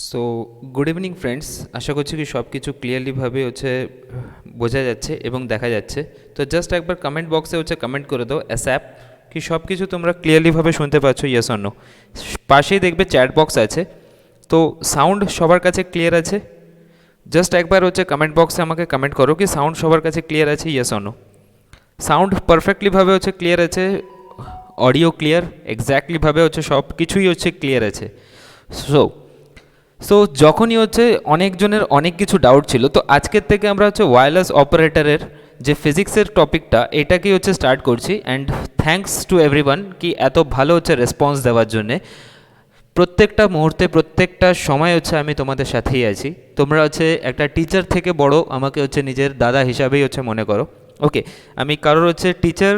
So good evening friends, আশা করছি কি সব কিছু ক্লিয়ারলিভাবে বোঝা যাচ্ছে এবং দেখা যাচ্ছে। তো জাস্ট একবার কমেন্ট বক্সে কমেন্ট করে দাও অ্যাসঅ্যাপ কি সব কিছু তোমরা ক্লিয়ারলিভাবে শুনতে পাচ্ছ, ইয়েস অর নো। পাশেই দেখবে চ্যাট বক্স আছে, তো সাউন্ড সবার কাছে ক্লিয়ার আছে? জাস্ট একবার কমেন্ট বক্সে আমাকে কমেন্ট করো কি সাউন্ড সবার কাছে ক্লিয়ার আছে, ইয়েস অর নো। সাউন্ড পারফেক্টলিভাবে ক্লিয়ার আছে, অডিও ক্লিয়ার, এক্স্যাক্টলিভাবে সব কিছুই ক্লিয়ার আছে। সো সো যখনই অনেকজনের অনেক কিছু ডাউট ছিল, তো আজকের থেকে আমরা ওয়্যারলেস অপারেটরের যে ফিজিক্সের টপিকটা এটাকেই স্টার্ট করছি। অ্যান্ড থ্যাঙ্কস টু এভরিওয়ান কি এত ভালো রেসপন্স দেওয়ার জন্যে। প্রত্যেকটা মুহূর্তে প্রত্যেকটা সময় আমি তোমাদের সাথেই আছি। তোমরা একটা টিচার থেকে বড় আমাকে নিজের দাদা হিসাবেই মনে করো। ওকে, আমি কারোর টিচার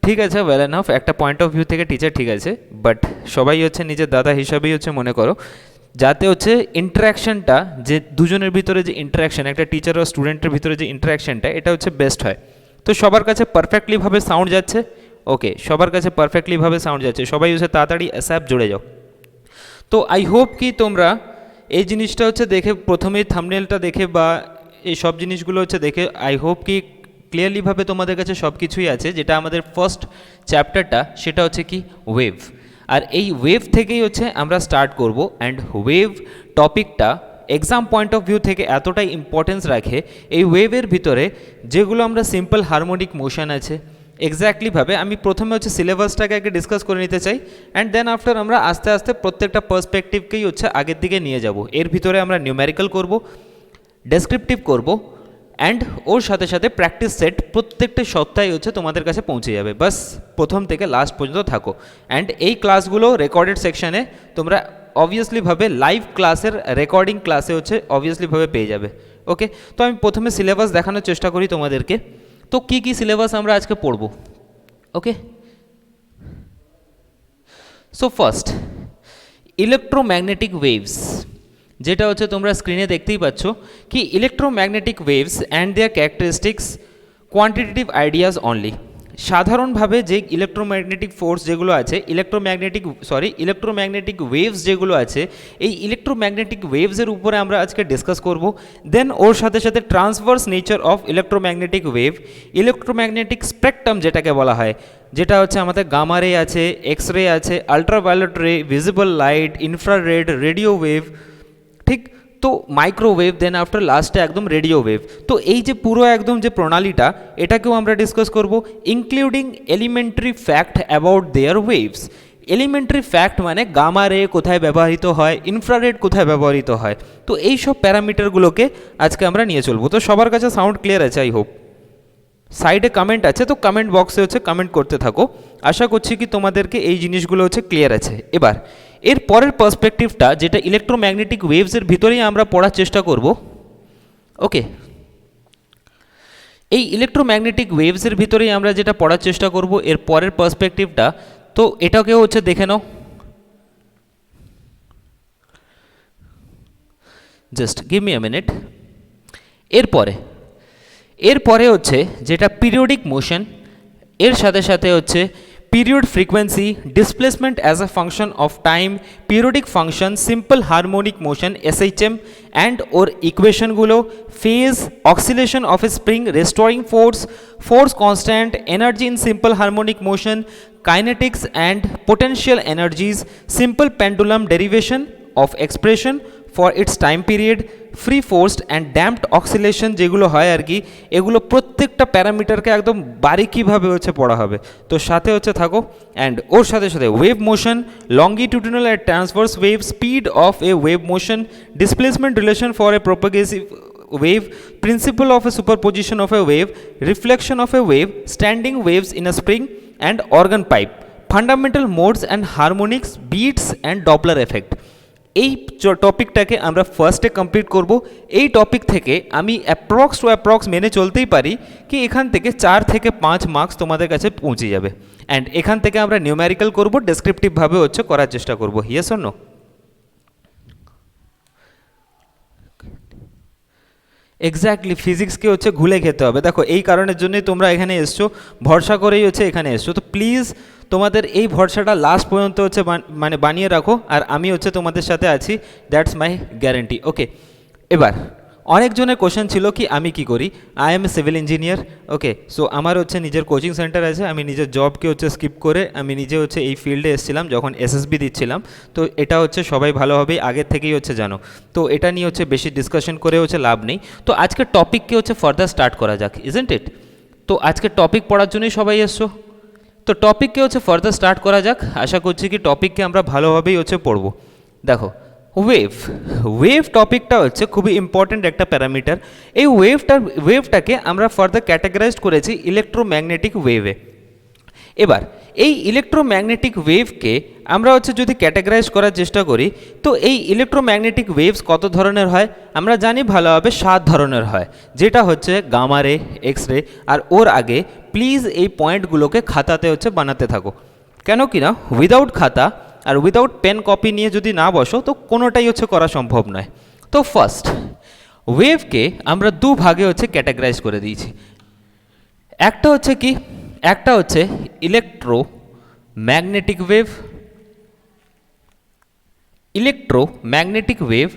ঠিক আছে, ওয়েল এনাফ, একটা পয়েন্ট অফ ভিউ থেকে টিচার ঠিক আছে, বাট সবাই নিজের দাদা হিসাবেই মনে করো, যাতে ইন্টারাকশানটা যে দুজনের ভিতরে যে ইন্টারাকশান, একটা টিচার ও স্টুডেন্টের ভিতরে যে ইন্টারাকশানটা এটা বেস্ট হয়। তো সবার কাছে পারফেক্টলিভাবে সাউন্ড যাচ্ছে? ওকে, সবার কাছে পারফেক্টলিভাবে সাউন্ড যাচ্ছে, সবাই তাড়াতাড়ি অ্যাসঅ্যাপ জুড়ে যাও। তো আই হোপ কি তোমরা এই জিনিসটা দেখে, প্রথমেই থাম্বনেলটা দেখে বা এই সব জিনিসগুলো দেখে আই হোপ কি ক্লিয়ারলিভাবে তোমাদের কাছে সব কিছুই আছে। যেটা আমাদের ফার্স্ট চ্যাপ্টারটা সেটা কি ওয়েভ, আর এই ওয়েভ থেকেই আমরা স্টার্ট করব। অ্যান্ড ওয়েভ টপিকটা এক্সাম পয়েন্ট অফ ভিউ থেকে এতটাই ইম্পর্টেন্স রাখে, এই ওয়েভের ভিতরে যেগুলো আমরা সিম্পল হারমোনিক মোশন আছে, এক্স্যাক্টলিভাবে আমি প্রথমে সিলেবাসটাকে আগে ডিসকাস করে নিতে চাই। অ্যান্ড দেন আফটার আমরা আস্তে আস্তে প্রত্যেকটা পার্সপেক্টিভকেই আগের দিকে নিয়ে যাব। এর ভিতরে আমরা নিউমেরিক্যাল করব, ডেসক্রিপটিভ করব, অ্যান্ড ওর সাথে সাথে প্র্যাকটিস সেট প্রত্যেকটা সপ্তাহে তোমাদের কাছে পৌঁছে যাবে। বাস প্রথম থেকে লাস্ট পর্যন্ত থাকো। অ্যান্ড এই ক্লাসগুলো রেকর্ডেড সেকশানে তোমরা অবভিয়াসলিভাবে লাইভ ক্লাসের রেকর্ডিং ক্লাসে অবভিয়াসলিভাবে পেয়ে যাবে। ওকে, তো আমি প্রথমে সিলেবাস দেখানোর চেষ্টা করি তোমাদেরকে। তো কী কী সিলেবাস আমরা আজকে পড়ব? Okay, so first electromagnetic waves, যেটা তোমরা স্ক্রিনে দেখতেই পাচ্ছ কি electromagnetic waves and their characteristics, quantitative ideas only. সাধারণভাবে যে ইলেকট্রোম্যাগনেটিক ফোর্স যেগুলো আছে, ইলেকট্রোম্যাগনেটিক ওয়েভস যেগুলো আছে, এই ইলেকট্রোম্যাগনেটিক ওয়েভসের উপরে আমরা আজকে ডিসকাস করব। দেন ওর সাথে সাথে transverse nature of electromagnetic wave, electromagnetic spectrum যেটাকে বলা হয়, যেটা আমাদের গামা রে আছে, এক্স রে আছে, আলট্রাভায়োলেট রে, visible light, infrared, radio wave, ঠিক তো মাইক্রোওয়েভ, দেন আফটার লাস্টে একদম রেডিও ওয়েভ। তো এই যে পুরো একদম যে প্রণালীটা, এটাকেও আমরা ডিসকাস করব, including elementary fact about their waves. Elementary fact মানে গামা রে কোথায় ব্যবহৃত হয়, ইনফ্রারেড কোথায় ব্যবহৃত হয়, তো এই সব প্যারামিটারগুলোকে আজকে আমরা নিয়ে চলবো। তো সবার কাছে সাউন্ড ক্লিয়ার আছে আই হোপ। সাইডে কমেন্ট আছে, তো কমেন্ট বক্সে কমেন্ট করতে থাকো। আশা করছি কি তোমাদেরকে এই জিনিসগুলো ক্লিয়ার আছে। এবার এর পরের পার্সপেক্টিভটা, যেটা ইলেকট্রোম্যাগনেটিক ওয়েভসের ভিতরেই আমরা পড়ার চেষ্টা করব। ওকে, এই ইলেকট্রোম্যাগনেটিক ওয়েভসের ভিতরেই আমরা যেটা পড়ার চেষ্টা করব, এর পরের পার্সপেক্টিভটা, তো এটাকেও দেখে নাও। Just give me a minute. এরপরে যেটা পিরিয়ডিক মোশন, এর সাথে সাথে period frequency, displacement as a function of time, periodic function, simple harmonic motion SHM and ওর ইকুয়েশনগুলো, phase, oscillation of a spring, restoring force, force constant, energy in simple harmonic motion, kinetics and potential energies, simple pendulum derivation of expression for its time period, free forced and damped oscillation যেগুলো হয় আর কি, এগুলো প্রত্যেকটা প্যারামিটারকে একদম বারিকিভাবে পড়া হবে। তো সাথে থাকো। অ্যান্ড ওর সাথে সাথে wave motion, longitudinal and transverse wave, speed of a wave motion, displacement relation for a progressive wave, principle of a superposition of a wave, reflection of a wave, standing waves in a spring and organ pipe, fundamental modes and harmonics, beats and Doppler effect। এই টপিকটাকে আমরা ফার্স্টে complete করব। এই topic থেকে আমি approx মেনে চলতেই পারি কি এখান থেকে 4 থেকে 5 মার্কস তোমাদের কাছে পৌঁছে যাবে। অ্যান্ড এখান থেকে আমরা নিউমেরিক্যাল করব, ডেসক্রিপটিভভাবে করার চেষ্টা করব। Yes or no? এক্স্যাক্টলি, ফিজিক্সকে ঘুলে খেতে হবে। দেখো এই কারণের জন্যই তোমরা এখানে এসছো, ভরসা করেই এখানে এসছো। তো প্লিজ তোমাদের এই ভরসাটা লাস্ট পর্যন্ত হচ্ছে মানে বানিয়ে রাখো, আর আমি হচ্ছে তোমাদের সাথে আছি, দ্যাটস মাই গ্যারেন্টি। ওকে, এবার অনেকজনের কোশ্চেন ছিল কি আমি কি করি, I M A civil engineer. Okay, so আমার হচ্ছে নিজের কোচিং সেন্টার আছে, আমি নিজের জবকে হচ্ছে স্কিপ করে আমি নিজে হচ্ছে এই ফিল্ডে এসেছিলাম যখন এসএসবি দিচ্ছিলাম। তো এটা হচ্ছে সবাই ভালোভাবেই আগের থেকেই হচ্ছে জানো, তো এটা নিয়ে হচ্ছে বেশি ডিসকাশন করে হচ্ছে লাভ নেই। তো আজকের টপিককে হচ্ছে ফার্দার স্টার্ট করা যাক, ইজন্ট ইট? তো আজকে টপিক পড়ার জন্যই সবাই এসছো, তো টপিককে হচ্ছে ফার্দার স্টার্ট করা যাক। আশা করছি কি টপিককে আমরা ভালোভাবেই হচ্ছে পড়বো। দেখো, ওয়েভ টপিকটা হচ্ছে খুবই ইম্পর্ট্যান্ট একটা প্যারামিটার। এই ওয়েভটাকে আমরা ফার্দার ক্যাটাগরাইজড করেছি ইলেকট্রোম্যাগনেটিক ওয়েভে। এবার এই ইলেকট্রোম্যাগনেটিক ওয়েভকে আমরা হচ্ছে যদি ক্যাটাগরাইজ করার চেষ্টা করি, তো এই ইলেকট্রোম্যাগনেটিক ওয়েভস কত ধরনের হয় আমরা জানি ভালোভাবে, 7 ধরনের হয়, যেটা হচ্ছে গামা রে, এক্স রে। আর ওর আগে প্লিজ এই পয়েন্টগুলোকে খাতাতে হচ্ছে বানাতে থাকো, কেন কি না উইদাউট খাতা আর উইদাউট পেন কপি নিয়ে যদি না বসো তো কোনোটাই হচ্ছে করা সম্ভব নয়। তো ফার্স্ট, ওয়েভকে আমরা দু ভাগে হচ্ছে ক্যাটাগরাইজ করে দিয়েছি। একটা হচ্ছে কি, একটা হচ্ছে ইলেকট্রোম্যাগনেটিক ওয়েভ,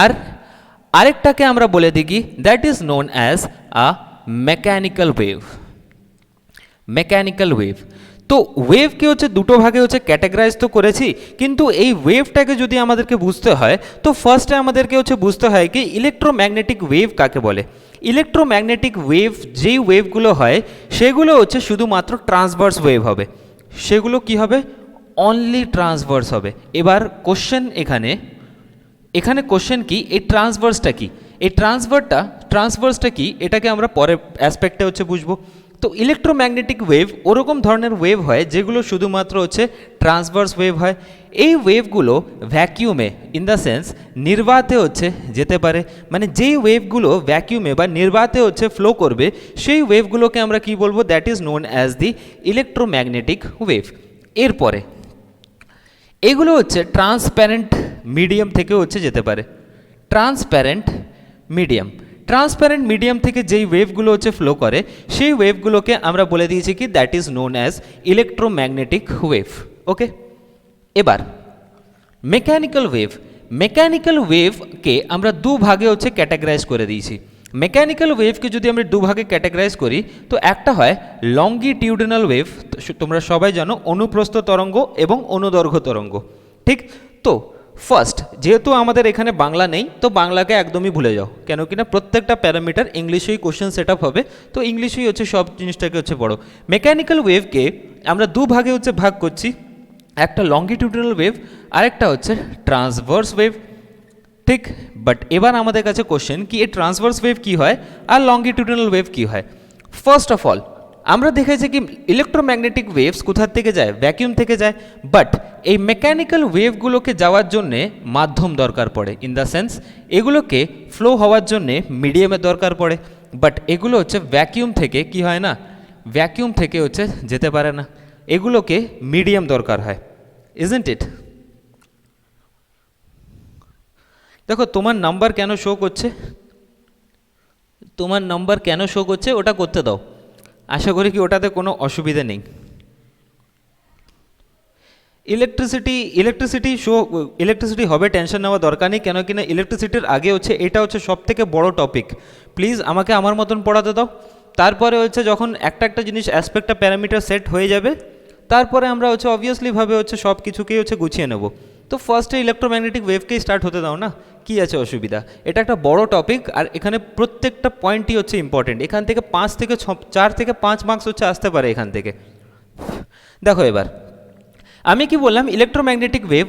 আর আরেকটাকে আমরা বলে দিই that is known as a mechanical wave. তো ওয়েভকে হচ্ছে দুটো ভাগে হচ্ছে ক্যাটাগরাইজ তো করেছি, কিন্তু এই ওয়েভটাকে যদি আমাদেরকে বুঝতে হয় তো ফার্স্টে আমাদেরকে হচ্ছে বুঝতে হয় কি ইলেকট্রোম্যাগনেটিক ওয়েভ কাকে বলে। ইলেকট্রোম্যাগনেটিক ওয়েভ যেই ওয়েভগুলো হয় সেগুলো হচ্ছে শুধুমাত্র ট্রান্সভার্স ওয়েভ হবে, সেগুলো কি হবে, অনলি ট্রান্সভার্স হবে। এবার কোশ্চেন এখানে কোশ্চেন কি, এই ট্রান্সভার্সটা কি, এই ট্রান্সভার্সটা কি এটাকে আমরা পরের অ্যাসপেক্টে হচ্ছে বুঝবো। তো ইলেকট্রোম্যাগনেটিক ওয়েভ ওরকম ধরনের ওয়েভ হয় যেগুলো শুধুমাত্র হচ্ছে ট্রান্সভার্স ওয়েভ হয়। এই ওয়েভগুলো ভ্যাকিউমে, ইন দ্য সেন্স নির্বাতে হচ্ছে যেতে পারে, মানে যেই ওয়েভগুলো ভ্যাকিউমে বা নির্বাতে হচ্ছে ফ্লো করবে সেই ওয়েভগুলোকে আমরা কি বলবো, that is known as the electromagnetic wave. এরপরে এগুলো হচ্ছে ট্রান্সপ্যারেন্ট মিডিয়াম থেকে হচ্ছে যেতে পারে, ট্রান্সপ্যারেন্ট মিডিয়াম থেকে যেই ওয়েভগুলো হচ্ছে ফ্লো করে সেই ওয়েভগুলোকে আমরা বলে দিয়েছি কি that is known as electromagnetic wave. Okay, এবার মেকানিক্যাল ওয়েভকে আমরা দু ভাগে হচ্ছে ক্যাটাগরাইজ করে দিয়েছি। মেকানিক্যাল ওয়েভকে যদি আমরা দু ভাগে ক্যাটাগরাইজ করি তো একটা হয় লঙ্গিটিউডিনাল ওয়েভ, তোমরা সবাই জানো অনুপ্রস্থ তরঙ্গ এবং অনুদৈর্ঘ্য তরঙ্গ, ঠিক? তো ফার্স্ট, যেহেতু আমাদের এখানে বাংলা নেই তো বাংলাকে একদমই ভুলে যাও, কেন কিনা প্রত্যেকটা প্যারামিটার ইংলিশেই কোশ্চেন সেট আপ হবে, তো ইংলিশেই হচ্ছে সব জিনিসটাকে হচ্ছে বড়। মেকানিক্যাল ওয়েভকে আমরা দু ভাগে হচ্ছে ভাগ করছি, একটা লঙ্গিটিউডিনাল ওয়েভ আর একটা হচ্ছে ট্রান্সভার্স ওয়েভ, ঠিক? বাট এবার আমাদের কাছে কোশ্চেন কি এই ট্রান্সভার্স ওয়েভ কী হয় আর লঙ্গিটিউডিনাল ওয়েভ কী হয়। ফার্স্ট অফ অল আমরা দেখেছি কি ইলেকট্রোম্যাগনেটিক ওয়েভস কোথার থেকে যায়, ভ্যাকিউম থেকে যায়, বাট এই মেকানিক্যাল ওয়েভগুলোকে যাওয়ার জন্যে মাধ্যম দরকার পড়ে, ইন দ্য সেন্স এগুলোকে ফ্লো হওয়ার জন্যে মিডিয়ামের দরকার পড়ে, বাট এগুলো হচ্ছে ভ্যাকিউম থেকে কি হয় না, ভ্যাকিউম থেকে হচ্ছে যেতে পারে না, এগুলোকে মিডিয়াম দরকার হয়, ইজন্ট ইট? দেখো তোমার নাম্বার কেন শো করছে, ওটা করতে দাও, আশা করি কি ওটাতে কোনো অসুবিধা নেই। ইলেকট্রিসিটি হবে, টেনশন নেওয়া দরকার নেই, কেন কিনা ইলেকট্রিসিটির আগে হচ্ছে এটা হচ্ছে সব থেকে বড় টপিক। প্লিজ আমাকে আমার মতন পড়াতে দাও, তারপরে হচ্ছে যখন একটা জিনিস অ্যাসপেক্টটা প্যারামিটার সেট হয়ে যাবে তারপরে আমরা হচ্ছে অবভিয়াসলিভাবে হচ্ছে সব কিছুকেই হচ্ছে গুছিয়ে নেব। তো ফার্স্টে ইলেকট্রোম্যাগনেটিক ওয়েভকেই স্টার্ট হতে দাও না, কী আছে অসুবিধা, এটা একটা বড় টপিক আর এখানে প্রত্যেকটা পয়েন্টই হচ্ছে ইম্পর্টেন্ট, এখান থেকে 4 থেকে 5 মার্কস হচ্ছে আসতে পারে এখান থেকে। দেখো এবার আমি কি বললাম, ইলেকট্রোম্যাগনেটিক ওয়েভ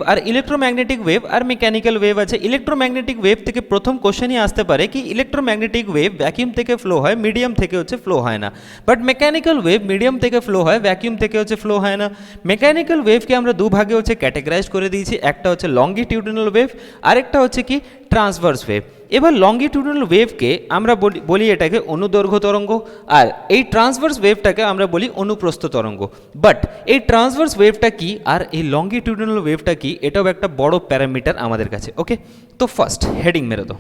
আর মেকানিক্যাল ওয়েভ আছে। ইলেকট্রোম্যাগনেটিক ওয়েভ থেকে প্রথম কোশ্চেনই আসতে পারে কি ইলেকট্রোম্যাগনেটিক ওয়েভ ভ্যাকিউম থেকে ফ্লো হয়, মিডিয়াম থেকে হচ্ছে ফ্লো হয় না, বাট মেকানিক্যাল ওয়েভ মিডিয়াম থেকে ফ্লো হয়, ভ্যাকিউম থেকে হচ্ছে ফ্লো হয় না। মেকানিক্যাল ওয়েভকে আমরা দু ভাগে হচ্ছে ক্যাটাগরাইজ করে দিয়েছি, একটা হচ্ছে লঙ্গিটিউডিনাল ওয়েভ আরেকটা হচ্ছে কি ট্রান্সভার্স ওয়েভ। এবার লঙ্গিটিউডিনাল ওয়েভকে আমরা বলি এটাকে অনুদৈর্ঘ্য তরঙ্গ, আর এই ট্রান্সভার্স ওয়েভটাকে আমরা বলি অনুপ্রস্থ তরঙ্গ। বাট এই ট্রান্সভার্স ওয়েভটা কি আর এই লঙ্গিটিউডিনাল ওয়েভটা কি এটাও একটা বড় প্যারামিটার আমাদের কাছে। ওকে, তো ফার্স্ট হেডিং মেরে দাও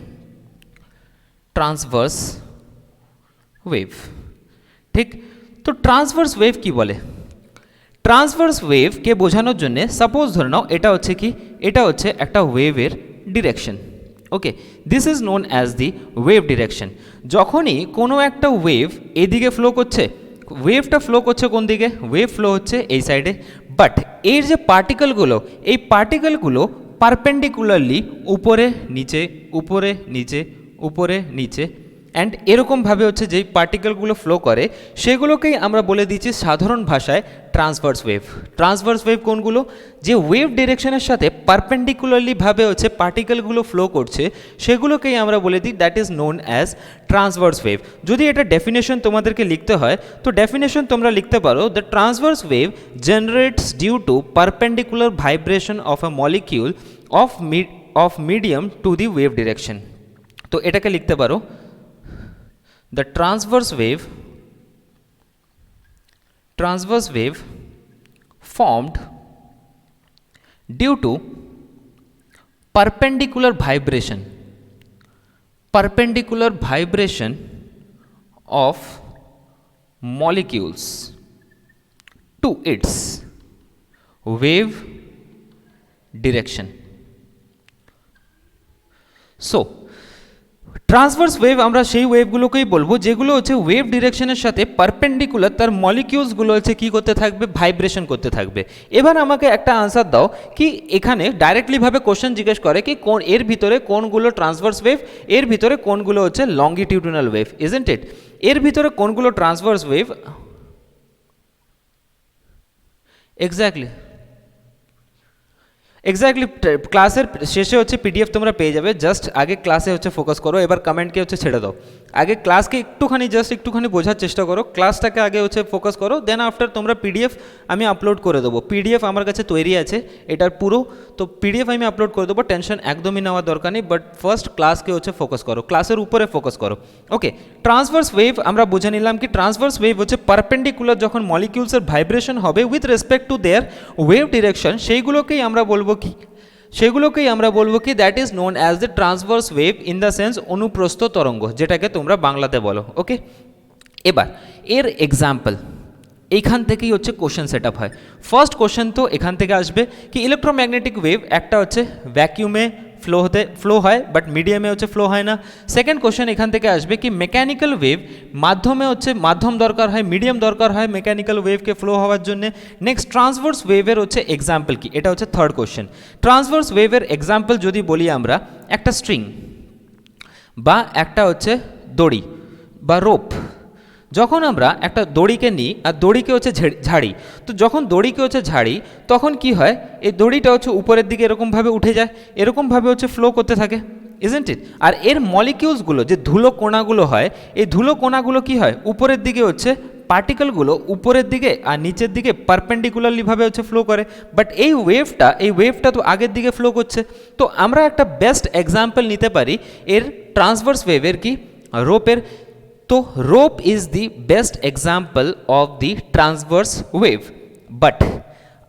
ট্রান্সভার্স ওয়েভ, ঠিক? তো ট্রান্সভার্স ওয়েভ কি বলে, ট্রান্সভার্স ওয়েভকে বোঝানোর জন্য সাপোজ ধরে নাও এটা হচ্ছে কি, এটা হচ্ছে একটা ওয়েভের direction. Okay, this is known as the wave direction. যখনই কোনো একটা ওয়েভ এদিকে ফ্লো করছে, ওয়েভটা ফ্লো করছে কোন দিকে, ওয়েভ ফ্লো হচ্ছে এই সাইডে, বাট এর যে পার্টিকেলগুলো, এই পার্টিকেলগুলো পারপেন্ডিকুলারলি উপরে নিচে উপরে নিচে উপরে নিচে অ্যান্ড এরকমভাবে হচ্ছে যেই পার্টিকেলগুলো ফ্লো করে সেগুলোকেই আমরা বলে দিচ্ছি সাধারণ ভাষায় ট্রান্সভার্স ওয়েভ। ট্রান্সভার্স ওয়েভ কোনগুলো, যে ওয়েভ ডিরেকশনের সাথে পারপেন্ডিকুলারলিভাবে হচ্ছে পার্টিকেলগুলো ফ্লো করছে সেগুলোকেই আমরা বলে দিই that is known as transverse wave. যদি এটা ডেফিনেশন তোমাদেরকে লিখতে হয় তো ডেফিনেশন তোমরা লিখতে পারো, the transverse wave generates due to perpendicular vibration of a molecule of medium to the wave direction. তো এটাকে লিখতে পারো, the transverse wave formed due to perpendicular vibration of molecules to its wave direction. So transverse wave আমরা সেই ওয়েভগুলোকেই বলবো যেগুলো হচ্ছে wave ডিরেকশনের সাথে পারপেন্ডিকুলার, তার মলিকিউলসগুলো হচ্ছে কী করতে থাকবে, ভাইব্রেশন করতে থাকবে। এবার আমাকে একটা আনসার দাও কি এখানে ডাইরেক্টলিভাবে কোশ্চেন জিজ্ঞেস করে কি কোন এর ভিতরে কোনগুলো ট্রান্সভার্স ওয়েভ, এর ভিতরে কোনগুলো হচ্ছে লঙ্গিটিউডিনাল ওয়েভ, ইজন্ট ইট? এর ভিতরে কোনগুলো ট্রান্সভার্স ওয়েভ, এক্স্যাক্টলি ক্লাসের শেষে হচ্ছে পিডিএফ তোমরা পেয়ে যাবে, জাস্ট আগে ক্লাসে হচ্ছে ফোকাস করো, এবার কমেন্টকে হচ্ছে ছেড়ে দাও। আগে ক্লাসকে একটুখানি বোঝার চেষ্টা করো, ক্লাসটাকে আগে হচ্ছে ফোকাস করো, দেন আফটার তোমরা পিডিএফ আমি আপলোড করে দেবো। পিডিএফ আমার কাছে তৈরি আছে এটার পুরো, তো পিডিএফ আমি আপলোড করে দেবো, টেনশন একদমই নেওয়ার দরকার নেই। বাট ফার্স্ট ক্লাসকে হচ্ছে ফোকাস করো, ক্লাসের উপরে ফোকাস করো। ওকে, ট্রান্সভার্স ওয়েভ আমরা বুঝে নিলাম কি ট্রান্সভার্স ওয়েভ হচ্ছে পারপেন্ডিকুলার যখন মলিকিউলসের ভাইব্রেশন হবে with respect to their wave direction, সেইগুলোকেই আমরা বলবো কি that is known as the transverse wave in the sense অনুপ্রস্থ তরঙ্গ, যেটাকে তোমরা বাংলাতে বলো। ওকে, এবার এর এক্সাম্পল, এইখান থেকেই হচ্ছে কোশ্চেন সেট আপ হয়। ফার্স্ট কোশ্চেন তো এখান থেকে আসবে কি ইলেকট্রোম্যাগনেটিক ওয়েভ একটা হচ্ছে ভ্যাকিউমে ফ্লো হয় বাট মিডিয়ামে হচ্ছে ফ্লো হয় না। সেকেন্ড কোশ্চেন এখান থেকে আসবে কি মেকানিক্যাল ওয়েভ মাধ্যম দরকার হয়, মিডিয়াম দরকার হয় মেকানিক্যাল ওয়েভকে ফ্লো হওয়ার জন্য। নেক্সট ট্রান্সভার্স ওয়েভের হচ্ছে এক্সাম্পল কি, এটা হচ্ছে থার্ড কোশ্চেন। ট্রান্সভার্স ওয়েভের এক্সাম্পল যদি বলি আমরা, একটা স্ট্রিং বা একটা হচ্ছে দড়ি বা রোপ, যখন আমরা একটা দড়িকে নিই আর দড়িকে হচ্ছে ঝাড়ি, তো যখন দড়িকে হচ্ছে ঝাড়ি তখন কি হয়, এই দড়িটা হচ্ছে উপরের দিকে এরকমভাবে উঠে যায়, এরকমভাবে হচ্ছে ফ্লো করতে থাকে, ইজন্ট ইট? আর এর মলিকিউলসগুলো যে ধুলো কোণাগুলো হয়, এই ধুলো কোণাগুলো কি হয়, উপরের দিকে হচ্ছে পার্টিকেলগুলো উপরের দিকে আর নিচের দিকে পারপেন্ডিকুলারলিভাবে হচ্ছে ফ্লো করে। বাট এই ওয়েভটা তো আগের দিকে ফ্লো করছে। তো আমরা একটা বেস্ট এক্সাম্পল নিতে পারি এর ট্রান্সভার্স ওয়েভের কি, রোপের। তো rope is the best example of the transverse wave. But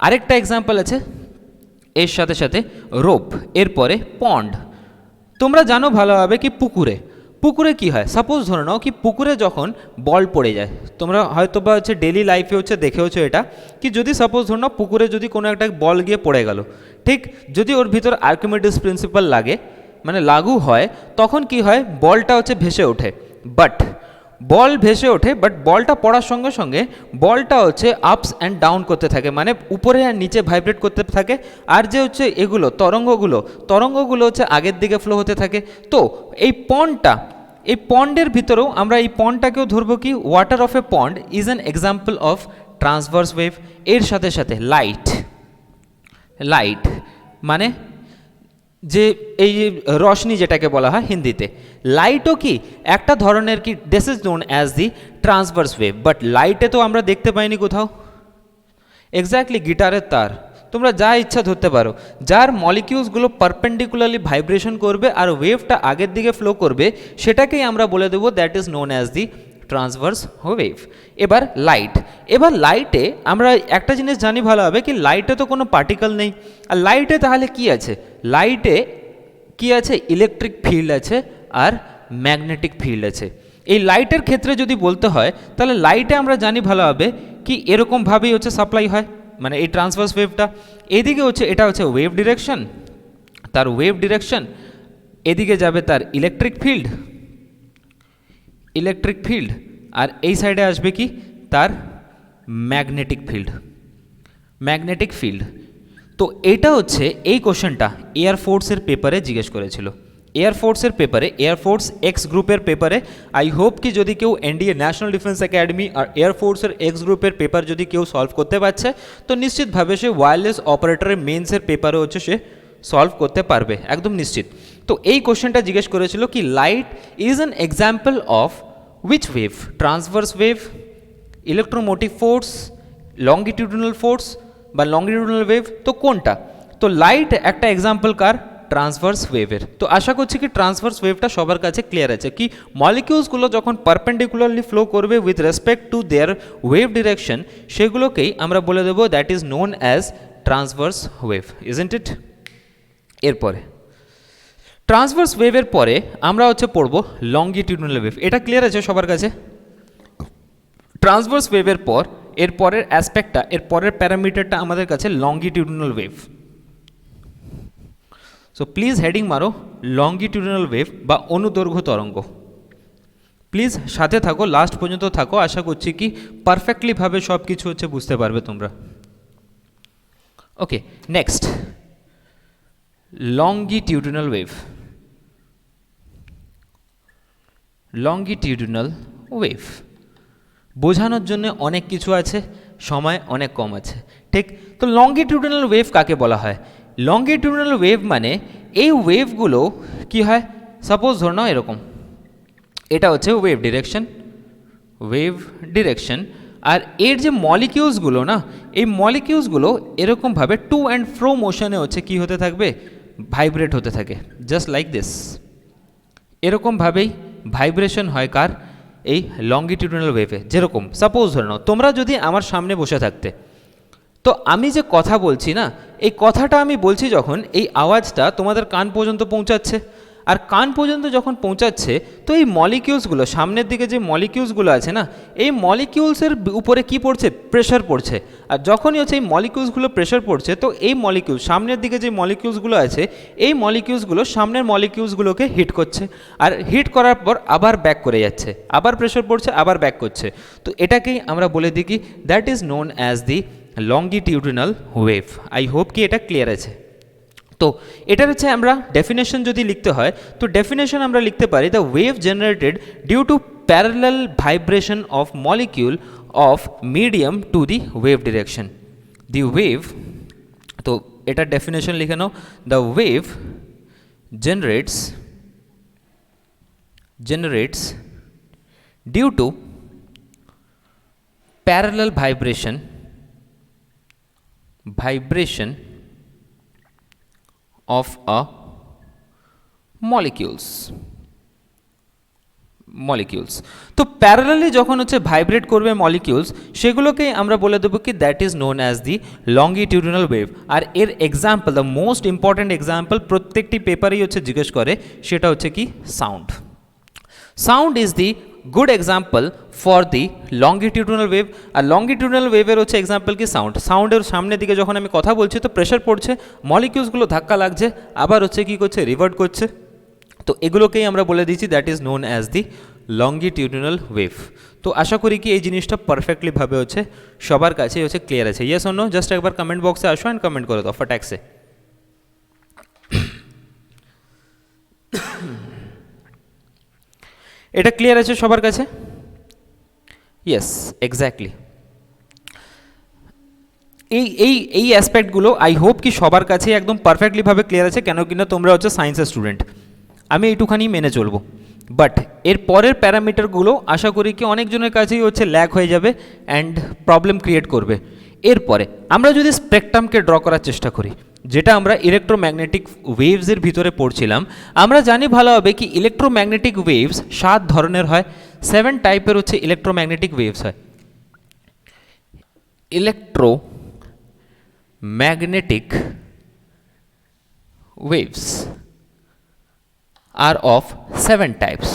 আরেকটা এক্সাম্পল আছে এর সাথে সাথে রোপ, এরপরে পন্ড। তোমরা জানো ভালোভাবে কি পুকুরে কি হয়, সাপোজ ধরে নাও কি পুকুরে যখন বল পড়ে যায়, তোমরা হয়তো বা হচ্ছে ডেলি লাইফে হচ্ছে দেখেওছো এটা, কি যদি সাপোজ ধরে নাও পুকুরে যদি কোনো একটা বল গিয়ে পড়ে গেল, ঠিক যদি ওর ভিতর আর্কিমিডিস প্রিন্সিপাল লাগু হয়, তখন কি হয়, বলটা হচ্ছে ভেসে ওঠে। বাট বলটা পড়ার সঙ্গে সঙ্গে বলটা হচ্ছে আপস অ্যান্ড ডাউন করতে থাকে, মানে উপরে আর নিচে ভাইব্রেট করতে থাকে। আর যে হচ্ছে এগুলো তরঙ্গগুলো হচ্ছে আগের দিকে ফ্লো হতে থাকে। তো এই পন্ডের ভিতরেও আমরা এই পন্ডটাকেও ধরবো কি water of A pond is an example of transverse wave. এর সাথে সাথে লাইট মানে যে এই রশনি যেটাকে বলা হয় হিন্দিতে, লাইটও কি একটা ধরনের কি this is known as the transverse wave. But লাইটে তো আমরা দেখতে পাইনি কোথাও, এক্স্যাক্টলি গিটারের তার, তোমরা যা ইচ্ছা ধরতে পারো, যার মলিকিউলসগুলো পারপেন্ডিকুলারলি ভাইব্রেশন করবে আর ওয়েভটা আগের দিকে ফ্লো করবে, সেটাকেই আমরা বলে দেবো that is known as the transverse wave. এবার লাইটে আমরা একটা জিনিস জানি ভালোভাবে কি লাইটে তো কোনো পার্টিকেল নেই। আর লাইটে তাহলে কি আছে, ইলেকট্রিক ফিল্ড আছে আর ম্যাগনেটিক ফিল্ড আছে। এই লাইটের ক্ষেত্রে যদি বলতে হয় তাহলে লাইটে আমরা জানি ভালোভাবে কি এরকমভাবেই হচ্ছে সাপ্লাই হয়, মানে এই ট্রান্সভার্স ওয়েভটা, এদিকে হচ্ছে এটা হচ্ছে ওয়েভ ডিরেকশন, তার ওয়েভ ডিরেকশন, এদিকে যাবে তার ইলেকট্রিক ফিল্ড, আর এই সাইডে আসবে কি তার ম্যাগনেটিক ফিল্ড। তো এটা হচ্ছে এই কোশ্চেনটা এয়ারফোর্সের পেপারে জিজ্ঞেস করেছিল, এয়ারফোর্স এক্স গ্রুপের পেপারে। আই হোপ কি যদি কেউ এনডিএ ন্যাশনাল ডিফেন্স একাডেমি আর এয়ারফোর্সের এক্স গ্রুপের পেপার যদি কেউ সলভ করতে পারছে, তো নিশ্চিতভাবে সে ওয়্যারলেস অপারেটরের মেন্সের পেপারে হচ্ছে সে সলভ করতে পারবে, একদম নিশ্চিত। তো এই কোশ্চেনটা জিজ্ঞেস করেছিল কি light is an example of which wave, transverse wave, electromotive force, longitudinal force বা লঙ্গিটিউডিনাল ওয়েভ, তো কোনটা? তো লাইট একটা এক্সাম্পল কার? ট্রান্সভার্স ওয়েভের। তো আশা করছি কি ট্রান্সভার্স ওয়েভটা সবার কাছে ক্লিয়ার আছে কি মলিকিউলসগুলো যখন পারপেন্ডিকুলারলি ফ্লো করবে with respect to their wave direction, সেগুলোকেই আমরা বলে দেবো that is known as transverse wave, isn't it? এরপরে ট্রান্সভার্স ওয়েভের পরে আমরা হচ্ছে পড়বো লঙ্গিটিউডিনাল ওয়েভ। এটা ক্লিয়ার আছে সবার কাছে? ট্রান্সভার্স ওয়েভের পর এর পরের অ্যাসপেক্টটা, এর পরের প্যারামিটারটা আমাদের কাছে longitudinal wave. So please heading মারো লঙ্গিটিউডিনাল ওয়েভ বা অনুদৈর্ঘ্য তরঙ্গ। প্লিজ সাথে থাকো, লাস্ট পর্যন্ত থাকো, আশা করছি কি পারফেক্টলিভাবে সব কিছু হচ্ছে বুঝতে পারবে তোমরা। Okay, next longitudinal wave. Longitudinal wave বোঝানোর জন্য অনেক কিছু আছে, সময় অনেক কম আছে, ঠিক? তো লঙ্গিটিউডিনাল ওয়েভ কাকে বলা হয়? লঙ্গিটিউডিনাল ওয়েভ মানে এই ওয়েভগুলো কি হয়, সাপোজ ধরে নাও এরকম, এটা হচ্ছে ওয়েভ ডিরেকশন, আর এর যে মলিকিউলসগুলো না, এই মলিকিউলসগুলো এরকমভাবে টু অ্যান্ড ফ্রো মোশনে হচ্ছে কি হতে থাকবে, ভাইব্রেট হতে থাকে, জাস্ট লাইক দিস। এরকমভাবেই ভাইব্রেশন হয় কার? এই লঙ্গিটিউডিনাল ওয়েভে। যেরকম সাপোজ ধরে নাও তোমরা যদি আমার সামনে বসে থাকতে, তো আমি যে কথা বলছি না, এই কথাটা আমি বলছি যখন, এই আওয়াজটা তোমাদের কান পর্যন্ত পৌঁছাচ্ছে, আর কান পর্যন্ত যখন পৌঁছাচ্ছে তো এই মলিকিউলসগুলো, সামনের দিকে যে মলিকিউলসগুলো আছে না, এই মলিকিউলসের উপরে কি পড়ছে? প্রেশার পড়ছে। আর যখনই হচ্ছে এই মলিকিউলসগুলো প্রেশার পড়ছে, তো এই মলিকিউল, সামনের দিকে যে মলিকিউলসগুলো আছে, এই মলিকিউলসগুলো সামনের মলিকিউলসগুলোকে হিট করছে, আর হিট করার পর আবার ব্যাক করে যাচ্ছে, আবার প্রেশার পড়ছে, আবার ব্যাক করছে। তো এটাকেই আমরা বলে দিই কি that is known as the longitudinal wave. I hope কি এটা ক্লিয়ার আছে। তো এটার হচ্ছে আমরা ডেফিনেশন যদি লিখতে হয়, তো ডেফিনেশন আমরা লিখতে পারি the wave generated due to parallel vibration of molecule of medium to the wave direction. The wave, তো এটার ডেফিনেশন লিখে নাও, the wave generates due to parallel vibration of a molecules। তো প্যারালালি যখন হচ্ছে ভাইব্রেট করবে মলিকিউলস, সেগুলোকেই আমরা বলে দেবো কি that is known as the longitudinal wave. আর এর example, the most important example প্রত্যেকটি পেপারেই হচ্ছে জিজ্ঞেস করে, সেটা হচ্ছে কি sound. Sound is the good example for the longitudinal wave. আর লঙ্গিটিউডিনাল ওয়েভের হচ্ছে এক্সাম্পল কি সাউন্ড। সাউন্ডের সামনের দিকে যখন আমি কথা বলছি তো প্রেশার পড়ছে, মলিকিউলসগুলো ধাক্কা লাগছে, আবার হচ্ছে কি করছে, রিভার্ট করছে। তো এগুলোকেই আমরা বলে দিচ্ছি that is known as the longitudinal wave. তো আশা করি কি এই জিনিসটা পারফেক্টলিভাবে হচ্ছে সবার কাছে হচ্ছে ক্লিয়ার আছে। Yes or no? জাস্ট একবার কমেন্ট বক্সে আসো অ্যান্ড কমেন্ট করে দাও ফটাকসে। এটা ক্লিয়ার আছে সবার কাছে? Yes, exactly. এই অ্যাসপেক্টগুলো আই হোপ কি সবার কাছে একদম পারফেক্টলিভাবে ক্লিয়ার আছে, কেন কিনা তোমরা হচ্ছে সায়েন্সের স্টুডেন্ট, আমি এইটুখানি মেনে চলবো। বাট এর পরের প্যারামিটারগুলো আশা করি কি অনেকজনের কাছেই হচ্ছে ল্যাক হয়ে যাবে অ্যান্ড প্রবলেম ক্রিয়েট করবে। এরপরে আমরা যদি স্পেকট্রামকে ড্র করার চেষ্টা করি, যেটা আমরা ইলেকট্রোম্যাগনেটিক ওয়েভসের ভিতরে পড়ছিলাম, আমরা জানি ভালোভাবে কি ইলেকট্রোম্যাগনেটিক ওয়েভস 7 ধরনের হয়, 7 টাইপের হচ্ছে ইলেকট্রোম্যাগনেটিক ওয়েভস হয়। Electromagnetic waves are of 7 types.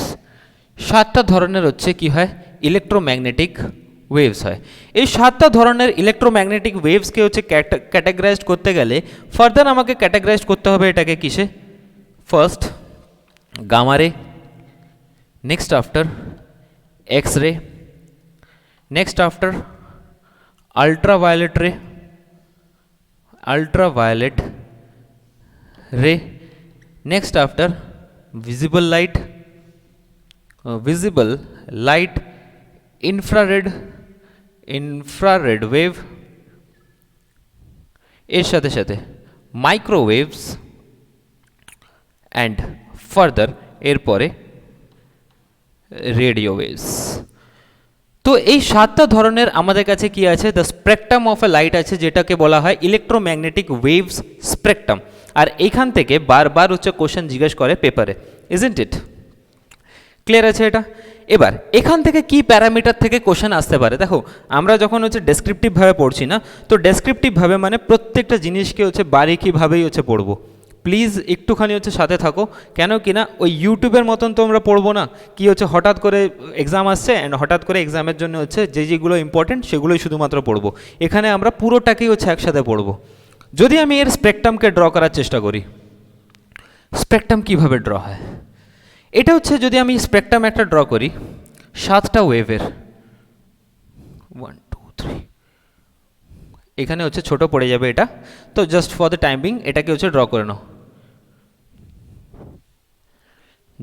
7টা ধরনের হচ্ছে কি হয় ইলেকট্রোম্যাগনেটিক ওয়েভস হয়। এই 7টা ধরনের ইলেকট্রোম্যাগনেটিক ওয়েভসকে হচ্ছে ক্যাটাগরাইজড করতে গেলে ফার্দার আমাকে ক্যাটাগরাইজ করতে হবে এটাকে কিসে? ফার্স্ট গামা রে, next after X ray, next after ultraviolet ray, ultraviolet ray, next after visible light, visible light, infrared, infrared wave, এর সাথে সাথে microwaves and further এরপরে radio waves। তো এই 7টা ধরনের আমাদের কাছে কি আছে? The spectrum of A light আছে, যেটাকে বলা হয় ইলেকট্রোম্যাগনেটিক ওয়েভস স্পেকট্রাম। আর এইখান থেকে বারবার হচ্ছে কোশ্চেন জিজ্ঞেস করে পেপারে, ইজন্ট ইট? ক্লিয়ার আছে এটা? এবার এখান থেকে কি প্যারামিটার থেকে কোশ্চেন আসতে পারে? দেখো আমরা যখন হচ্ছে ডেসক্রিপটিভভাবে পড়ছি না, তো ডেসক্রিপটিভভাবে মানে প্রত্যেকটা জিনিসকে হচ্ছে বারিকিভাবেই হচ্ছে পড়বো। প্লিজ একটুখানি হচ্ছে সাথে থাকো, কেন কি না ওই ইউটিউবের মতন তো আমরা পড়বো না কি হচ্ছে হঠাৎ করে এক্সাম আসছে অ্যান্ড হঠাৎ করে এক্সামের জন্য হচ্ছে যেগুলো ইম্পর্টেন্ট সেগুলোই শুধুমাত্র পড়বো। এখানে আমরা পুরোটাকেই হচ্ছে একসাথে পড়বো। যদি আমি এর স্পেকট্রামকে ড্র করার চেষ্টা করি, স্পেকট্রাম কীভাবে ড্র হয়? এটা হচ্ছে যদি আমি স্পেকট্রাম একটা ড্র করি 7টা ওয়েভের, 1 2 3, এখানে হচ্ছে ছোট পড়ে যাবে এটা, তো জাস্ট ফর দ্য টাইমিং এটাকে হচ্ছে ড্র করে নাও,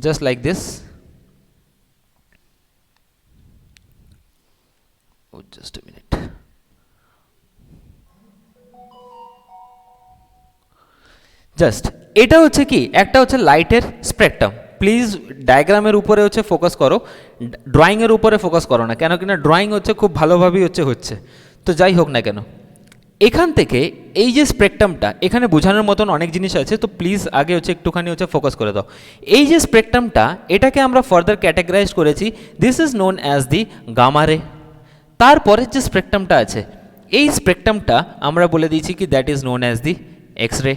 just like this. Just a minute. Just এটা হচ্ছে কি একটা হচ্ছে লাইটের স্পেকট্রাম। প্লিজ ডায়াগ্রামের উপরে হচ্ছে ফোকাস করো, ড্রয়িংয়ের উপরে ফোকাস করো না, কেন কিনা ড্রয়িং হচ্ছে খুব ভালোভাবেই হচ্ছে। তো যাই হোক না কেন, এখান থেকে এই যে স্পেকট্রামটা এখানে বোঝানোর মতন অনেক জিনিস আছে, তো প্লিজ আগে হচ্ছে একটুখানি হচ্ছে ফোকাস করে দাও। এই যে স্পেকট্রামটা এটাকে আমরা ফার্দার ক্যাটাগরাইজ করেছি, this is known as the gamma ray. তারপরের যে স্পেকট্রামটা আছে এই স্পেকট্রামটা আমরা বলে দিয়েছি কি that is known as the X রে।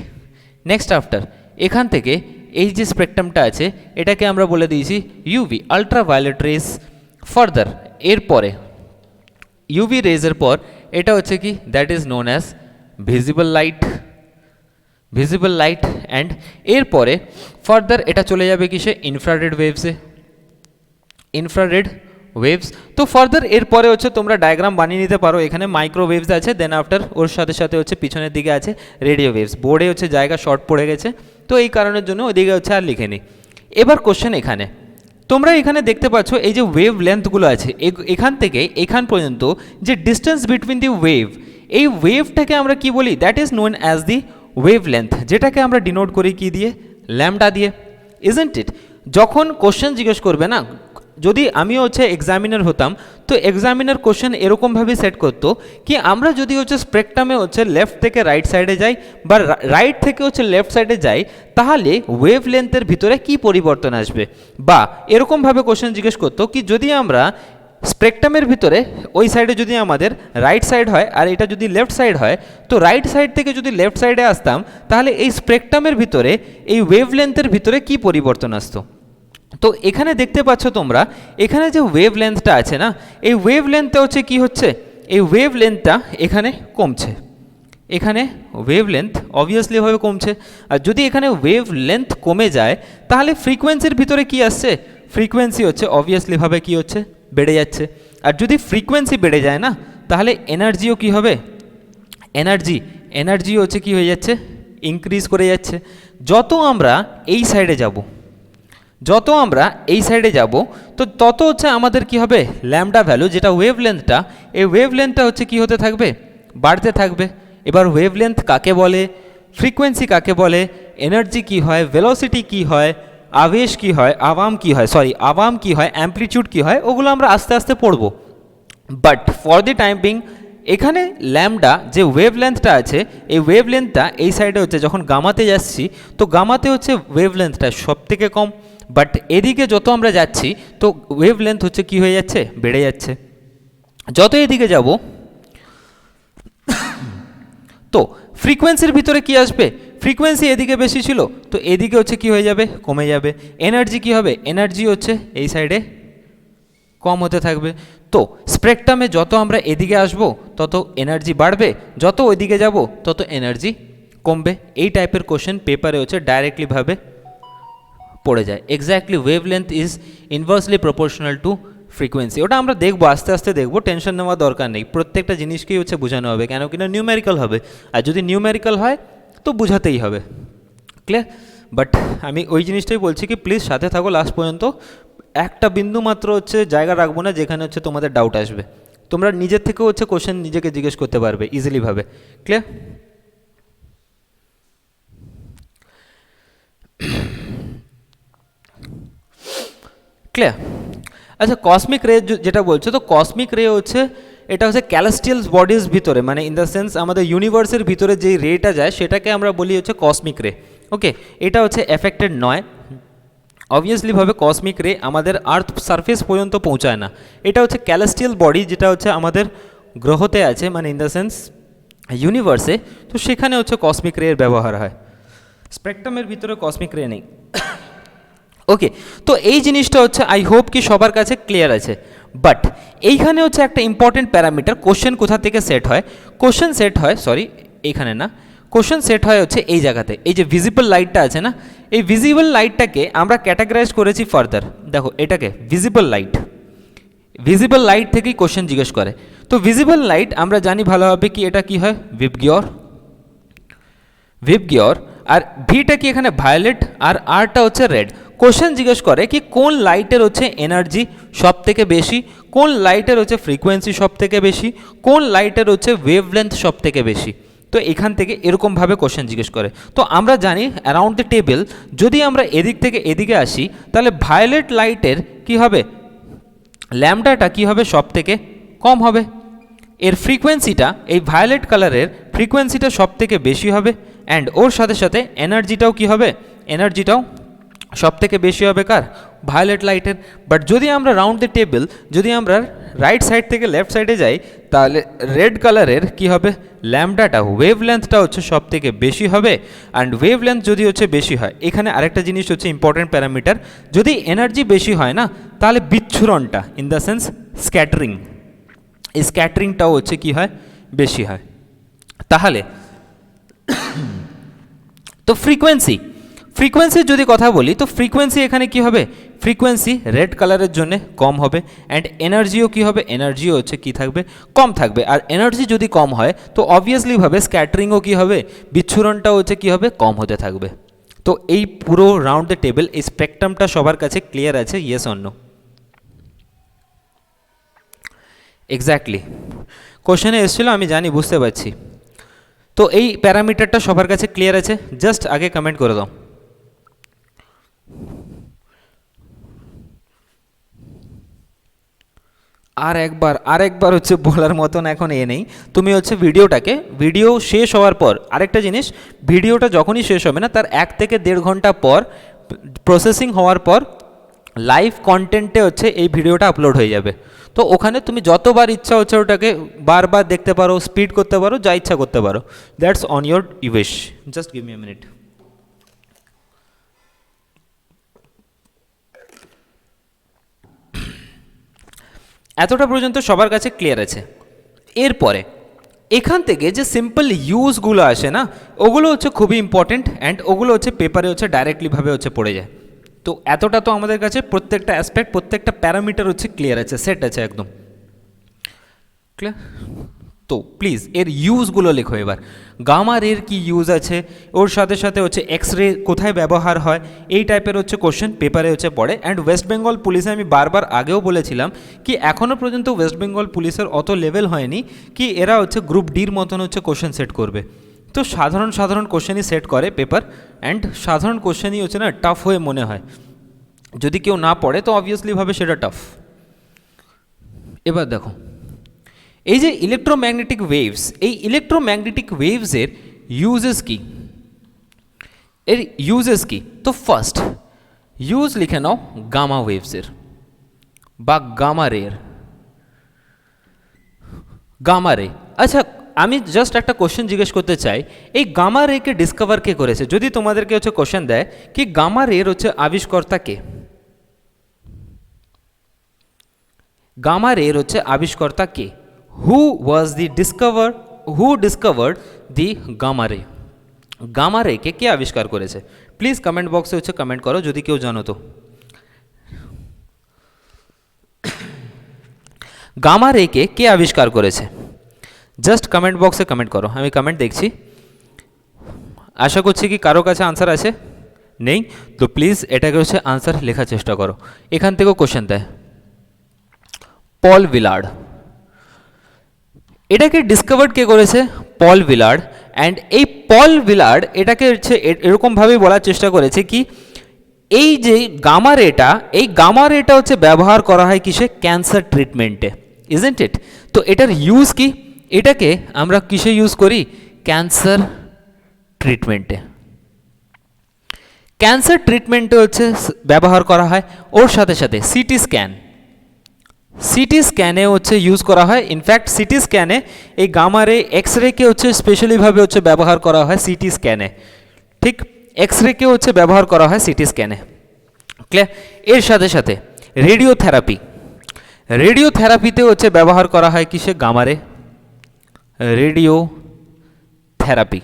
নেক্সট আফটার এখান থেকে এই যে স্পেকট্রামটা আছে এটাকে আমরা বলে দিয়েছি ইউভি, আলট্রাভায়োলেট রেজ। ফার্দার এরপরে ইউভি রেজের পর এটা হচ্ছে কি that is known as visible light, visible light. And এরপরে ফার্দার এটা চলে যাবে কিসে? ইনফ্রারেড ওয়েভসে, ইনফ্রারেড ওয়েভস। তো ফার্দার এরপরে হচ্ছে তোমরা ডায়াগ্রাম বানিয়ে নিতে পারো, এখানে মাইক্রোওয়েভস আছে, দেন আফটার ওর সাথে সাথে হচ্ছে পিছনের দিকে আছে রেডিও ওয়েভস। বোর্ডে হচ্ছে জায়গা শর্ট পড়ে গেছে, তো এই কারণের জন্য ওইদিকে হচ্ছে আর লিখে নিই। এবার কোশ্চেন এখানে তোমরা এখানে দেখতে পাচ্ছ এই যে ওয়েভ লেন্থগুলো আছে এখান থেকে এখান পর্যন্ত যে ডিস্টেন্স বিটুইন দি ওয়েভ, এই ওয়েভটাকে আমরা কি বলি? That is known as the wave length, যেটাকে আমরা ডিনোট করি কি দিয়ে? ল্যামডা দিয়ে, ইজন্ট ইট? যখন কোশ্চেন জিজ্ঞেস করবে না, যদি আমিও হচ্ছে এক্সামিনার হতাম তো এক্সামিনার কোশ্চেন এরকমভাবে সেট করতো কি আমরা যদি হচ্ছে স্পেকট্রামে হচ্ছে লেফট থেকে রাইট সাইডে যাই বা রাইট থেকে হচ্ছে লেফট সাইডে যাই, তাহলে ওয়েভ লেন্থের ভিতরে কি পরিবর্তন আসবে? বা এরকমভাবে কোশ্চেন জিজ্ঞেস করতো কি যদি আমরা স্পেকট্রামের ভিতরে ওই সাইডে যদি আমাদের রাইট সাইড হয় আর এটা যদি লেফট সাইড হয়, তো রাইট সাইড থেকে যদি লেফট সাইডে আসতাম তাহলে এই স্পেকট্রামের ভিতরে এই ওয়েভ লেন্থের ভিতরে কি পরিবর্তন আসতো? তো এখানে দেখতে পাচ্ছ তোমরা এখানে যে ওয়েভ লেন্থটা আছে না, এই ওয়েভ লেন্থটা হচ্ছে কি হচ্ছে? এই ওয়েভ লেন্থটা এখানে কমছে, এখানে ওয়েভ লেন্থ অবভিয়াসলিভাবে কমছে। আর যদি এখানে ওয়েভ লেন্থ কমে যায় তাহলে ফ্রিকোয়েন্সির ভিতরে কি আসছে? ফ্রিকোয়েন্সি হচ্ছে অবভিয়াসলিভাবে কি হচ্ছে? বেড়ে যাচ্ছে। আর যদি ফ্রিকোয়েন্সি বেড়ে যায় না তাহলে এনার্জিও কি হবে? এনার্জি হচ্ছে কি হয়ে যাচ্ছে? ইনক্রিজ করে যাচ্ছে। যত আমরা এই সাইডে যাব তো তত হচ্ছে আমাদের কি হবে? ল্যামডা ভ্যালু যেটা ওয়েভ লেন্থটা, এই ওয়েভ লেন্থটা হচ্ছে কি হতে থাকবে? বাড়তে থাকবে। এবার ওয়েভ লেন্থ কাকে বলে, ফ্রিকোয়েন্সি কাকে বলে, এনার্জি কি হয়, ভেলোসিটি কি হয়, আবেশ কি হয়, আওয়াম কি হয়, অ্যামপ্লিটিউড কি হয়, ওগুলো আমরা আস্তে আস্তে পড়ব। But for the time being এখানে ল্যামডা যে ওয়েভ লেন্থটা আছে এই ওয়েভ লেন্থটা এই সাইডে হচ্ছে যখন গামাতে যাচ্ছি তো গামাতে হচ্ছে ওয়েভ লেন্থটা সব থেকে কম, বাট এদিকে যত আমরা যাচ্ছি তো ওয়েভ লেন্থ হচ্ছে কি হয়ে যাচ্ছে? বেড়ে যাচ্ছে। যত এদিকে যাব তো ফ্রিকোয়েন্সির ভিতরে কি আসবে? ফ্রিকোয়েন্সি এদিকে বেশি ছিল তো এদিকে হচ্ছে কি হয়ে যাবে? কমে যাবে। এনার্জি কি হবে? এনার্জি হচ্ছে এই সাইডে কম হতে থাকবে। তো স্পেকট্রামে যত আমরা এদিকে আসব তত এনার্জি বাড়বে, যত ওইদিকে যাব তত এনার্জি কমবে। এই টাইপের কোশ্চেন পেপারে হচ্ছে ডাইরেক্টলিভাবে পড়ে যায়। Exactly wavelength is inversely proportional to frequency. ওটা আমরা দেখবো, আস্তে আস্তে দেখবো, টেনশন নেওয়ার দরকার নেই। প্রত্যেকটা জিনিসকেই হচ্ছে বোঝানো হবে, কেন কিনা নিউমেরিক্যাল হবে, আর যদি নিউমেরিক্যাল হয় তো বোঝাতেই হবে। ক্লিয়ার? বাট আমি ওই জিনিসটাই বলছি কি প্লিজ সাথে থাকো লাস্ট পর্যন্ত। একটা বিন্দু মাত্র হচ্ছে জায়গা রাখবো না যেখানে হচ্ছে তোমাদের ডাউট আসবে। তোমরা নিজের থেকেও হচ্ছে কোশ্চেন নিজেকে জিজ্ঞেস করতে পারবে ইজিলিভাবে। ক্লিয়ার? ক্লিয়ার? আচ্ছা, কসমিক রে যেটা বলছো, তো কসমিক রে হচ্ছে এটা হচ্ছে ক্যালাস্টিয়াল বডিজ ভিতরে, মানে ইন দ্য সেন্স আমাদের ইউনিভার্সের ভিতরে যেই রেটা যায় সেটাকে আমরা বলি হচ্ছে কসমিক রে। ওকে, এটা হচ্ছে এফেক্টেড নয় অবভিয়াসলিভাবে। কসমিক রে আমাদের আর্থ সারফেস পর্যন্ত পৌঁছায় না। এটা হচ্ছে ক্যালাস্টিয়াল বডি যেটা হচ্ছে আমাদের গ্রহতে আছে, মানে ইন দ্য সেন্স ইউনিভার্সে, তো সেখানে হচ্ছে কসমিক রে এর ব্যবহার হয়। স্পেকট্রামের ভিতরে কসমিক রে নেই। ওকে, তো এই জিনিসটা হচ্ছে আই হোপ কি সবার কাছে ক্লিয়ার আছে। বাট এইখানে হচ্ছে একটা ইম্পর্টেন্ট প্যারামিটার, কোশ্চেন কোথা থেকে সেট হয়। কোশ্চেন সেট হয়, সরি এইখানে না, কোশ্চেন সেট হয় হচ্ছে এই জায়গাতে। এই যে ভিজিবল লাইটটা আছে না, এই ভিজিবল লাইটটাকে আমরা ক্যাটাগরাইজ করেছি ফার্দার। দেখো এটাকে ভিজিবল লাইট, ভিজিবল লাইট থেকেই কোশ্চেন জিজ্ঞেস করে। তো ভিজিবল লাইট আমরা জানি ভালোভাবে কি এটা কি হয়, ভিবগিয়র, ভিবগিয়র। আর ভিটা কি এখানে ভায়োলেট, আর আরটা হচ্ছে রেড। কোশ্চেন জিজ্ঞেস করে কি কোন লাইটের হচ্ছে এনার্জি সব থেকে বেশি, কোন লাইটের হচ্ছে ফ্রিকোয়েন্সি সব থেকে বেশি, কোন লাইটের হচ্ছে ওয়েভলেন্থ সব থেকে বেশি। তো এখান থেকে এরকমভাবে কোশ্চেন জিজ্ঞেস করে। তো আমরা জানি অ্যারাউন্ড দ্য টেবিল যদি আমরা এদিক থেকে এদিকে আসি তাহলে ভায়োলেট লাইটের কি হবে, ল্যামডাটা কি হবে, সব থেকে কম হবে। এর ফ্রিকোয়েন্সিটা, এই ভায়োলেট কালারের ফ্রিকোয়েন্সিটা সব থেকে বেশি হবে, অ্যান্ড ওর সাথে সাথে এনার্জিটাও কি হবে, এনার্জিটাও সব থেকে বেশি হবে কার, ভায়োলেট লাইটের। বাট যদি আমরা রাউন্ড দ্য টেবিল, যদি আমরা রাইট সাইড থেকে লেফট সাইডে যাই তাহলে রেড কালারের কি হবে, ল্যামডাটা, ওয়েভলেন্থটা হচ্ছে সব থেকে বেশি হবে। অ্যান্ড ওয়েভলেন্থ যদি হচ্ছে বেশি হয়, এখানে আরেকটা জিনিস হচ্ছে ইম্পর্টেন্ট প্যারামিটার, যদি এনার্জি বেশি হয় না তাহলে বিচ্ছুরণটা ইন দ্য সেন্স স্ক্যাটারিং, এই স্ক্যাটারিংটাও হচ্ছে কি হয়, বেশি হয়। তাহলে তো ফ্রিকোয়েন্সি, ফ্রিকোয়েন্সির যদি কথা বলি তো ফ্রিকোয়েন্সি এখানে কি হবে, ফ্রিকোয়েন্সি রেড কালারের জন্য কম হবে, অ্যান্ড এনার্জিও কি হবে, এনার্জিও হচ্ছে কি থাকবে, কম থাকবে। আর এনার্জি যদি কম হয় তো অবভিয়াসলিভাবে স্ক্যাটারিংও কি হবে, বিচ্ছুরণটাও হচ্ছে কি হবে, কম হতে থাকবে। তো এই পুরো রাউন্ড দ্য টেবিল এই স্পেকট্রামটা সবার কাছে ক্লিয়ার আছে, ইয়েস অর নো? এক্স্যাক্টলি কোশ্চেনে এসেছিল, আমি জানি, বুঝতে পারছি। তো এই প্যারামিটারটা সবার কাছে ক্লিয়ার আছে, জাস্ট আগে কমেন্ট করে দাও। আরেকবার হচ্ছে বলার মতন এখন এ নেই। তুমি হচ্ছে ভিডিও শেষ হওয়ার পর, আরেকটা জিনিস, ভিডিওটা যখনই শেষ হবে না তার 1 থেকে 1.5 ঘন্টা পর প্রসেসিং হওয়ার পর লাইভ কন্টেন্টে হচ্ছে এই ভিডিওটা আপলোড হয়ে যাবে। তো ওখানে তুমি যতবার ইচ্ছা হচ্ছে ওটাকে বারবার দেখতে পারো, স্পিড করতে পারো, যা ইচ্ছা করতে পারো। That's on your wish. Just give me a minute. এতটা পর্যন্ত সবার কাছে ক্লিয়ার আছে। এরপরে এখান থেকে যে সিম্পল ইউজগুলো আসে না, ওগুলো হচ্ছে খুবই ইম্পর্টেন্ট, অ্যান্ড ওগুলো হচ্ছে পেপারে হচ্ছে ডাইরেক্টলিভাবে হচ্ছে পড়ে যায়। তো এতটা তো আমাদের কাছে প্রত্যেকটা অ্যাসপেক্ট, প্রত্যেকটা প্যারামিটার হচ্ছে ক্লিয়ার আছে, সেট আছে একদম ক্লিয়ার। তো প্লিজ এর ইউজগুলো লেখো এবার। গামা রের কি ইউজ আছে, ওর সাথে সাথে হচ্ছে এক্স রে কোথায় ব্যবহার হয়, এই টাইপের হচ্ছে কোশ্চেন পেপারে হচ্ছে পড়ে। অ্যান্ড ওয়েস্ট বেঙ্গল পুলিশে আমি বারবার আগেও বলেছিলাম কি এখনও পর্যন্ত ওয়েস্ট বেঙ্গল পুলিশের অত লেভেল হয়নি কি এরা হচ্ছে গ্রুপ ডির মতন হচ্ছে কোশ্চেন সেট করবে। তো সাধারণ কোশ্চেনই সেট করে পেপার, অ্যান্ড সাধারণ কোশ্চেনই হচ্ছে না টাফ হয়ে মনে হয়। যদি কেউ না পড়ে তো অবভিয়াসলিভাবে সেটা টাফ। এবার দেখো এই যে ইলেকট্রোম্যাগনেটিক ওয়েভস, এই ইলেকট্রোম্যাগনেটিক ওয়েভসের ইউজেস কি, এর ইউজেস কি? তো ফার্স্ট ইউজ লিখে নাও গামা ওয়েভসের বা গামা রের। গামা রে, আচ্ছা আমি জাস্ট একটা কোশ্চেন জিজ্ঞেস করতে চাই, এই গামা রেকে ডিসকভার কে করেছে? যদি তোমাদেরকে হচ্ছে কোশ্চেন দেয় কি গামা রের হচ্ছে আবিষ্কর্তা কে, গামা রের হচ্ছে আবিষ্কর্তা কে? হু ডিসকভার্ড দি গামা রে? গামা রেকে কে আবিষ্কার করেছে? প্লিজ কমেন্ট বক্সে হচ্ছে কমেন্ট করো যদি কেউ জানো তো। গামা রেকে কে আবিষ্কার করেছে? জাস্ট কমেন্ট বক্সে কমেন্ট করো, আমি কমেন্ট দেখছি। আশা করছি কি কারো কাছে আনসার আছে? নেই? তো প্লিজ এটাকে হচ্ছে আনসার লেখার চেষ্টা করো। এখান থেকেও কোশ্চেন দেয়। পল ভিলার্ড, এটাকে ডিসকভার্ড কে করেছে? পল ভিলার্ড। অ্যান্ড এই পল ভিলার্ড এটাকে হচ্ছে এরকমভাবেই বলার চেষ্টা করেছে কি এই যে গামা রেটা, এই গামা রেটা হচ্ছে ব্যবহার করা হয় কিসে? ক্যান্সার ট্রিটমেন্টে, ইজন্ট ইট? তো এটার ইউজ কি? এটাকে আমরা কিসে ইউজ করি? ক্যান্সার ট্রিটমেন্টে। ক্যান্সার ট্রিটমেন্টে হচ্ছে ব্যবহার করা হয়। ওর সাথে সাথে সিটি স্ক্যান, সিটি স্ক্যানে হচ্ছে ইউজ করা হয়। ইনফ্যাক্ট সিটি স্ক্যানে এই গামা রে এক্স রেকে হচ্ছে স্পেশালিভাবে হচ্ছে ব্যবহার করা হয় সিটি স্ক্যানে, ঠিক? এক্স রেকে হচ্ছে ব্যবহার করা হয় সিটি স্ক্যানে, ক্লিয়ার? এর সাথে সাথে রেডিওথেরাপি, রেডিওথেরাপিতে হচ্ছে ব্যবহার করা হয় কিসে? গামা রে। রেডিওথেরাপি,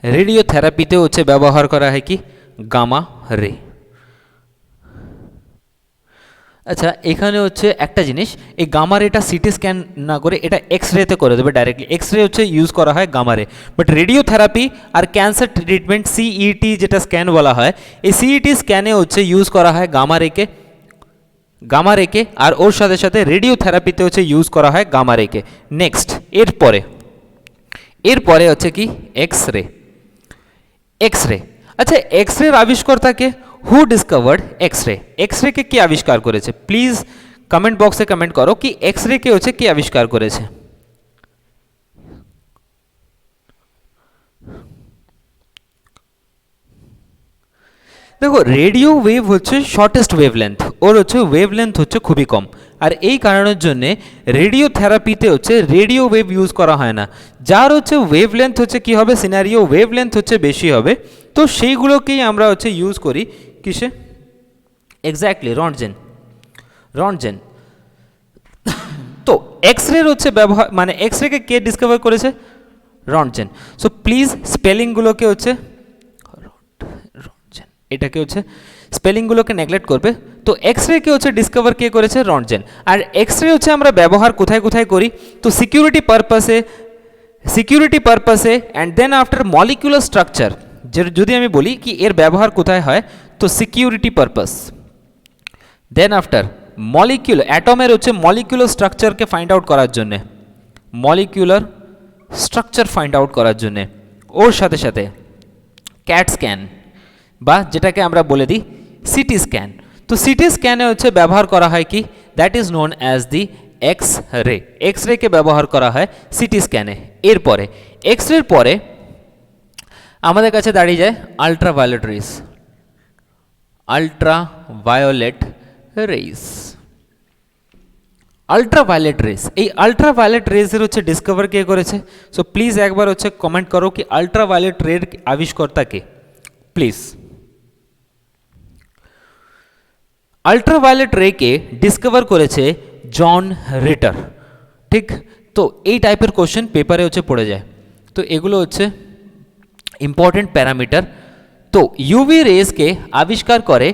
রেডিওথেরাপিতে হচ্ছে ব্যবহার করা হয় কি? গামা রে। আচ্ছা, এখানে হচ্ছে একটা জিনিস, এই গামা রেটা সিটি স্ক্যান না করে এটা এক্স রেতে করে দেবে ডাইরেক্টলি। এক্স রে হচ্ছে ইউজ করা হয় গামা রে, বাট রেডিওথেরাপি আর ক্যান্সার ট্রিটমেন্ট সিইটি যেটা স্ক্যান বলা হয়, এই সিইটি স্ক্যানে হচ্ছে ইউজ করা হয় গামা রেকে, গামা রেকে। আর ওর সাথে সাথে রেডিওথেরাপিতে হচ্ছে ইউজ করা হয় গামা রেকে। নেক্সট, এরপরে হচ্ছে কি? X ray. এক্স রে, আচ্ছা এক্স রের আবিষ্কর্তাকে? হু ডিসকভার্ড এক্স রে? এক্স রেকে কে আবিষ্কার করেছে? প্লিজ কমেন্ট বক্সে কমেন্ট করো কি এক্স রেকে হচ্ছে কে আবিষ্কার করেছে? দেখো, রেডিও ওয়েভ হচ্ছে শর্টেস্ট ওয়েভলেন্থ, ওর হচ্ছে ওয়েভলেন্থ হচ্ছে খুবই কম। আর এই কারণের জন্যে রেডিও থেরাপিতে হচ্ছে রেডিও ওয়েভ ইউজ করা হয় না। যার হচ্ছে ওয়েভলেন্থ হচ্ছে কি হবে? সিনারিও ওয়েভলেন্থ হচ্ছে বেশি হবে, তো সেইগুলোকেই আমরা হচ্ছে ইউজ করি কিসে? Exactly Röntgen, Röntgen. তো এক্স রের হচ্ছে ব্যবহার, মানে এক্স রেকে কে ডিসকভার করেছে? রন্টজেন। সো প্লিজ স্পেলিংগুলোকে হচ্ছে, এটাকে হচ্ছে স্পেলিংগুলোকে নেগলেক্ট করবে। তো এক্স রেকে হচ্ছে ডিসকভার কে করেছে? রন্টজেন। আর এক্স রে হচ্ছে আমরা ব্যবহার কোথায় কোথায় করি? তো সিকিউরিটি পারপাসে and then after molecular structure. যদি আমি বলি কি এর ব্যবহার কোথায় হয়, তো security purpose, then after molecular, অ্যাটমের হচ্ছে মলিকুলার স্ট্রাকচারকে ফাইন্ড আউট করার জন্যে, মলিকুলার স্ট্রাকচার ফাইন্ড আউট করার জন্যে। ওর সাথে সাথে ক্যাট স্ক্যান, বা যেটাকে আমরা বলে দিই সিটি স্ক্যান। তো সিটি স্ক্যানে হচ্ছে ব্যবহার করা হয় কি? That is known as the X ray. X রেকে ব্যবহার করা হয় সিটি স্ক্যানে। এরপরে এক্স রের পরে আমাদের কাছে দাঁড়িয়ে যায় ultraviolet race, ultraviolet race, ultraviolet race. এই আলট্রাভায়োলেট রেসের হচ্ছে ডিসকভার কে করেছে? সো প্লিজ একবার হচ্ছে কমেন্ট করো কি আলট্রাভায়োলেট রের আবিষ্কর্তা কে? প্লিজ। আলট্রাভায়োলেট রেকে ডিসকভার করেছে জন রিটার, ঠিক? তো এই টাইপের কোশ্চেন পেপারে হচ্ছে পড়ে যায়, তো এগুলো হচ্ছে ইম্পর্টেন্ট প্যারামিটার। তো ইউভি রেজকে আবিষ্কার করে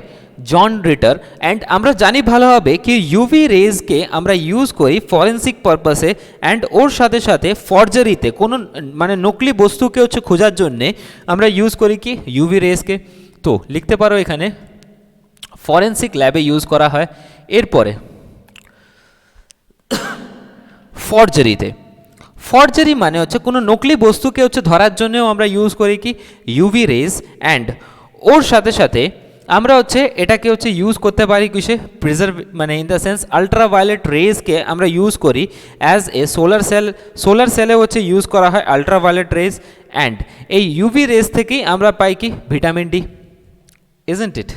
জন রিটার। অ্যান্ড আমরা জানি ভালোভাবে কি ইউভি রেজকে আমরা ইউজ করি ফরেন্সিক পারপাসে, অ্যান্ড ওর সাথে সাথে ফর্জারিতে, কোনো মানে নকলি বস্তুকে হচ্ছে খোঁজার জন্যে আমরা ইউজ করি কি ইউভি রেজকে। তো লিখতে পারো এখানে ফরেন্সিক ল্যাবে ইউজ করা হয়। এরপরে ফর্জারিতে, ফর্জারি মানে হচ্ছে কোনো নকলি বস্তুকে হচ্ছে ধরার জন্যও আমরা ইউজ করি কি ইউভি রেজ। অ্যান্ড ওর সাথে সাথে আমরা হচ্ছে এটাকে হচ্ছে ইউজ করতে পারি কিসে? প্রিজার্ভ, মানে ইন দ্য সেন্স আলট্রাভায়োলেট রেজকে আমরা ইউজ করি as a solar cell. Solar সেলে হচ্ছে ইউজ করা হয় আলট্রাভায়োলেট রেজ। অ্যান্ড এই ইউভি রেজ থেকেই আমরা পাই কি ভিটামিন ডি, ইজন্ট ইট?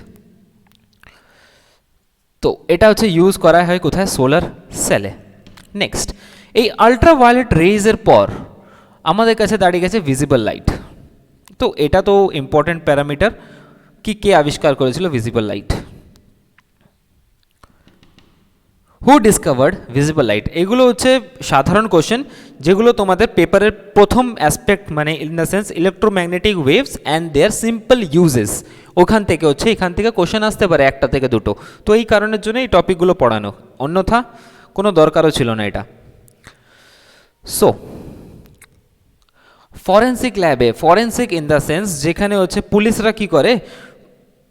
তো এটা হচ্ছে ইউজ করা হয় কোথায়? সোলার সেলে। নেক্সট, এই আলট্রাভায়োলেট রেজের পর আমাদের কাছে দাঁড়িয়ে গেছে ভিজিবল লাইট। তো এটা তো ইম্পর্টেন্ট প্যারামিটার কি কে আবিষ্কার করেছিল visible light? Who discovered visible light? এগুলো হচ্ছে সাধারণ কোশ্চেন যেগুলো তোমাদের পেপারের প্রথম অ্যাসপেক্ট মানে in the sense electromagnetic waves and their simple uses, ওখান থেকে হচ্ছে এখান থেকে কোশ্চেন আসতে পারে একটা থেকে দুটো। তো এই কারণের জন্য এই টপিকগুলো পড়ানো, অন্যথা কোনো দরকারও ছিল না এটা। সো ফরেন্সিক ল্যাবে, ফরেন্সিক ইন দ্য সেন্স যেখানে হচ্ছে পুলিশরা কি করে,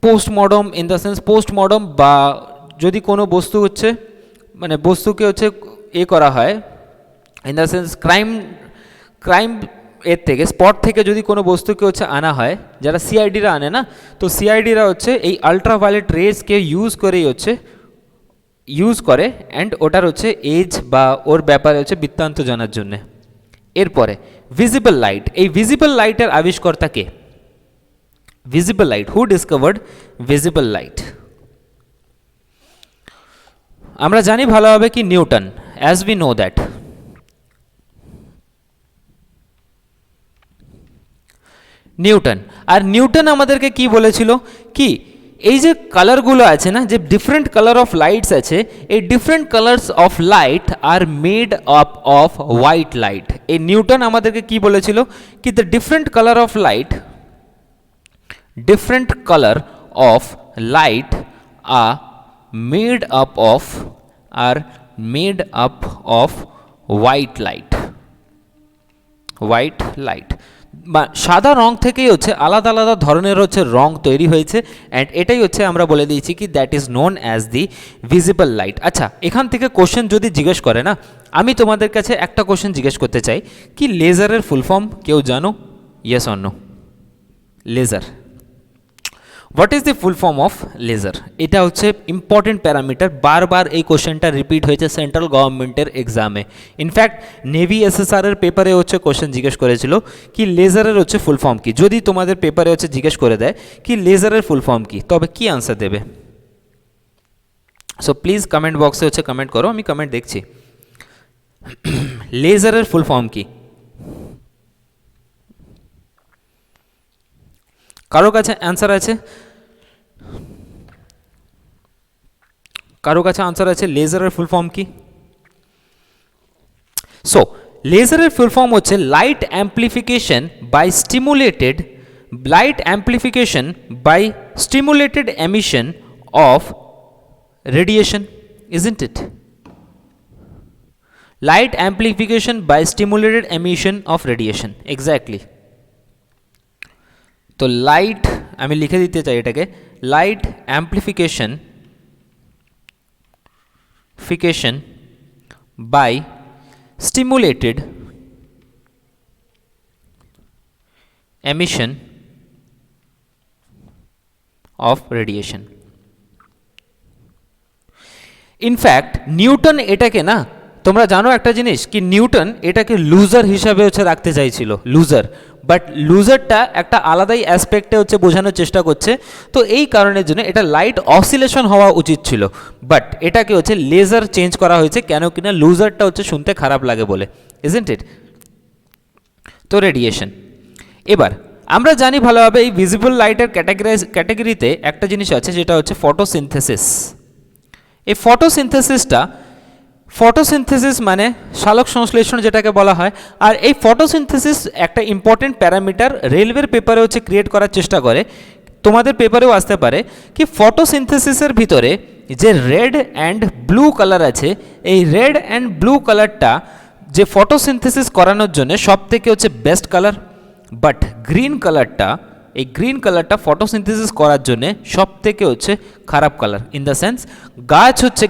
post-mortem in the sense post-mortem, বা যদি কোনো বস্তু হচ্ছে মানে বস্তুকে হচ্ছে করা হয় ইন দ্য সেন্স ক্রাইম এর থেকে স্পট থেকে যদি কোনো বস্তুকে হচ্ছে আনা হয়, যারা সিআইডিরা আনে না, তো সিআইডিরা হচ্ছে এই আলট্রাভায়োলেট রেজকে ইউজ করে অ্যান্ড ওটার হচ্ছে এজ বা ওর ব্যাপারে হচ্ছে বৃত্তান্ত জানার জন্যে। এরপরে ভিজিবল লাইট, এই ভিজিবল লাইটের আবিষ্কর্তা কে? Visible light, who discovered visible light? আমরা জানি ভালোভাবে কি Newton, as we know that. Newton, আর নিউটন আমাদেরকে কি বলেছিল কি এই যে কালারগুলো আছে না, যে ডিফারেন্ট কালার অফ লাইটস আছে, এই different colours of light are made up of white light. এই নিউটন আমাদেরকে কি বলেছিল কি the different colour of light are made up of white light। বা সাদা রং থেকেই হচ্ছে আলাদা আলাদা ধরনের হচ্ছে রং তৈরি হয়েছে, অ্যান্ড এটাই হচ্ছে আমরা বলে দিয়েছি কি that is known as the visible light. আচ্ছা, এখান থেকে কোশ্চেন যদি জিজ্ঞেস করে না, আমি তোমাদের কাছে একটা কোশ্চেন জিজ্ঞেস করতে চাই কি লেজারের ফুল ফর্ম কেউ জানো? Yes or no? Laser, what is the full form of laser? এটা হচ্ছে ইম্পর্টেন্ট প্যারামিটার, বারবার এই কোশ্চেনটা রিপিট হয়েছে সেন্ট্রাল গভর্নমেন্টের এক্সামে। ইনফ্যাক্ট নেভি এসএসআরের পেপারে হচ্ছে কোশ্চেন জিজ্ঞেস করেছিল কি লেজারের হচ্ছে ফুল ফর্ম কি। যদি তোমাদের পেপারে হচ্ছে জিজ্ঞেস করে দেয় কি লেজারের ফুল ফর্ম কি, তবে কি আনসার দেবে? সো প্লিজ কমেন্ট বক্সে হচ্ছে কমেন্ট করো, আমি কমেন্ট দেখছি। লেজারের ফুল ফর্ম কি? কারো কাছে অ্যান্সার আছে? কারো কাছে আনসার আছে লেজারের ফুল ফর্ম কি? সো লেজারের ফুল ফর্ম হচ্ছে light amplification by stimulated emission of radiation, isn't it? Light amplification by stimulated emission of radiation, exactly. তো লাইট, আমি লিখে দিতে চাই এটাকে, light amplification by stimulated emission of radiation. In fact Newton এটাকে না, তোমরা জানো একটা জিনিস কি নিউটন এটাকে লুজার হিসাবে হচ্ছে রাখতে চাইছিল, লুজার, বাট লুজারটা একটা আলাদাই অ্যাসপেক্টে হচ্ছে বোঝানোর চেষ্টা করছে। তো এই কারণের জন্য এটা লাইট অসিলেশন হওয়া উচিত ছিল, বাট এটাকে হচ্ছে লেজার চেঞ্জ করা হয়েছে, কেন কিনা লুজারটা হচ্ছে শুনতে খারাপ লাগে বলে, ইজন্ট ইট? তো রেডিয়েশন। এবার আমরা জানি ভালোভাবে এই ভিজিবল লাইটের ক্যাটাগরিতে একটা জিনিস আছে যেটা হচ্ছে ফটোসিনথেসিস। এই ফটোসিনথেসিস মানে সালোক সংশ্লেষণ যেটাকে বলা হয়। আর এই ফটোসিনথেসিস একটা ইম্পর্টেন্ট প্যারামিটার রেলওয়ের পেপারে হচ্ছে ক্রিয়েট করার চেষ্টা করে, তোমাদের পেপারেও আসতে পারে কি ফটোসিনথেসিসের ভিতরে যে রেড অ্যান্ড ব্লু কালার আছে, এই রেড অ্যান্ড ব্লু কালারটা যে ফটোসিনথেসিস করানোর জন্য সব থেকে হচ্ছে বেস্ট কালার, বাট গ্রিন কালারটা ফটোসিনথেসিস করার জন্য সব থেকে হচ্ছে খারাপ কালার। ইন দ্য সেন্স গাছ হচ্ছে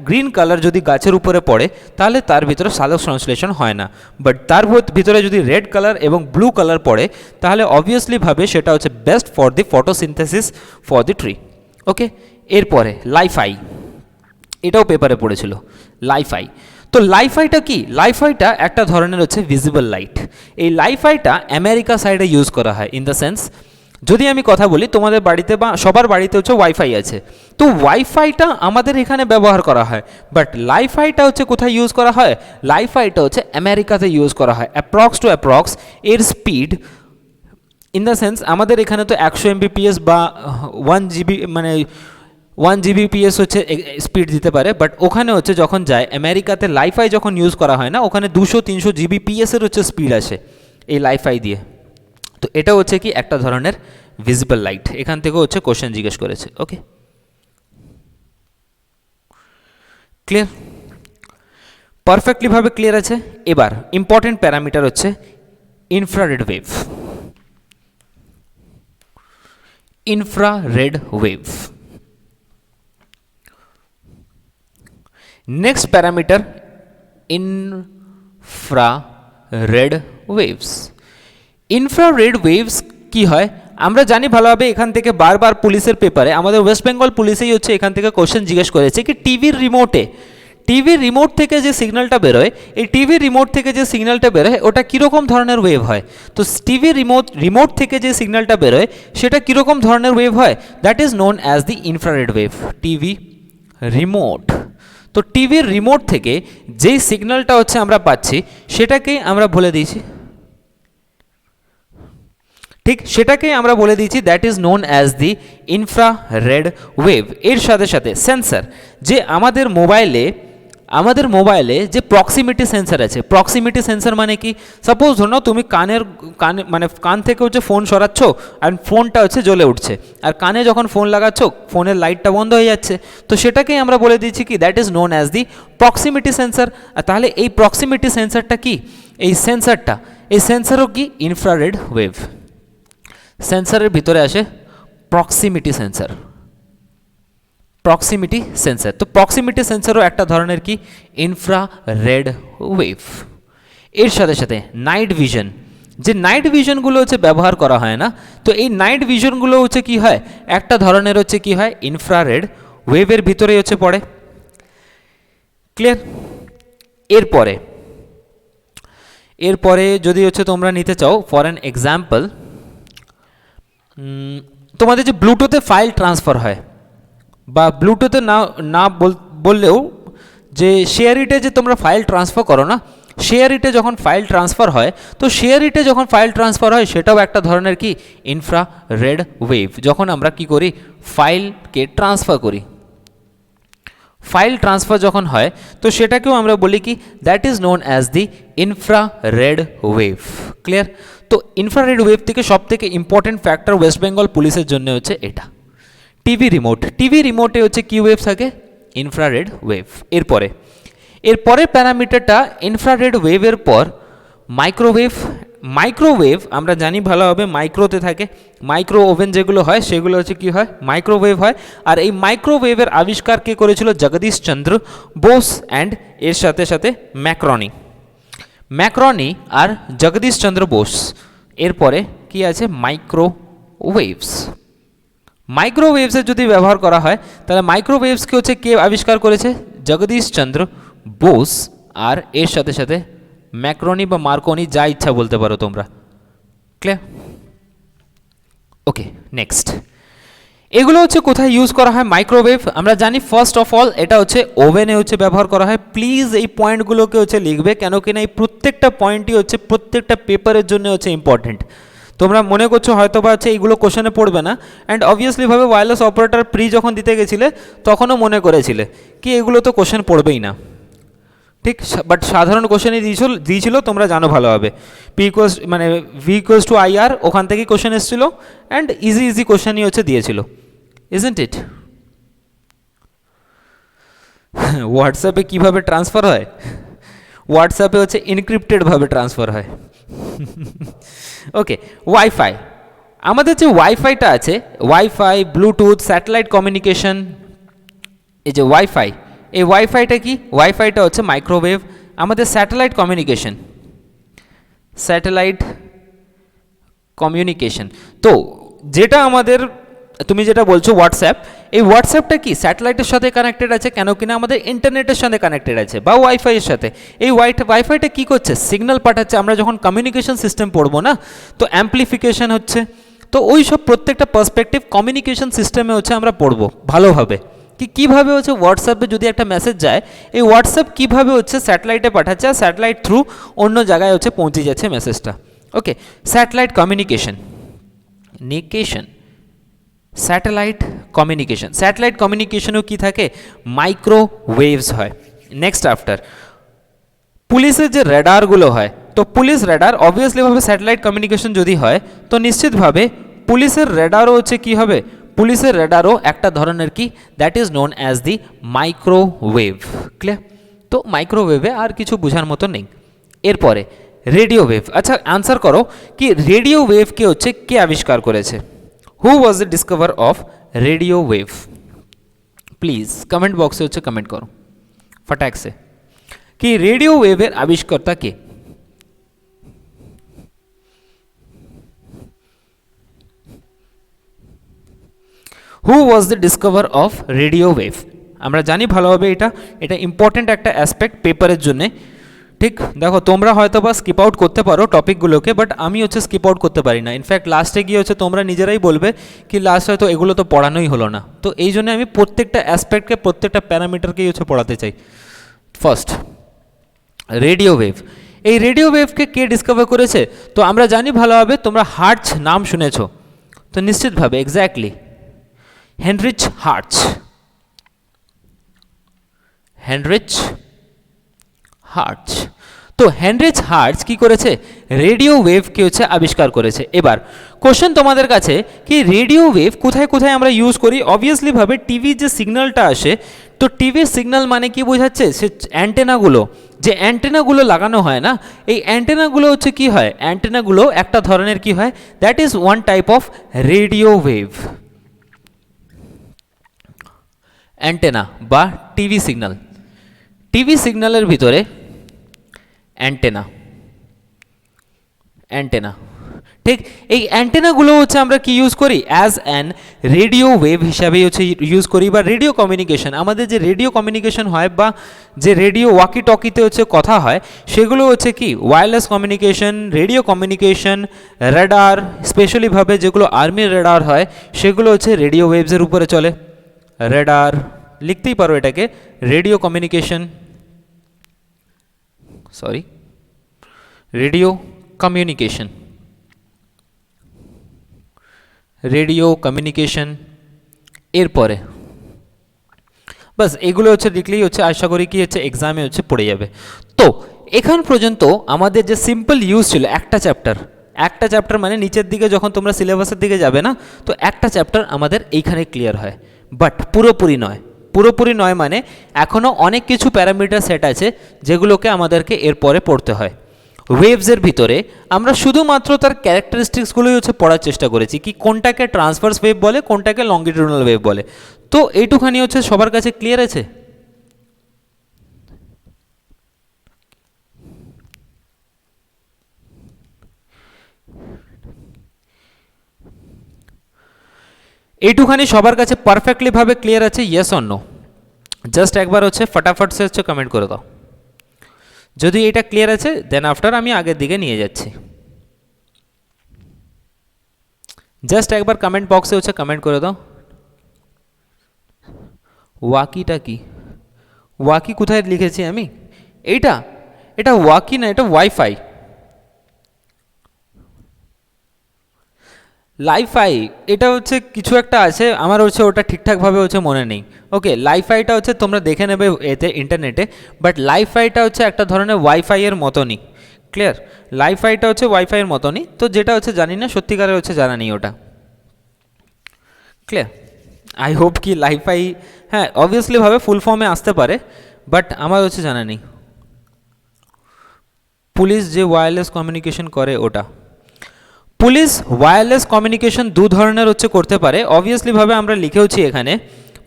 গ্রিন কালার যদি গাছের উপরে পড়ে তাহলে তার ভিতরে সালোক সংশ্লেষণ হয় না, বাট তার ভিতরে যদি রেড কালার এবং ব্লু কালার পড়ে তাহলে অবভিয়াসলি ভাবে সেটা হচ্ছে best for the photosynthesis for the tree. Okay, এরপরে লাইফাই, এটাও পেপারে পড়েছিল লাইফাই। তো লাইফাইটা কি? লাইফাইটা একটা ধরনের হচ্ছে ভিজিবল লাইট। এই লাইফাইটা আমেরিকা সাইডে ইউজ করা হয়। ইন দ্য সেন্স যদি আমি কথা বলি, তোমাদের বাড়িতে বা সবার বাড়িতে হচ্ছে ওয়াইফাই আছে, তো ওয়াইফাইটা আমাদের এখানে ব্যবহার করা হয়, বাট লাইফাইটা হচ্ছে কোথায় ইউজ করা হয়? লাইফাইটা হচ্ছে আমেরিকাতে ইউজ করা হয়। অ্যাপ্রক্স এর স্পিড ইন দ্য সেন্স আমাদের এখানে তো 100 Mbps বা 1 GB মানে 1 Gbps হচ্ছে স্পিড দিতে পারে, বাট ওখানে হচ্ছে যখন যায় আমেরিকাতে লাইফাই যখন ইউজ করা হয় না, ওখানে 200-300 Gbps এর হচ্ছে স্পিড আসে এই লাইফাই দিয়ে। তো এটা হচ্ছে কি একটা ধরনের ভিজিবল লাইট। এখান থেকেও হচ্ছে কোশ্চেন জিজ্ঞেস করেছে। ওকে, ক্লিয়ার? পারফেক্টলি ভাবে ক্লিয়ার আছে। এবার ইম্পর্টেন্ট প্যারামিটার হচ্ছে infrared wave. Infrared wave, next parameter infrared waves. Infrared waves কি হয় আমরা জানি ভালোভাবে। এখান থেকে বারবার পুলিশের পেপারে, আমাদের ওয়েস্ট বেঙ্গল পুলিশেই হচ্ছে এখান থেকে কোশ্চেন জিজ্ঞেস করেছে কি টিভির রিমোট থেকে যে সিগন্যালটা বেরোয়, এই টিভির রিমোট থেকে যে সিগন্যালটা বেরোয় ওটা কীরকম ধরনের ওয়েভ হয়। তো টিভির রিমোট থেকে যে সিগন্যালটা বেরোয় সেটা কীরকম ধরনের ওয়েভ হয়, that is known as the infrared wave. TV remote, তো টিভির রিমোট থেকে যেই সিগন্যালটা হচ্ছে আমরা পাচ্ছি সেটাকেই আমরা বলে দিয়েছি, ঠিক সেটাকেই আমরা বলে দিয়েছি that is known as the infrared wave. এর সাথে সাথে সেন্সার, যে আমাদের মোবাইলে যে প্রক্সিমিটি সেন্সার আছে, প্রক্সিমিটি সেন্সার মানে কি, সাপোজ ধরো না তুমি মানে কান থেকে হচ্ছে ফোন সরাচ্ছ আর ফোনটা হচ্ছে জ্বলে উঠছে, আর কানে যখন ফোন লাগাচ্ছ ফোনের লাইটটা বন্ধ হয়ে যাচ্ছে, তো সেটাকেই আমরা বলে দিচ্ছি কি that is known as the proximity sensor. তাহলে এই প্রক্সিমিটি সেন্সারটা কি, এই সেন্সারও কি ইনফ্রারেড ওয়েভ। সেন্সারের ভিতরে আসে প্রক্সিমিটি সেন্সার, তো প্রক্সিমিটি সেন্সারও একটা ধরনের কি ইনফ্রারেড ওয়েভ। এর সাথে সাথে নাইট ভিশন, যে নাইট ভিশনগুলো হচ্ছে ব্যবহার করা হয় না, তো এই নাইট ভিশনগুলো হচ্ছে কি হয় একটা ধরনের হচ্ছে কি হয় ইনফ্রারেড ওয়েভের ভিতরেই হচ্ছে পড়ে। ক্লিয়ার? এরপরে যদি হচ্ছে তোমরা নিতে চাও ফর অ্যান এক্সাম্পল, তোমাদের যে ব্লুটুথে ফাইল ট্রান্সফার হয়, বা ব্লুটুথে না বললেও যে শেয়ার-ইটে যে তোমরা ফাইল ট্রান্সফার করো না, শেয়ার-ইটে যখন ফাইল ট্রান্সফার হয়, তো শেয়ার-ইটে যখন ফাইল ট্রান্সফার হয় সেটাও একটা ধরনের কি ইনফ্রারেড ওয়েভ। যখন আমরা কি করি ফাইলকে ট্রান্সফার করি, ফাইল ট্রান্সফার যখন হয় তো সেটাকেও আমরা বলি কি that is known as the infrared wave. Clear? তো ইনফ্রারেড ওয়েভ থেকে সব থেকে ইম্পর্টেন্ট ফ্যাক্টর ওয়েস্ট বেঙ্গল পুলিশের জন্য হচ্ছে এটা টিভি রিমোটে হচ্ছে কি ওয়েভ থাকে ইনফ্রারেড ওয়েভ। এরপরে প্যারামিটারটা ইনফ্রারেড ওয়েভের পর মাইক্রোওয়েভ আমরা জানি ভালোভাবে মাইক্রোতে থাকে, মাইক্রো ওভেন যেগুলো হয় সেগুলো হচ্ছে কি হয় মাইক্রোওয়েভ হয়। আর এই মাইক্রোওয়েভের আবিষ্কার কে করেছিল জগদীশ চন্দ্র বোস অ্যান্ড এর সাথে সাথে ম্যাক্রনি আর জগদীশ চন্দ্র বোস। এরপরে কি আছে মাইক্রোওয়েভসের যদি ব্যবহার করা হয় তাহলে মাইক্রোওয়েভসকে হচ্ছে কে আবিষ্কার করেছে জগদীশ চন্দ্র বোস আর এর সাথে সাথে ম্যাক্রনি বা মার্কনি যা ইচ্ছা বলতে পারো তোমরা। ক্লিয়ার? ওকে, নেক্সট এগুলো হচ্ছে কোথায় ইউজ করা হয় মাইক্রোওয়েভ আমরা জানি। ফার্স্ট অফ অল এটা হচ্ছে ওভেনে হচ্ছে ব্যবহার করা হয়। প্লিজ এই পয়েন্টগুলোকে হচ্ছে লিখবে, কেন কিনা এই প্রত্যেকটা পয়েন্টই হচ্ছে প্রত্যেকটা পেপারের জন্য হচ্ছে ইম্পর্টেন্ট। তোমরা মনে করছো হয়তো বা হচ্ছে এইগুলো কোশ্চেনে পড়বে না, অ্যান্ড অবভিয়াসলিভাবে ওয়্যারলেস অপারেটর প্রি যখন দিতে গেছিলে তখনও মনে করেছিলে কি এগুলো তো কোশ্চেন পড়বেই না, ঠিক, বাট সাধারণ কোশ্চেনই দিয়েছিল তোমরা জানো ভালোভাবে। V=IR ওখান থেকেই কোশ্চেন এসেছিল, অ্যান্ড ইজি কোশ্চেনই হচ্ছে দিয়েছিল, ইজন্ট ইট? হোয়াটসঅ্যাপে কীভাবে ট্রান্সফার হয়, হোয়াটসঅ্যাপে হচ্ছে ইনক্রিপ্টেডভাবে ট্রান্সফার হয়। ওকে, ওয়াইফাই, আমাদের যে ওয়াইফাইটা আছে, ওয়াইফাই, ব্লুটুথ, স্যাটেলাইট কমিউনিকেশন, এই যে ওয়াইফাই, এই ওয়াইফাইটা কি, ওয়াইফাইটা হচ্ছে মাইক্রোওয়েভ। আমাদের স্যাটেলাইট কমিউনিকেশন, তো যেটা আমাদের তুমি যেটা বলছো হোয়াটসঅ্যাপ, এই হোয়াটসঅ্যাপটা কি স্যাটেলাইটের সাথে কানেক্টেড আছে, কেন কিনা আমাদের ইন্টারনেটের সাথে কানেক্টেড আছে বা ওয়াইফাইয়ের সাথে। এই ওয়াইফাইটা কি করছে, সিগন্যাল পাঠাচ্ছে। আমরা যখন কমিউনিকেশন সিস্টেম পড়বো না, তো অ্যাম্পলিফিকেশন হচ্ছে, তো ওই সব প্রত্যেকটা পার্সপেক্টিভ কমিউনিকেশন সিস্টেমে হচ্ছে আমরা পড়বো ভালোভাবে কি কীভাবে হচ্ছে হোয়াটসঅ্যাপে যদি একটা মেসেজ যায়, এই হোয়াটসঅ্যাপ কীভাবে হচ্ছে স্যাটেলাইটে পাঠাচ্ছে আর স্যাটেলাইট থ্রু অন্য জায়গায় হচ্ছে পৌঁছে যাচ্ছে মেসেজটা। Okay, satellite communication satellite communication, satellite কমিউনিকেশনেও কী থাকে, মাইক্রোওয়েভস হয়। নেক্সট আফটার পুলিশের যে রেডারগুলো হয়, তো পুলিশ রেডার অবভিয়াসলিভাবে স্যাটেলাইট কমিউনিকেশন যদি হয় তো নিশ্চিতভাবে পুলিশের রেডারও হচ্ছে কী হবে, পুলিশের রেডারও একটা ধরনের কি, that is known as the microwave. Clear? তো মাইক্রোওয়েভে আর কিছু বোঝার মতো নেই। এরপরে রেডিও ওয়েভ। আচ্ছা আনসার করো কি রেডিও ওয়েভকে হচ্ছে কে আবিষ্কার করেছে? Who was the discover of radio wave? Please comment বক্সে হচ্ছে কমেন্ট করো ফটাক সে কি রেডিও ওয়েভের আবিষ্কর্তা কে? Who was the discover of radio wave? আমরা জানি ভালোভাবে এটা ইম্পর্ট্যান্ট একটা অ্যাসপেক্ট পেপারের জন্যে। ঠিক দেখো তোমরা হয়তো বা স্কিপ আউট করতে পারো টপিকগুলোকে, বাট আমি হচ্ছে স্কিপ আউট করতে পারি না। ইনফ্যাক্ট লাস্টে গিয়ে হচ্ছে তোমরা নিজেরাই বলবে কি লাস্ট হয়তো এগুলো তো পড়ানোই হলো না। তো এই জন্য আমি প্রত্যেকটা অ্যাসপেক্টকে, প্রত্যেকটা প্যারামিটারকেই হচ্ছে পড়াতে চাই। First radio wave. এই রেডিও ওয়েভকে কে ডিসকভার করেছে? তো আমরা জানি ভালোভাবে, তোমরা হার্টজ নাম শুনেছ, তো নিশ্চিতভাবে exactly Heinrich hertz. Heinrich hertz. তো হেনরিচ হার্টজ কি করেছে? রেডিও ওয়েভকে হচ্ছে আবিষ্কার করেছে। এবার কোশ্চেন তোমাদের কাছে কি রেডিও ওয়েভ কোথায় কোথায় আমরা ইউজ করি? অবভিয়াসলিভাবে টিভির যে সিগন্যালটা আসে, তো টিভির সিগন্যাল মানে কি বোঝাচ্ছে? সে অ্যান্টেনাগুলো, যে অ্যান্টেনাগুলো লাগানো হয় না, এই অ্যান্টেনাগুলো হচ্ছে কি হয়, অ্যান্টেনাগুলো একটা ধরনের কি হয়, that is one type of radio wave. Antenna বা টিভি সিগন্যাল, টিভি সিগন্যালের ভিতরে অ্যান্টেনা, অ্যান্টেনা ঠিক এই অ্যান্টেনাগুলো হচ্ছে আমরা কি ইউজ করি? অ্যাজ অ্যান রেডিও ওয়েভ হিসাবেই হচ্ছে ইউজ করি। বা রেডিও কমিউনিকেশন, আমাদের যে রেডিও কমিউনিকেশন হয় বা যে রেডিও ওয়াকি টকিতে হচ্ছে কথা হয়, সেগুলো হচ্ছে কি wireless communication, radio communication, radar, স্পেশালিভাবে যেগুলো আর্মির রেডার হয় সেগুলো হচ্ছে রেডিও ওয়েভসের উপরে চলে। রেডার লিখতেই পারো এটাকে radio communication, sorry radio communication, radio communication. এরপরে বাস এগুলো হচ্ছে লিখলেই হচ্ছে আশা করি কি হচ্ছে এক্সামে হচ্ছে পড়ে যাবে। তো এখান পর্যন্ত আমাদের যে সিম্পল ইউজ ছিল একটা চ্যাপ্টার, একটা চ্যাপ্টার মানে নিচের দিকে যখন তোমরা সিলেবাসের দিকে যাবে না, তো একটা চ্যাপ্টার আমাদের এইখানে ক্লিয়ার হয়, বাট পুরোপুরি নয়। পুরোপুরি নয় মানে এখনও অনেক কিছু প্যারামিটার সেট আছে যেগুলোকে আমাদেরকে এরপরে পড়তে হয়। ওয়েভসের ভিতরে আমরা শুধুমাত্র তার ক্যারেক্টারিস্টিক্সগুলোই হচ্ছে পড়ার চেষ্টা করেছি, কি কোনটাকে ট্রান্সভার্স ওয়েভ বলে, কোনটাকে লঙ্গিটিউডাল ওয়েভ বলে। তো এইটুখানি হচ্ছে সবার কাছে ক্লিয়ার আছে? এইটুখানি সবার কাছে পারফেক্টলি ভাবে ক্লিয়ার আছে? Yes or no? জাস্ট একবার হচ্ছে ফটাফট সে হচ্ছে কমেন্ট করে দাও। যদি এটা ক্লিয়ার আছে দেন আফটার আমি আগের দিকে নিয়ে যাচ্ছি। জাস্ট একবার কমেন্ট বক্সে হচ্ছে কমেন্ট করে দাও। ওয়াকিটা কি? ওয়াকি কোথায় লিখেছি আমি? এইটা, এটা ওয়াকি না, এটা ওয়াইফাই। লাইফাই এটা হচ্ছে কিছু একটা আছে, আমার হচ্ছে ওটা ঠিকঠাকভাবে হচ্ছে মনে নেই। ওকে, লাইফাইটা হচ্ছে তোমরা দেখে নেবে এতে ইন্টারনেটে, বাট লাইফাইটা হচ্ছে একটা ধরনের ওয়াইফাইয়ের মতনই। ক্লিয়ার? লাইফাইটা হচ্ছে ওয়াইফাইয়ের মতনই, তো যেটা হচ্ছে জানি না, সত্যিকারের হচ্ছে জানা নেই ওটা। ক্লিয়ার? আই হোপ কি লাইফাই, হ্যাঁ অবভিয়াসলিভাবে ফুল ফর্মে আসতে পারে, বাট আমার হচ্ছে জানা নেই। পুলিশ যে ওয়্যারলেস কমিউনিকেশন করে ওটা, পুলিশ ওয়্যারলেস কমিউনিকেশন দু ধরনের হচ্ছে করতে পারে। অবভিয়াসলিভাবে আমরা লিখেওছি এখানে,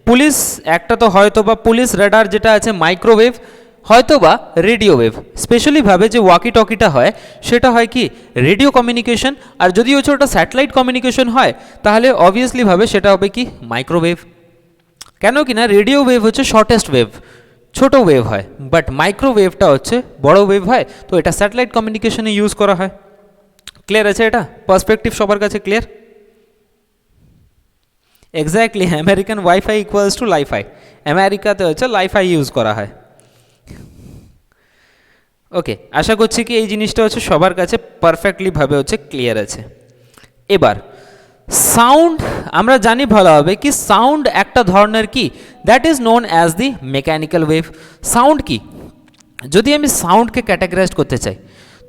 পুলিশ একটা তো হয়তো বা পুলিশ রেডার যেটা আছে মাইক্রোওয়েভ, হয়তো বা রেডিও ওয়েভ। স্পেশালিভাবে যে ওয়াকি টকিটা হয় সেটা হয় কি রেডিও কমিউনিকেশন, আর যদি হচ্ছে ওটা স্যাটেলাইট কমিউনিকেশন হয় তাহলে অবভিয়াসলিভাবে সেটা হবে কি মাইক্রোওয়েভ। কেন কি না রেডিও ওয়েভ হচ্ছে শর্টেস্ট ওয়েভ, ছোট ওয়েভ হয়, বাট মাইক্রোওয়েভটা হচ্ছে বড় ওয়েভ হয়, তো এটা স্যাটেলাইট কমিউনিকেশনে ইউজ করা হয়। ক্লিয়ার আছে? এটা পার্সপেক্টিভ সবার কাছে clear? Exactly, American wifi equals to life high, আমেরিকাতে হচ্ছে লাইফাই ইউজ করা হয়। ওকে, আশা করছি কি এই জিনিসটা হচ্ছে সবার কাছে পারফেক্টলিভাবে হচ্ছে ক্লিয়ার আছে। এবার সাউন্ড আমরা জানি ভালোভাবে কি সাউন্ড একটা ধরনের কি, that is known as the mechanical wave. Sound কি, যদি আমি সাউন্ডকে ক্যাটাগরাইজ করতে চাই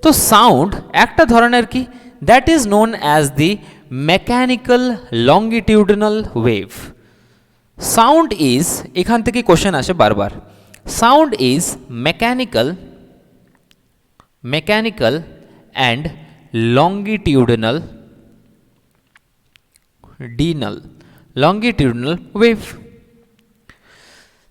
তো সাউন্ড একটা ধরনের কি, that is known as the mechanical longitudinal wave. Sound is, এখান থেকে কোশ্চেন আসে বারবার, sound is mechanical and longitudinal longitudinal wave.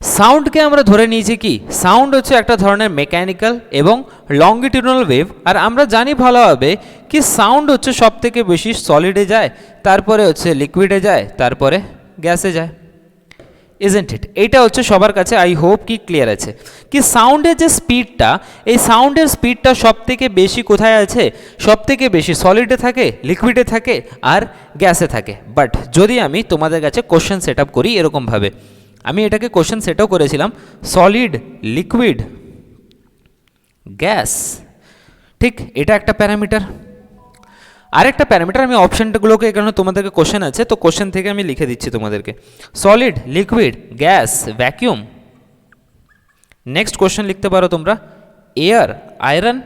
সাউন্ডকে আমরা ধরে নিয়েছি কি, সাউন্ড হচ্ছে একটা ধরনের মেকানিক্যাল এবং লংগিটিউডিনাল ওয়েভ। আর আমরা জানি ভালোভাবে কি সাউন্ড হচ্ছে সব থেকে বেশি সলিডে যায়, তারপরে হচ্ছে লিকুইডে যায়, তারপরে গ্যাসে যায়, ইজেন্ট ইট? এটা হচ্ছে সবার কাছে আই হোপ কি ক্লিয়ার আছে কি সাউন্ডের যে স্পিডটা, এই সাউন্ডের স্পিডটা সব থেকে বেশি কোথায় আছে, সব থেকে বেশি সলিডে থাকে, লিকুইডে থাকে আর গ্যাসে থাকে। বাট যদি আমি তোমাদের কাছে কোশ্চেন সেট আপ করি এরকমভাবে, আমি এটাকে কোশ্চেন সেটও করেছিলাম সলিড, লিকুইড, গ্যাস, ঠিক এটা একটা প্যারামিটার। আরেকটা প্যারামিটার, আমি অপশানগুলোকে এখানে তোমাদেরকে কোশ্চেন আছে তো কোশ্চেন থেকে আমি লিখে দিচ্ছি তোমাদেরকে, solid, liquid, gas, vacuum. Next question লিখতে পারো তোমরা, air, iron,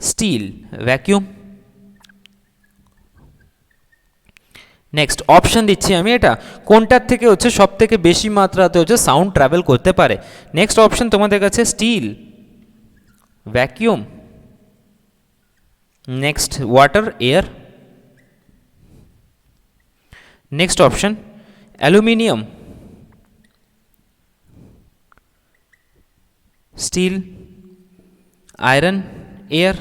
steel, vacuum. Next option দিচ্ছি আমি, এটা কোনটার থেকে হচ্ছে সব থেকে বেশি মাত্রাতে হচ্ছে সাউন্ড ট্রাভেল করতে পারে। নেক্সট অপশান তোমাদের কাছে steel, vacuum, next water, air, next option aluminium, steel, iron, air.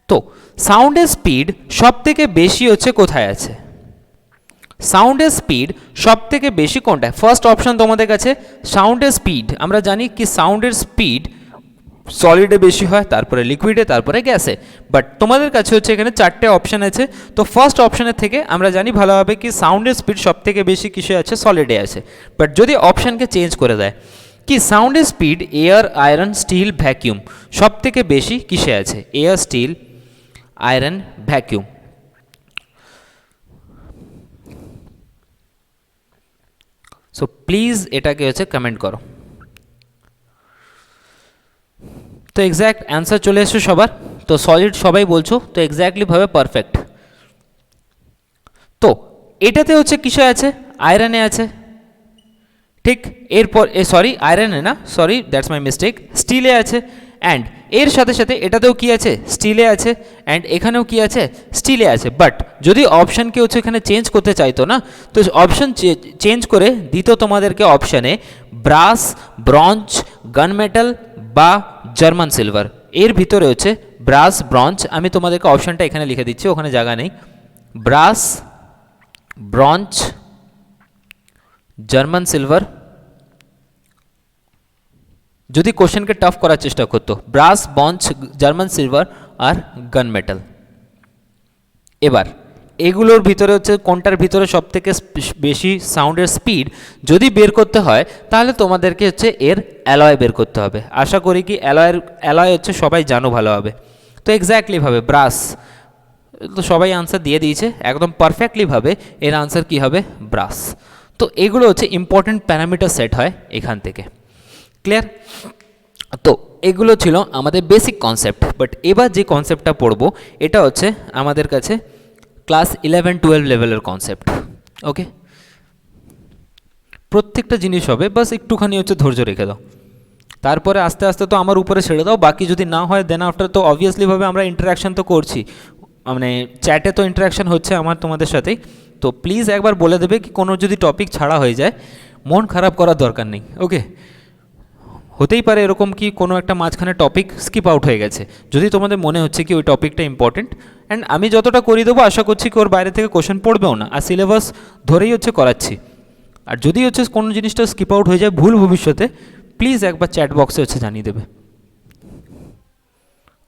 তো সাউন্ডের স্পিড সব থেকে বেশি হচ্ছে কোথায় আছে, সাউন্ডের স্পিড সব থেকে বেশি কোনটায়? ফার্স্ট অপশান তোমাদের কাছে সাউন্ডের স্পিড, আমরা জানি কি সাউন্ডের স্পিড সলিডে বেশি হয়, তারপরে লিকুইডে, তারপরে গ্যাসে। বাট তোমাদের কাছে হচ্ছে এখানে চারটে অপশান আছে, তো ফার্স্ট অপশানের থেকে আমরা জানি ভালোভাবে কি সাউন্ডের স্পিড সব থেকে বেশি কিসে আছে, সলিডে আছে। বাট যদি অপশানকে চেঞ্জ করে দেয় কি সাউন্ডের speed air, iron, steel, vacuum সব থেকে বেশি কিসে আছে, air, steel, iron, vacuum. So please এটাকে হচ্ছে কমেন্ট করো। তো এক্স্যাক্ট অ্যান্সার চলে এসছে সবার, তো সলিড সবাই বলছো, তো এক্স্যাক্টলিভাবে পারফেক্ট। তো এটাতে হচ্ছে কিসে আছে, আয়রনে আছে, ঠিক। এরপর সরি আয়রনে না, সরি দ্যাটস মাই মিস্টেক, স্টিলে আছে। অ্যান্ড এর সাথে সাথে এটাতেও কি আছে, স্টিলে আছে। অ্যান্ড এখানেও কি আছে, স্টিলে আছে। বাট যদি অপশানকে হচ্ছে এখানে চেঞ্জ করতে চাইতো না, তো অপশান চেঞ্জ করে দিত তোমাদেরকে অপশানে ব্রাস, ব্রঞ্জ, গান মেটাল বা জার্মান সিলভার। এর ভিতরে হচ্ছে ব্রাস, ব্রঞ্জ, আমি তোমাদেরকে অপশানটা এখানে লিখে দিচ্ছি, ওখানে জায়গা নেই। Brass, bronze, German silver. যদি কোশ্চেনকে টাফ করার চেষ্টা করতো, ব্রাস, ব্রঞ্জ, জার্মান সিলভার আর গান মেটাল। এবার এগুলোর ভিতরে হচ্ছে কোনটার ভিতরে সব থেকে বেশি সাউন্ডের স্পিড যদি বের করতে হয়, তাহলে তোমাদেরকে হচ্ছে এর অ্যালয় বের করতে হবে। আশা করি কি অ্যালয় হচ্ছে সবাই জানো ভালোভাবে। তো এক্স্যাক্টলিভাবে ব্রাস, তো সবাই আনসার দিয়ে দিয়েছে একদম পারফেক্টলিভাবে, এর আনসার কি হবে, ব্রাস। তো এগুলো হচ্ছে ইম্পর্টেন্ট প্যারামিটার সেট হয় এখান থেকে, ক্লিয়ার? তো এগুলো ছিল আমাদের বেসিক কনসেপ্ট। বাট এবার যে কনসেপ্টটা পড়বো এটা হচ্ছে আমাদের কাছে ক্লাস 11-12 লেভেলের কনসেপ্ট। ওকে, প্রত্যেকটা জিনিস হবে, বাস একটুখানি হচ্ছে ধৈর্য রেখে দাও, তারপরে আস্তে আস্তে তো আমার উপরে ছেড়ে দাও। বাকি যদি না হয় দেন আফটার, তো অবভিয়াসলিভাবে আমরা ইন্টারাকশান তো করছি, মানে চ্যাটে তো ইন্টারাকশান হচ্ছে আমার তোমাদের সাথেই। তো প্লিজ একবার বলে দেবে কি কোনো যদি টপিক ছাড়া হয়ে যায়, মন খারাপ করার দরকার নেই। ওকে, হতেই পারে এরকম কি কোনো একটা মাঝখানে টপিক স্কিপ আউট হয়ে গেছে, যদি তোমাদের মনে হচ্ছে কি ওই টপিকটা ইম্পর্টেন্ট, অ্যান্ড আমি যতটা করিয়ে দেবো আশা করছি কি ওর বাইরে থেকে কোশ্চেন পড়বেও না, আর সিলেবাস ধরেই হচ্ছে করাচ্ছি। আর যদি হচ্ছে কোনো জিনিসটা স্কিপ আউট হয়ে যায় ভুল ভবিষ্যতে, প্লিজ একবার চ্যাট বক্সে হচ্ছে জানিয়ে দেবে।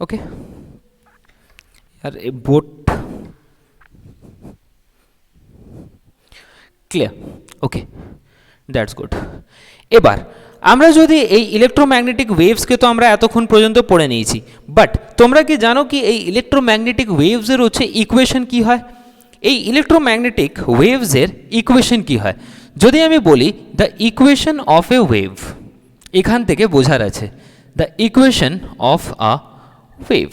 ওকে, আর এই board clear? Okay, that's good. এবার আমরা যদি এই ইলেকট্রোম্যাগনেটিক ওয়েভসকে তো আমরা এতক্ষণ পর্যন্ত পড়ে নিয়েছি, বাট তোমরা কি জানো কি এই ইলেকট্রোম্যাগনেটিক ওয়েভসের হচ্ছে ইকুয়েশন কি হয়? এই ইলেকট্রোম্যাগনেটিক ওয়েভসের ইকুয়েশন কি হয়? যদি আমি বলি the equation of a wave, এখান থেকে বোঝার আছে the equation of a wave.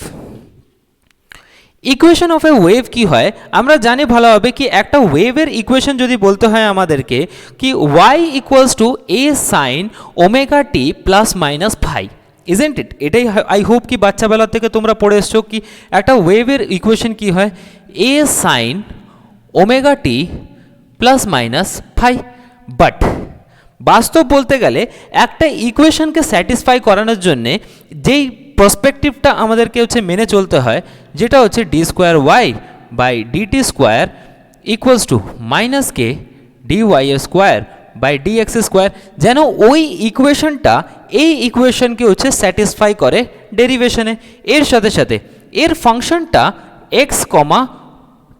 Equation of a wave কি হয় আমরা জানি ভালোভাবে কি একটা ওয়েভের ইকুয়েশন যদি বলতে হয় আমাদেরকে কি y equals to a sine omega T plus minus phi, isn't it? এটাই আই হোপ কি বাচ্চাবেলা থেকে তোমরা পড়ে এসছো কি একটা ওয়েভের ইকুয়েশন কি হয় a sine omega T plus minus phi. But বাস্তব বলতে গেলে একটা ইকুয়েশনকে স্যাটিসফাই করানোর জন্যে যেই পার্সপেক্টিভটা আমাদেরকে হচ্ছে মেনে চলতে হয়, যেটা হচ্ছে d square y by d t square equals to minus k d y square by d x square, যেন ওই ইকুয়েশনটা এই ইকুয়েশনকে হচ্ছে স্যাটিসফাই করে ডেরিভেশনে। এর সাথে সাথে এর ফাংশনটা এক্স কমা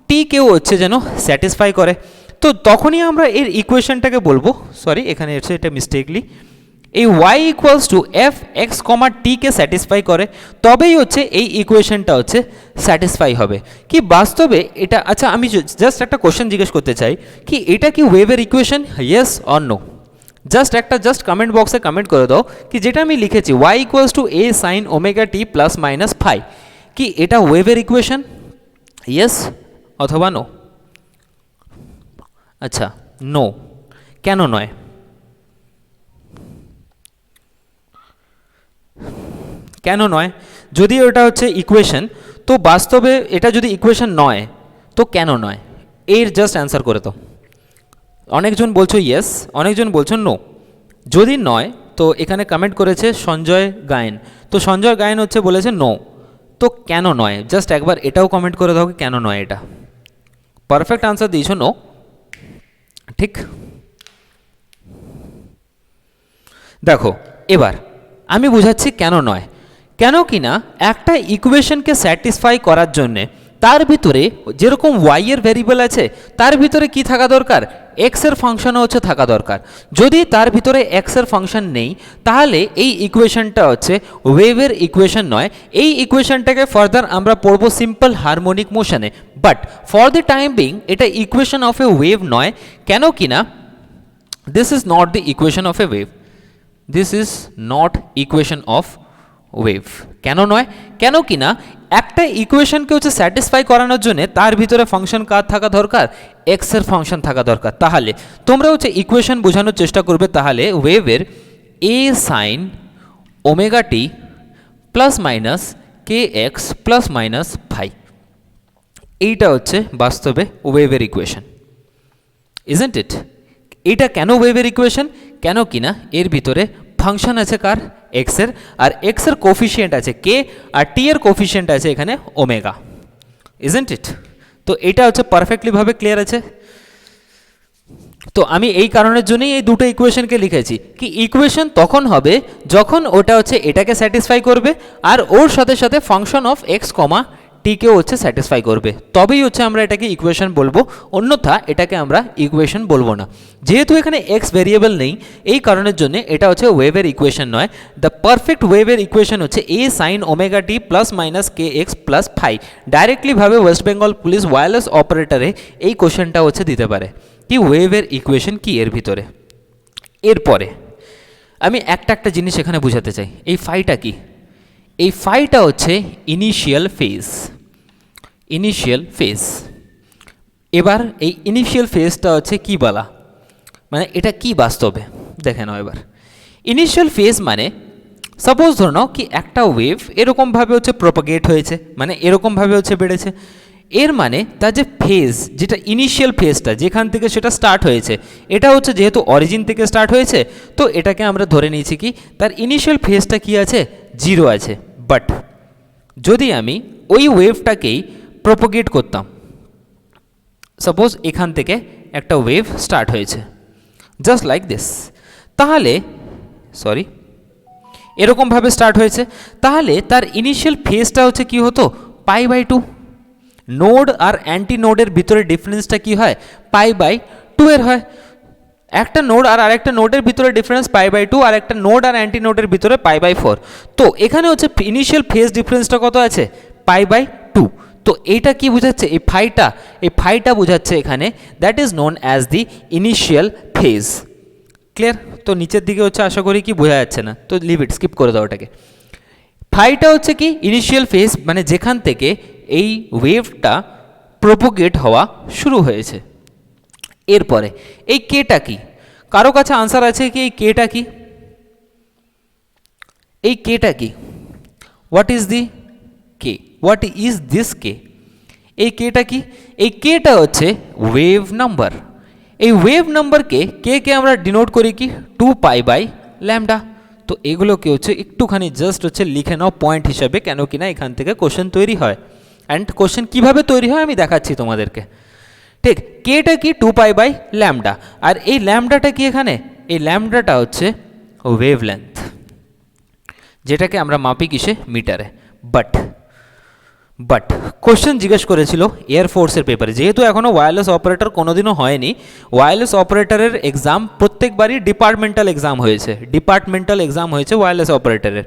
টিকেও হচ্ছে যেন স্যাটিসফাই করে। তো তখনই আমরা এর ইকুয়েশনটাকে বলবো, সরি এখানে হচ্ছে এটা মিস্টেকলি, এই y equals to F X comma টিকে স্যাটিসফাই করে, তবেই হচ্ছে এই ইকুয়েশনটা হচ্ছে স্যাটিসফাই হবে। কি বাস্তবে এটা, আচ্ছা আমি জাস্ট একটা কোশ্চেন জিজ্ঞেস করতে চাই কি এটা কি ওয়েভের equation, yes or no? Just comment বক্সে কমেন্ট করে দাও কি যেটা আমি লিখেছি y equals to a sine omega T plus minus phi, কি এটা ওয়েভের ইকুয়েশন, ইয়েস অথবা নো? আচ্ছা নো, কেন নয়? কেন নয়? যদি ওটা হচ্ছে ইকুয়েশন, তো বাস্তবে এটা যদি ইকুয়েশন নয় তো কেন নয়? এর জাস্ট অ্যান্সার করে দাও। অনেকজন বলছো ইয়েস, অনেকজন বলছো নো। যদি নয় তো এখানে কমেন্ট করেছে সঞ্জয় গায়েন, তো সঞ্জয় গায়েন হচ্ছে বলেছে নো, তো কেন নয় জাস্ট একবার এটাও কমেন্ট করে দাও কেন নয়। এটা পারফেক্ট আনসার দিয়েছো নো, ঠিক। দেখো এবার আমি বুঝাচ্ছি কেন নয়। কেন কিনা একটা ইকুয়েশনকে স্যাটিসফাই করার জন্যে তার ভিতরে যেরকম ওয়াই এর ভ্যারিয়েবল আছে তার ভিতরে কি থাকা দরকার, এক্স এর ফাংশনও হচ্ছে থাকা দরকার। যদি তার ভিতরে এক্স এর ফাংশন নেই তাহলে এই ইকুয়েশনটা হচ্ছে ওয়েভের ইকুয়েশন নয়। এই ইকুয়েশনটাকে ফার্দার আমরা পড়বো সিম্পল হারমোনিক মোশনে, but for the time being এটা ইকুয়েশন অফ এ ওয়েভ নয়। কেন কিনা this is not the equation of a wave, this is not equation of wave. কেন নয়? কেন কিনা একটা ইকুয়েশনকে হচ্ছে স্যাটিসফাই করানোর জন্য তার ভিতরে ফাংশন কার থাকা দরকার, এক্স এর ফাংশন থাকা দরকার। তাহলে তোমরা হচ্ছে ইকুয়েশন বোঝানোর চেষ্টা করবে, তাহলে ওয়েভের এ সাইন ওমেগা টি প্লাস মাইনাস কে এক্স প্লাস মাইনাস ফাই, এইটা হচ্ছে বাস্তবে ওয়েভের ইকুয়েশন, ইজন্ট ইট? এটা কেন ওয়েভের ইকুয়েশন? কেন কিনা এর ভিতরে ফাংশন আছে কার, এক্স এর, আর এক্স এর কোফিশিয়েন্ট আছে কে, আর টি এর কোফিশিয়েন্ট আছে এখানে ওমেগা, ইজন্ট ইট? তো এটা হচ্ছে পারফেক্টলি ভাবে ক্লিয়ার আছে। তো আমি এই কারণের জন্যই এই দুটো ইকুয়েশনকে লিখেছি কি ইকুয়েশন তখন হবে যখন ওটা হচ্ছে এটাকে স্যাটিসফাই করবে আর ওর সাথে সাথে ফাংশন অফ এক্স কমা টিকেও হচ্ছে স্যাটিসফাই করবে, তবেই হচ্ছে আমরা এটাকে ইকুয়েশন বলবো, অন্যথা এটাকে আমরা ইকুয়েশন বলবো না। যেহেতু এখানে এক্স ভেরিয়েবল নেই এই কারণের জন্য এটা হচ্ছে ওয়েভের ইকুয়েশন নয়। দ্য পারফেক্ট ওয়েভের ইকুয়েশন হচ্ছে A sine omega T plus minus K x plus phi. ডাইরেক্টলিভাবে ওয়েস্ট বেঙ্গল পুলিশ ওয়্যারলেস অপারেটরে এই কোশ্চেনটা হচ্ছে দিতে পারে কি ওয়েভের ইকুয়েশন কি এর ভিতরে। এরপরে আমি একটা জিনিস এখানে বোঝাতে চাই, এই ফাইটা কি? এই ফাইটা হচ্ছে ইনিশিয়াল ফেজ, ইনিশিয়াল ফেজ। এবার এই ইনিশিয়াল ফেজটা হচ্ছে কি বলা, মানে এটা কি বাস্তবে দেখে নাও। এবার ইনিশিয়াল ফেজ মানে সাপোজ ধরে নাও কি একটা ওয়েভ এরকমভাবে হচ্ছে প্রপাগেট হয়েছে, মানে এরকমভাবে হচ্ছে বেড়েছে, এর মানে তার যে ফেজ, যেটা ইনিশিয়াল ফেজটা যেখান থেকে সেটা স্টার্ট হয়েছে, এটা হচ্ছে যেহেতু অরিজিন থেকে স্টার্ট হয়েছে তো এটাকে আমরা ধরে নিয়েছি কি তার ইনিশিয়াল ফেজটা কি আছে, জিরো আছে। বাট যদি আমি ওই ওয়েভটাকেই প্রপাগেট করতাম, সাপোজ এখান থেকে একটা ওয়েভ স্টার্ট হয়েছে জাস্ট লাইক দিস, তাহলে সরি এরকমভাবে স্টার্ট হয়েছে, তাহলে তার ইনিশিয়াল ফেজটা হচ্ছে কি হতো, পাই বাই টু। নোড আর অ্যান্টি নোডের ভিতরে ডিফারেন্সটা কি হয়, পাই বাই টু এর হয়। একটা নোড আর আরেকটা নোডের ভিতরে ডিফারেন্স π/2 আর একটা নোড আর অ্যান্টি নোডের ভিতরে π/4। তো এখানে হচ্ছে ইনিশিয়াল ফেজ ডিফারেন্সটা কত আছে, π/2। তো এইটা কি বোঝাচ্ছে, এই ফাইটা বোঝাচ্ছে এখানে, that is known as the initial phase. Clear? তো নিচের দিকে হচ্ছে আশা করি কি বোঝা যাচ্ছে না, তো লিভ ইট, স্কিপ করে দাও ওটাকে। ফাইটা হচ্ছে কি ইনিশিয়াল ফেজ, মানে যেখান থেকে এই ওয়েভটা প্রোপোগেট হওয়া শুরু হয়েছে। এরপরে এই কেটা কি, কারো কাছে আনসার আছে কি এই কেটা কি? এই কেটা কি? What is the K, what is this K? এই কেটা কি? এই কেটা হচ্ছে ওয়েভ নাম্বার। এই ওয়েভ নাম্বারকে কে আমরা ডিনোট করি কি 2π/λ। তো এগুলোকে হচ্ছে একটুখানি জাস্ট হচ্ছে লিখে নাও পয়েন্ট হিসাবে, কেন কিনা এখান থেকে কোশ্চেন তৈরি হয়। অ্যান্ড কোশ্চেন কীভাবে তৈরি হয় আমি দেখাচ্ছি তোমাদেরকে। ঠিক, কেটা কি 2π/λ। আর এই ল্যামডাটা কি এখানে, এই ল্যামডাটা হচ্ছে ওয়েভ লেন্থ, যেটাকে আমরা মাপি কিসে, মিটারে। বাট কোশ্চেন জিজ্ঞেস করেছিল এয়ারফোর্সের পেপারে, যেহেতু এখনও ওয়্যারলেস অপারেটর কোনোদিনও হয়নি, ওয়্যারলেস অপারেটরের এক্সাম প্রত্যেকবারই ডিপার্টমেন্টাল এক্সাম হয়েছে ওয়্যারলেস অপারেটরের।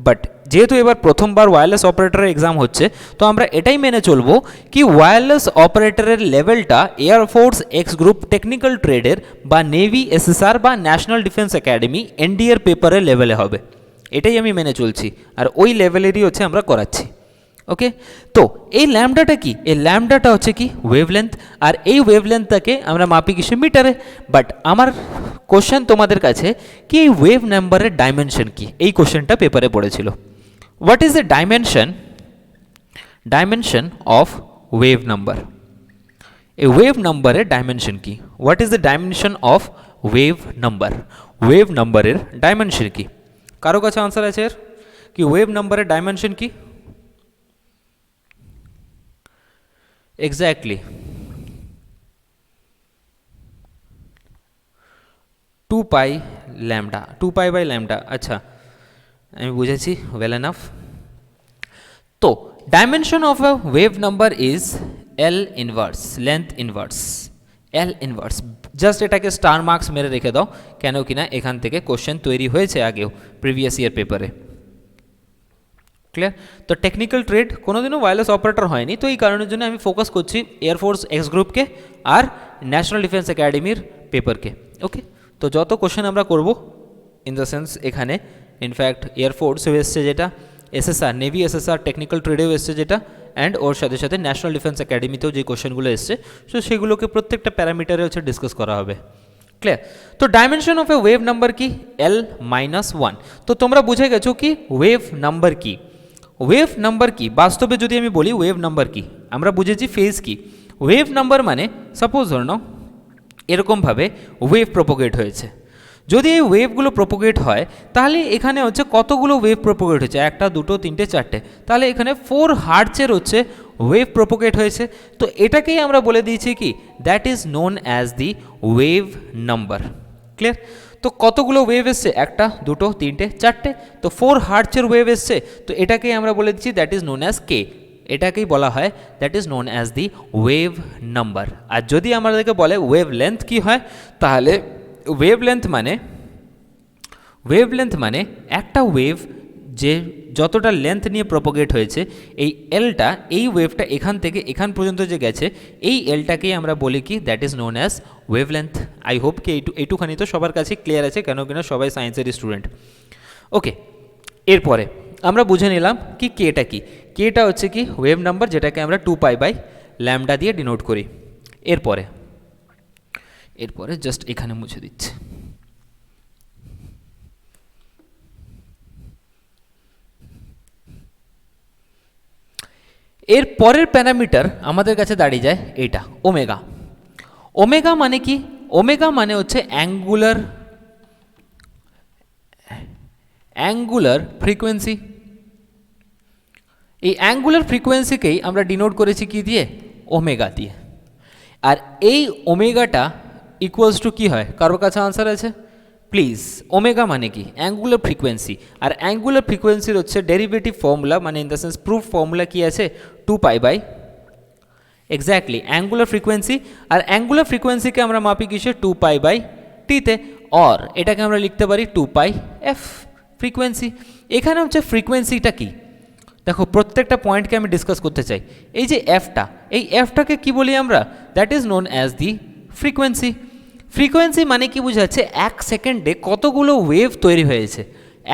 বাট যেহেতু এবার প্রথমবার ওয়্যারলেস অপারেটরের এক্সাম হচ্ছে, তো আমরা এটাই মেনে চলবো কি ওয়্যারলেস অপারেটরের লেভেলটা এয়ারফোর্স এক্স গ্রুপ টেকনিক্যাল ট্রেডের বা নেভি এসএসআর বা ন্যাশনাল ডিফেন্স একাডেমি এনডিএর পেপারের লেভেলে হবে, এটাই আমি মেনে চলছি। আর ওই লেভেলেরই হচ্ছে আমরা করাচ্ছি। ওকে, তো এই ল্যামডাটা কি, এই ল্যামডাটা হচ্ছে কি ওয়েভলেন্থ, আর এই ওয়েভলেন্থটাকে আমরা মাপি কিসে, মিটারে। বাট আমার কোশ্চেন তোমাদের কাছে কি এই ওয়েভ নাম্বারের ডাইমেনশন কি, এই কোশ্চেনটা পেপারে পড়েছিল। What is the dimension of wave number? এই ওয়েভ নাম্বারের ডাইমেনশন কি? What is the dimension of wave number? Wave নাম্বারের ডাইমেনশন কি? কারো কাছে আনসার আছে এর কি ওয়েভ নাম্বারের ডাইমেনশন কি? এক্স্যাক্টলি 2π/λ। আচ্ছা, আমি বুঝেছি, ওয়েল এনাফ। তো dimension of a wave number is L inverse, length inverse, L inverse. Just এটাকে স্টার মার্কস মেরে রেখে দাও, কেন কিনা এখান থেকে কোশ্চেন তৈরি হয়েছে আগেও প্রিভিয়াস ইয়ার পেপারে। ক্লিয়ার? তো টেকনিক্যাল ট্রেড কোনোদিনও ওয়্যারলেস অপারেটর হয়নি, তো এই কারণের জন্য আমি ফোকাস করছি এয়ারফোর্স এক্স গ্রুপকে আর ন্যাশনাল ডিফেন্স একাডেমির পেপারকে। ওকে, তো যত কোশ্চেন আমরা করব ইন দ্য সেন্স এখানে ইনফ্যাক্ট এয়ারফোর্সেও এসছে যেটা, এসএসআর নেভি এসএসআর টেকনিক্যাল ট্রেডেও এসছে যেটা, অ্যান্ড ওর সাথে সাথে ন্যাশনাল ডিফেন্স একাডেমিতেও যে কোশ্চেনগুলো এসছে, তো সেগুলোকে প্রত্যেকটা প্যারামিটারে হচ্ছে ডিসকাস করা হবে। ক্লিয়ার? তো dimension of a wave number কি, L-1। তো তোমরা বুঝে গেছো কি ওয়েভ নাম্বার কি। ওয়েভ নাম্বার কি বাস্তবে যদি আমি বলি, ওয়েভ নাম্বার কি আমরা বুঝেছি ফেজ কি। ওয়েভ নাম্বার মানে সাপোজ ধরে নাও এরকমভাবে ওয়েভ প্রোপোগেট হয়েছে, যদি এই ওয়েভগুলো প্রোপোগেট হয় তাহলে এখানে হচ্ছে কতগুলো ওয়েভ প্রোপোগেট হচ্ছে, 1 2 3 4, তাহলে এখানে 4 হার্টজের হচ্ছে ওয়েভ প্রোপোগেট হয়েছে। তো এটাকেই আমরা বলে দিয়েছি কি that is known as the wave number. Clear? তো কতগুলো ওয়েভ এসছে, 1 2 3 4, তো 4 হার্টজের ওয়েভ এসছে, তো এটাকেই আমরা বলে দিচ্ছি that is known as K, এটাকেই বলা হয় that is known as the wave number. আর যদি আমাদেরকে বলে ওয়েভ লেন্থ কী হয়, তাহলে ওয়েভ লেন্থ মানে একটা ওয়েভ যে যতটা লেন্থ নিয়ে প্রপোগেট হয়েছে, এই এলটা, এই ওয়েভটা এখান থেকে এখান পর্যন্ত যে গেছে, এই এলটাকেই আমরা বলি কি that is known as wave length. I hope কি এইটুখানি তো সবার কাছে ক্লিয়ার আছে, কেন কিনা সবাই সায়েন্সের স্টুডেন্ট। ওকে, এরপরে আমরা বুঝে নিলাম কি কেটা কি। কেটা হচ্ছে কি ওয়েভ নাম্বার, যেটাকে আমরা 2π/λ দিয়ে ডিনোট করি। এরপরে জাস্ট এখানে মুছে দিচ্ছি। এর পরের প্যারামিটার আমাদের কাছে দাঁড়িয়ে যায় এটা ওমেগা। ওমেগা মানে কি? ওমেগা মানে হচ্ছে অ্যাঙ্গুলার ফ্রিকোয়েন্সি। এই অ্যাঙ্গুলার ফ্রিকোয়েন্সিকেই আমরা ডিনোট করেছি কি দিয়ে, ওমেগা দিয়ে। আর এই ওমেগাটা ইকুয়ালস টু কী হয়, কারোর কাছে আনসার আছে প্লিজ? ওমেগা মানে কি অ্যাঙ্গুলার ফ্রিকোয়েন্সি, আর অ্যাঙ্গুলার ফ্রিকোয়েন্সির হচ্ছে ডেরিভেটিভ ফর্মুলা, মানে in the sense proof formula কি আছে, 2π এক্স্যাক্টলি অ্যাঙ্গুলার ফ্রিকোয়েন্সি। আর অ্যাঙ্গুলার ফ্রিকোয়েন্সিকে আমরা মাপি কিসে, 2π/t টিতে, অর এটাকে আমরা লিখতে পারি 2 পাই এফ ফ্রিকোয়েন্সি। এখানে হচ্ছে ফ্রিকোয়েন্সিটা কি, দেখো প্রত্যেকটা পয়েন্টকে আমি ডিসকাস করতে চাই। এই যে এফটা, এই এফটাকে কি বলি আমরা, that is known as the frequency. Frequency মানে কি বোঝাচ্ছে, এক সেকেন্ডে কতগুলো ওয়েভ তৈরি হয়েছে,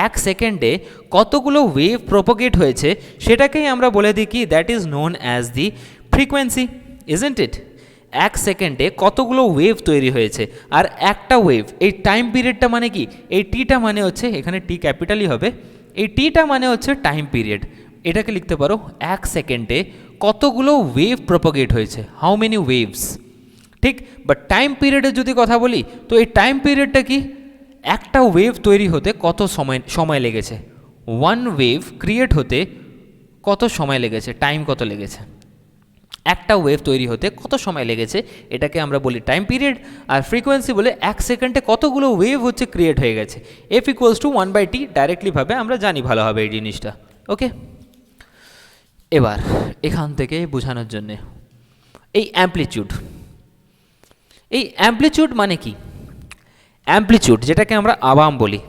এক সেকেন্ডে কতগুলো ওয়েভ প্রপোগেট হয়েছে, সেটাকেই আমরা বলে দিই কি, that is known as the frequency, isn't it? এক সেকেন্ডে কতগুলো ওয়েভ তৈরি হয়েছে, আর একটা ওয়েভ, এই টাইম পিরিয়ডটা মানে কি, এই টিটা মানে হচ্ছে, এখানে টি ক্যাপিটালই হবে, এই টিটা মানে হচ্ছে টাইম পিরিয়ড। এটাকে লিখতে পারো এক সেকেন্ডে কতগুলো ওয়েভ প্রপোগেট হয়েছে, হাউ মেনি ওয়েভস, ঠিক? বাট টাইম পিরিয়ডের যদি কথা বলি, তো এই টাইম পিরিয়ডটা কি, একটা ওয়েভ তৈরি হতে কত সময় লেগেছে, ওয়ান ওয়েভ ক্রিয়েট হতে কত সময় লেগেছে, টাইম কত লেগেছে, একটা ওয়েভ তৈরি হতে কত সময় লেগেছে, এটাকে আমরা বলি টাইম পিরিয়ড। আর ফ্রিকোয়েন্সি বলে এক সেকেন্ডে কতগুলো ওয়েভ হচ্ছে ক্রিয়েট হয়ে গেছে। এফ ইকুয়ালস টু 1/t ডাইরেক্টলিভাবে আমরা জানি ভালোভাবে এই জিনিসটা, ওকে? এবার এখান থেকে বোঝানোর জন্যে এই অ্যাম্পলিটিউড, এই অ্যাম্পলিটিউড মানে কি, অ্যাম্পলিটিউড যেটাকে আমরা আওয়াম বলি,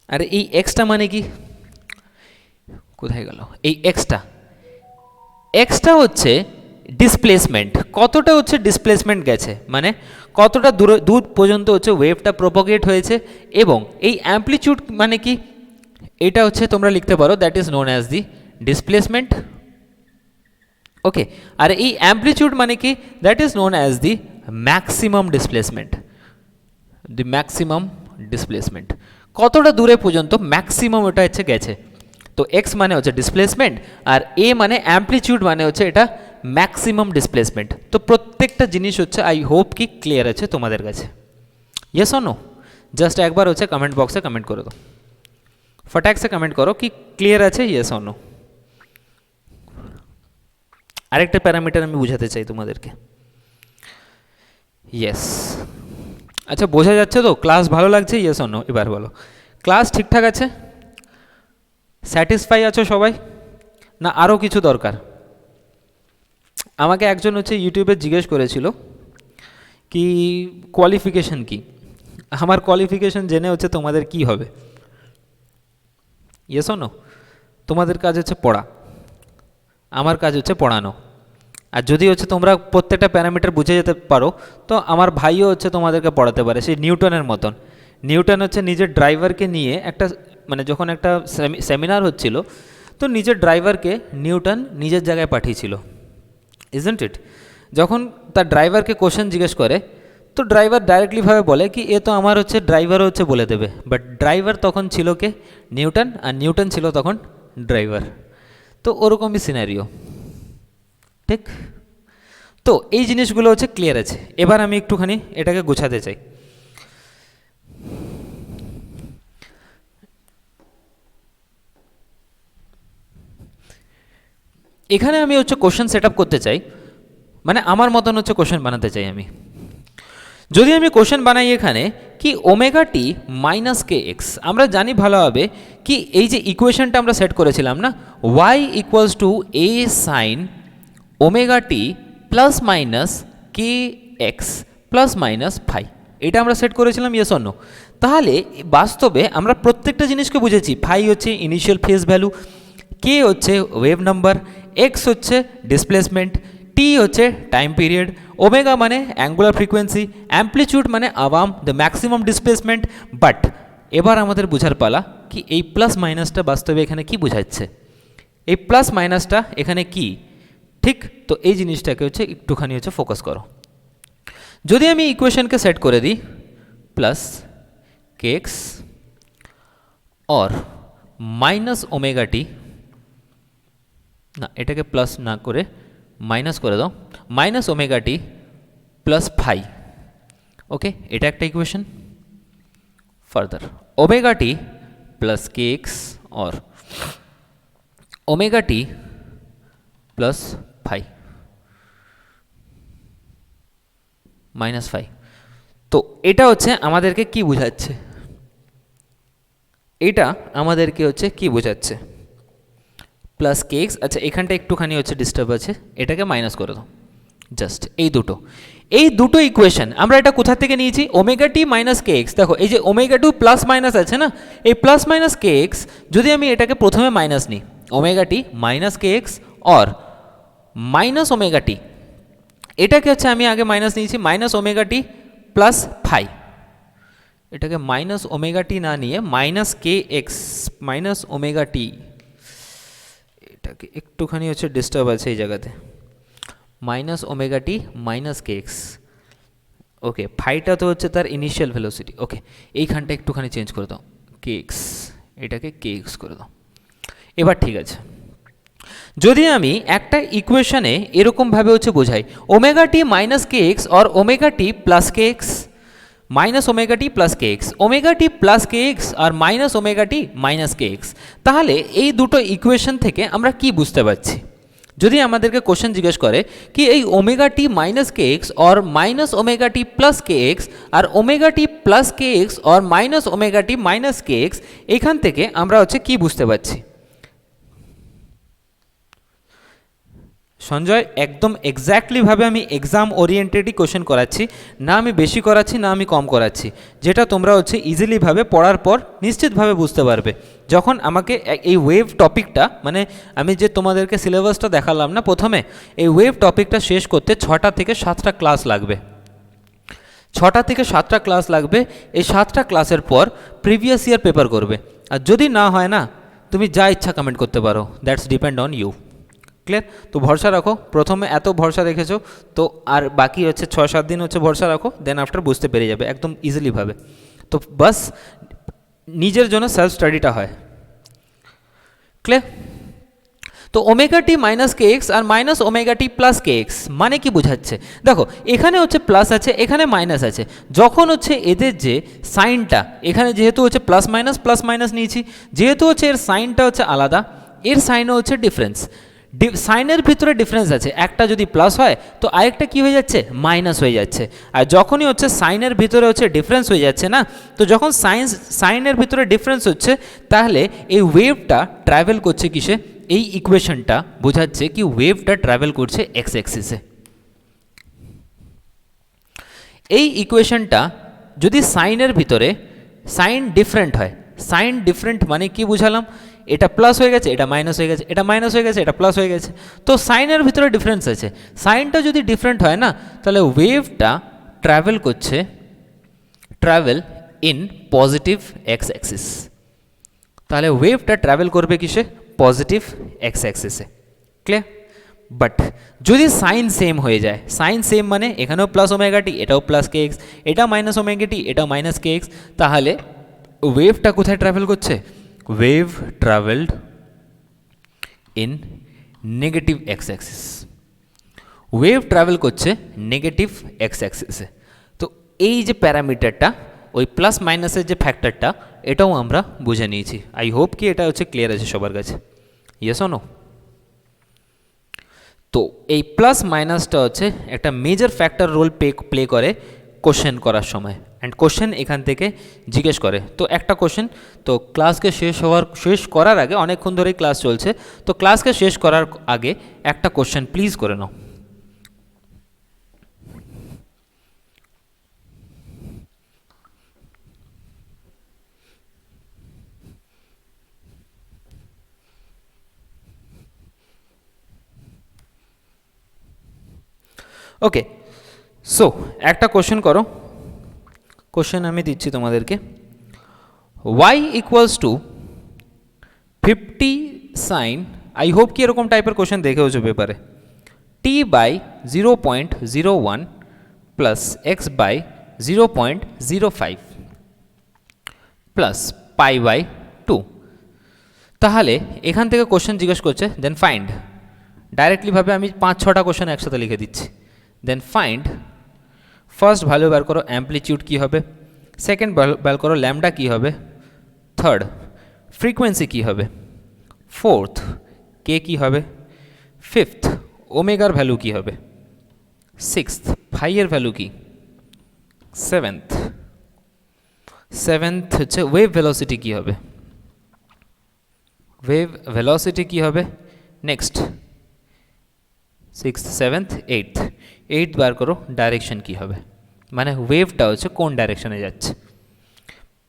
আর এই এক্সটা মানে কি, কোথায় গেল এই এক্সটা, এক্সটা হচ্ছে ডিসপ্লেসমেন্ট, কতটা হচ্ছে ডিসপ্লেসমেন্ট গেছে, মানে কতটা দূর পর্যন্ত হচ্ছে ওয়েভটা প্রপোগেট হয়েছে। এবং এই অ্যাম্পলিটিউড মানে কি, এটা হচ্ছে তোমরা লিখতে পারো that is known as the displacement, okay? আর এই অ্যাম্পলিটিউড মানে কি, that is known as the maximum displacement, the maximum displacement, কতটা দূরে পর্যন্ত ম্যাক্সিমাম ওটা হচ্ছে গেছে। তো এক্স মানে হচ্ছে ডিসপ্লেসমেন্ট, আর এ মানে অ্যাম্পলিটিউড মানে হচ্ছে এটা ম্যাক্সিমাম ডিসপ্লেসমেন্ট। তো প্রত্যেকটা জিনিস হচ্ছে আই হোপ কি ক্লিয়ার আছে তোমাদের কাছে, ইয়েস অর নো? জাস্ট একবার হচ্ছে কমেন্ট বক্সে কমেন্ট করে দাও, ফটাক সে কমেন্ট করো কি ক্লিয়ার আছে, ইয়েস অর নো। আরেকটা প্যারামিটার আমি বুঝাতে চাই তোমাদেরকে, ইয়েস, আচ্ছা বোঝা যাচ্ছে তো, ক্লাস ভালো লাগছে, ইয়েস অর নো? এবার বলো ক্লাস ঠিকঠাক আছে, স্যাটিসফাই আছো সবাই, না আরও কিছু দরকার? আমাকে একজন হচ্ছে ইউটিউবে জিজ্ঞেস করেছিল কি কোয়ালিফিকেশন কি, আমার কোয়ালিফিকেশন জেনে হচ্ছে তোমাদের কি হবে, ইয়েস অর নো? তোমাদের কাজ হচ্ছে পড়া, আমার কাজ হচ্ছে পড়ানো। আর যদি হচ্ছে তোমরা প্রত্যেকটা প্যারামিটার বুঝে যেতে পারো, তো আমার ভাইও হচ্ছে তোমাদেরকে পড়াতে পারে, সেই নিউটনের মতন। নিউটন হচ্ছে নিজের ড্রাইভারকে নিয়ে একটা, মানে যখন একটা সেমিনার হচ্ছিল, তো নিজের ড্রাইভারকে নিউটন নিজের জায়গায় পাঠিয়েছিল, ইজন্ট ইট? যখন তার ড্রাইভারকে কোশ্চেন জিজ্ঞেস করে, তো ড্রাইভার ডাইরেক্টলিভাবে বলে কি এ তো আমার হচ্ছে ড্রাইভারও হচ্ছে বলে দেবে, বাট ড্রাইভার তখন ছিল কে, নিউটন, আর নিউটন ছিল তখন ড্রাইভার। তো ওরকমই সিনারিও, ঠিক? তো এই জিনিসগুলো হচ্ছে ক্লিয়ার আছে। এবার আমি একটুখানি এটাকে গোছাতে চাই। এখানে আমি হচ্ছে কোশ্চেন সেট আপ করতে চাই, মানে আমার মতন হচ্ছে কোশ্চেন বানাতে চাই আমি। যদি আমি কোশ্চেন বানাই এখানে কি ওমেগা টি মাইনাস কে এক্স, আমরা জানি ভালোভাবে কি এই যে ইকুয়েশনটা আমরা সেট করেছিলাম না, y equals to a sine omega T plus minus K x plus minus phi, এটা আমরা সেট করেছিলাম, ইয়েস অর নো? তাহলে বাস্তবে আমরা প্রত্যেকটা জিনিসকে বুঝেছি, ফাই হচ্ছে ইনিশিয়াল ফেজ ভ্যালু, কে হচ্ছে ওয়েভ নাম্বার, এক্স হচ্ছে ডিসপ্লেসমেন্ট, টি হচ্ছে টাইম পিরিয়ড, ওমেগা মানে অ্যাঙ্গুলার ফ্রিকোয়েন্সি, অ্যাম্পলিটিউড মানে আওয়াম দ্য ম্যাক্সিমাম ডিসপ্লেসমেন্ট। বাট এবার আমাদের বোঝার পালা কি এই প্লাস মাইনাসটা বাস্তবে এখানে কি বোঝাচ্ছে, এই প্লাস মাইনাসটা এখানে কি, ঠিক? তো এই জিনিসটাকে হচ্ছে একটুখানি হচ্ছে ফোকাস করো। যদি আমি ইকুয়েশনকে সেট করে দিই plus K x or minus omega T, না এটাকে প্লাস না করে মাইনাস করে দাও, মাইনাস ওমেগা টি প্লাস ফাই, ওকে? এটা একটা ইকুয়েশন। Further omega T plus K x or omega T plus phi minus phi. তো এটা হচ্ছে আমাদেরকে কি বোঝাচ্ছে, এটা আমাদেরকে হচ্ছে কি বোঝাচ্ছে, প্লাস কে এক্স, আচ্ছা এখানটা একটুখানি হচ্ছে ডিস্টার্ব আছে, এটাকে মাইনাস করে দাও, জাস্ট এই দুটো। এই দুটো ইকুয়েশন আমরা এটা কোথা থেকে নিয়েছি, ওমেগা টি মাইনাস কে এক্স। দেখো এই যে ওমেগা টু প্লাস মাইনাস আছে না, এই প্লাস মাইনাস কে এক্স যদি আমি এটাকে প্রথমে মাইনাস নিই, omega T minus K x or minus omega T, এটাকে হচ্ছে আমি আগে মাইনাস নিয়েছি মাইনাস ওমেগা টি প্লাস ফাই, এটাকে মাইনাস ওমেগা টি না নিয়ে মাইনাস কে এক্স মাইনাস ওমেগা টি, এটাকে একটুখানি হচ্ছে ডিস্টার্ব আছে এই জায়গাতে, মাইনাস ওমেগা টি মাইনাস কে এক্স। ওকে, ফাইটা তো হচ্ছে তার ইনিশিয়াল ভেলোসিটি। ওকে, এইখানটা একটুখানি চেঞ্জ করে দাও, কে এক্স, এটাকে কে এক্স করে দাও। এবার ঠিক আছে, যদি আমি একটা ইকুয়েশনে এরকমভাবে হচ্ছে বোঝাই omega T minus K x or omega T plus K x minus omega T plus K x, omega T plus K x আর মাইনাস ওমেগা টি মাইনাস কে এক্স, তাহলে এই দুটো ইকুয়েশন থেকে আমরা কি বুঝতে পারছি? যদি আমাদেরকে কোশ্চেন জিজ্ঞেস করে কি এই omega T minus K x or minus omega T plus K x আর omega T plus K x or minus omega T minus K x, এখান থেকে আমরা হচ্ছে কি বুঝতে পারছি? সঞ্জয়, একদম এক্স্যাক্টলিভাবে আমি এক্সাম ওরিয়েন্টেডই কোশ্চেন করাচ্ছি, না আমি বেশি করাচ্ছি না আমি কম করাচ্ছি, যেটা তোমরা হচ্ছে ইজিলিভাবে পড়ার পর নিশ্চিতভাবে বুঝতে পারবে। যখন আমাকে এই ওয়েভ টপিকটা, মানে আমি যে তোমাদেরকে সিলেবাসটা দেখালাম না প্রথমে, এই ওয়েভ টপিকটা শেষ করতে 6টা থেকে 7টা ক্লাস লাগবে, 6টা থেকে 7টা ক্লাস লাগবে। এই 7টা ক্লাসের পর প্রিভিয়াস ইয়ার পেপার করবে, আর যদি না হয় না তুমি যা ইচ্ছা কমেন্ট করতে পারো, that's depend on you. Clear? তো ভরসা রাখো, প্রথমে এত ভরসা রেখেছো তো আর বাকি হচ্ছে 6-7 দিন হচ্ছে ভরসা রাখো, দেন আফটার বুঝতে পেরে যাবে একদম ইজিলিভাবে। তো বাস নিজের জন্য সেলফ স্টাডিটা হয়। ক্লিয়ার? তো ওমেগা টি মাইনাস কে এক্স আর মাইনাস ওমেগা টি প্লাস কে এক্স মানে কি বোঝাচ্ছে? দেখো এখানে হচ্ছে প্লাস আছে, এখানে মাইনাস আছে, যখন হচ্ছে এদের যে সাইনটা, এখানে যেহেতু হচ্ছে প্লাস মাইনাস নিয়েছি, যেহেতু হচ্ছে এর সাইনটা হচ্ছে আলাদা, এর সাইনও হচ্ছে ডিফারেন্স, সাইনের ভিতরে ডিফারেন্স আছে, একটা যদি প্লাস হয় তো আরেকটা কি হয়ে যাচ্ছে, মাইনাস হয়ে যাচ্ছে। আর যখনই হচ্ছে সাইনের ভিতরে হচ্ছে ডিফারেন্স হয়ে যাচ্ছে না, তো যখন সাইনের ভিতরে ডিফারেন্স হচ্ছে, তাহলে এই ওয়েভটা ট্রাভেল করছে কিসে? এই ইকুয়েশনটা বোঝাচ্ছে কি ওয়েভটা ট্রাভেল করছে এক্স অ্যাক্সিসে। এই ইকুয়েশনটা যদি সাইনের ভিতরে সাইন ডিফারেন্ট হয়, সাইন ডিফারেন্ট মানে কি বুঝালাম? এটা প্লাস হয়ে গেছে, এটা মাইনাস হয়ে গেছে, এটা মাইনাস হয়ে গেছে, এটা প্লাস হয়ে গেছে, তো সাইনের ভিতরে ডিফারেন্স আছে। সাইনটা যদি ডিফারেন্ট হয় না, তাহলে ওয়েভটা travel in positive X axis. তাহলে ওয়েভটা ট্রাভেল করবে কিসে? পজিটিভ এক্স অ্যাক্সিসে। ক্লিয়ার? বাট যদি সাইন সেম হয়ে যায়, সাইন সেম মানে এখানেও প্লাস ওমেগা টি, এটাও প্লাস কে এক্স, এটা মাইনাস ওমেগা টি, এটাও মাইনাস কে এক্স, তাহলে ওয়েভটা কোথায় ট্রাভেল করছে? Wave travelled in negative x Axis. Wave travel করছে নেগেটিভ এক্স অ্যাক্সিসে। তো এই যে প্যারামিটারটা, ওই প্লাস মাইনাসের যে ফ্যাক্টরটা, এটাও আমরা বুঝে নিয়েছি। আই হোপ কি এটা হচ্ছে ক্লিয়ার আছে সবার কাছে। Yes or no? তো এই প্লাস মাইনাসটা হচ্ছে একটা মেজর ফ্যাক্টর রোল প্লে করে কোশ্চেন করার সময়, অ্যান্ড কোশ্চেন এখান থেকে জিজ্ঞেস করে। তো একটা কোশ্চেন, তো ক্লাসকে শেষ করার আগে, অনেকক্ষণ ধরেই ক্লাস চলছে, তো ক্লাসকে শেষ করার আগে একটা কোশ্চেন প্লিজ করে নাও। ওকে, সো একটা কোশ্চেন করো। কোশ্চেন আমি দিচ্ছি তোমাদেরকে, y equals to 50 sine, I hope কি এরকম টাইপের কোশ্চেন দেখেওছো পেপারে, t by 0.01 plus x by 0.05 plus pi by 2। তাহলে এখান থেকে কোশ্চেন জিজ্ঞেস করছে, দেন ফাইন্ড, ডাইরেক্টলিভাবে আমি 5-6টা কোশ্চেন একসাথে লিখে দিচ্ছি। দেন ফাইন্ড, ফার্স্ট ভ্যালু বের করো অ্যাম্পলিটিউড কী হবে, সেকেন্ড বের করো ল্যামডা কী হবে, থার্ড ফ্রিকোয়েন্সি কী হবে, ফোর্থ কে কী হবে, ফিফথ ওমেগার ভ্যালু কী হবে, সিক্সথ ফাইয়ের ভ্যালু কী, সেভেন্থ হচ্ছে ওয়েভ ভেলোসিটি কী হবে, ওয়েভ ভেলোসিটি কী হবে, next sixth, seventh, eighth. Eight বার করো ডাইরেকশন কী হবে, মানে ওয়েভটা হচ্ছে কোন ডাইরেকশনে যাচ্ছে।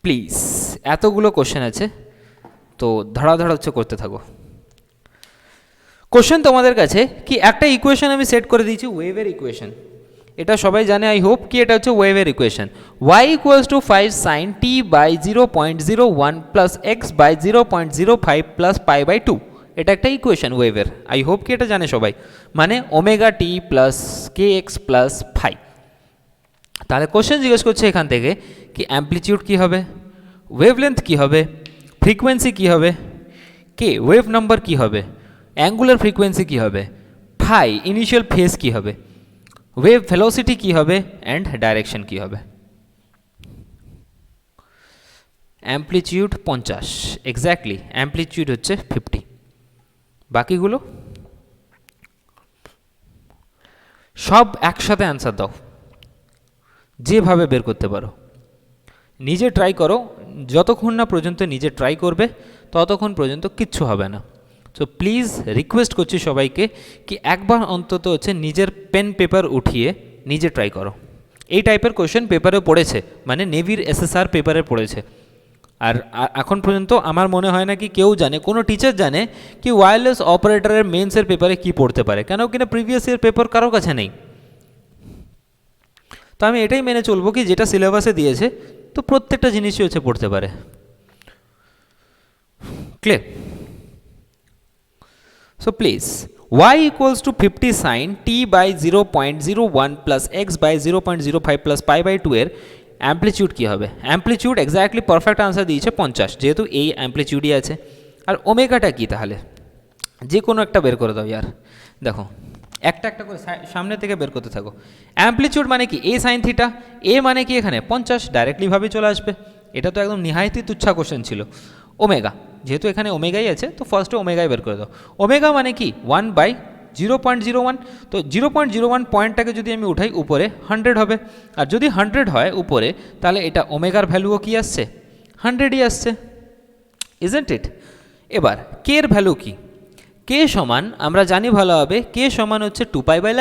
প্লিজ, এতগুলো কোশ্চেন আছে, তো ধড়াধড় হচ্ছে করতে থাকো। কোশ্চেন তোমাদের কাছে কি একটা ইকুয়েশন আমি সেট করে দিয়েছি, ওয়েভের ইকুয়েশন, এটা সবাই জানে আই হোপ, কি এটা হচ্ছে ওয়েভের equation. y equals to 5 sin t by 0.01 plus x by 0.05 plus pi by 2, এটা একটা ইকুয়েশন ওয়েভের, আই হোপ কি এটা জানে সবাই, মানে ওমেগা টি প্লাস কে এক্স প্লাস ফাই। তাহলে কোশ্চেন জিজ্ঞেস করছে এখান থেকে কি অ্যাম্পলিটিউড কী হবে, ওয়েভলেন্থ কী হবে, ফ্রিকোয়েন্সি কী হবে, কে ওয়েভ নাম্বার কী হবে, অ্যাঙ্গুলার ফ্রিকোয়েন্সি কী হবে, ফাই ইনিশিয়াল ফেজ কী হবে, ওয়েভ ভেলোসিটি কী হবে, অ্যান্ড ডাইরেকশন কী হবে। অ্যাম্পলিটিউড 50, এক্স্যাক্টলি অ্যাম্পলিটিউড হচ্ছে 50, বাকিগুলো সব একসাথে অ্যান্সার দাও, যেভাবে বের করতে পারো, নিজে ট্রাই করো, যতক্ষণ না পর্যন্ত নিজে ট্রাই করবে ততক্ষণ পর্যন্ত কিচ্ছু হবে না। সো প্লিজ রিকোয়েস্ট করছি সবাইকে কি একবার অন্তত হচ্ছে নিজের পেন পেপার উঠিয়ে নিজে ট্রাই করো। এই টাইপের কোয়েশ্চেন পেপারে পড়েছে, মানে নেভির এসএসআর পেপারে পড়েছে, আর এখন পর্যন্ত আমার মনে হয় না কি কেউ জানে, কোনো টিচার জানে কি ওয়্যারলেস অপারেটরের মেন্সের পেপারে কি পড়তে পারে, কেন কিনা প্রিভিয়াস ইয়ার পেপার কারো কাছে নেই। তো আমি এটাই মেনে চলবো কি যেটা সিলেবাসে দিয়েছে তো প্রত্যেকটা জিনিসই হচ্ছে পড়তে পারে। Clear? So please y equals to 50 sin t by 0.01 plus x by 0.05 plus pi by 2 এর অ্যাম্পলিটিউড কী হবে। অ্যাম্পলিটিউড এক্স্যাক্টলি পারফেক্ট আনসার দিয়েছে 50, যেহেতু এই অ্যাম্পলিটিউডই আছে। আর ওমেগাটা কী তাহলে, যে কোনো একটা বের করে দাও ইয়ার, দেখো একটা একটা করে সামনে থেকে বের করতে থাকো। অ্যাম্পলিটিউড মানে কি এ সাইন থিটা, এ মানে কি এখানে 50, ডাইরেক্টলিভাবে চলে আসবে, এটা তো একদম নিহায়তি তুচ্ছা কোশ্চেন ছিল। ওমেগা, যেহেতু এখানে ওমেগাই আছে তো ফার্স্টে ওমেগাই বের করে দাও। ওমেগা মানে কি 1/0.01, তো 0.01 পয়েন্টটাকে যদি আমি উঠাই উপরে 100 হবে, আর যদি 100 হয় উপরে তাহলে এটা ওমেগার ভ্যালুও কি আসছে 100ই আসছে, ইজন্ট ইট। এবার কে এর ভ্যালু কি, কে সমান আমরা জানি ভালোভাবে, কে সমান হচ্ছে 2π/λ,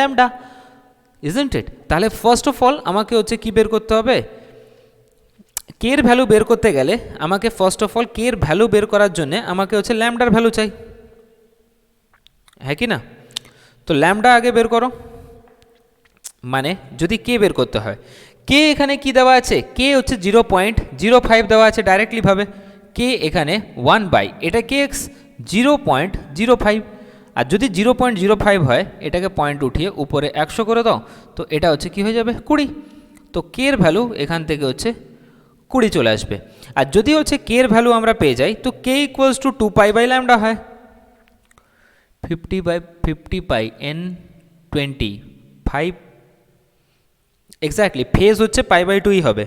ইজন্ট ইট। তাহলে ফার্স্ট অফ অল আমাকে হচ্ছে কি বের করতে হবে, কে এর ভ্যালু বের করতে গেলে আমাকে ফার্স্ট অফ অল কে এর ভ্যালু বের করার জন্য আমাকে হচ্ছে ল্যামডার ভ্যালু চাই, হ্যাঁ কি না। তো ল্যামডা আগে বের করো, মানে যদি কে বের করতে হয়, কে এখানে কি দেওয়া আছে, কে হচ্ছে 0.05 দেওয়া আছে ডাইরেক্টলিভাবে, কে এখানে 1/, এটা কে এক্স 0.05, আর যদি 0.05 হয় এটাকে পয়েন্ট উঠিয়ে উপরে 100 করে দাও, তো এটা হচ্ছে কি হয়ে যাবে 20, তো কে এর ভ্যালু এখান থেকে হচ্ছে 20 চলে আসবে। আর যদি হচ্ছে কে এর ভ্যালু আমরা পেয়ে যাই তো কে ইকুয়ালস টু 2π/λ হয়, 50/50 n 25, এক্স্যাক্টলি ফেজ হচ্ছে π/2ই হবে।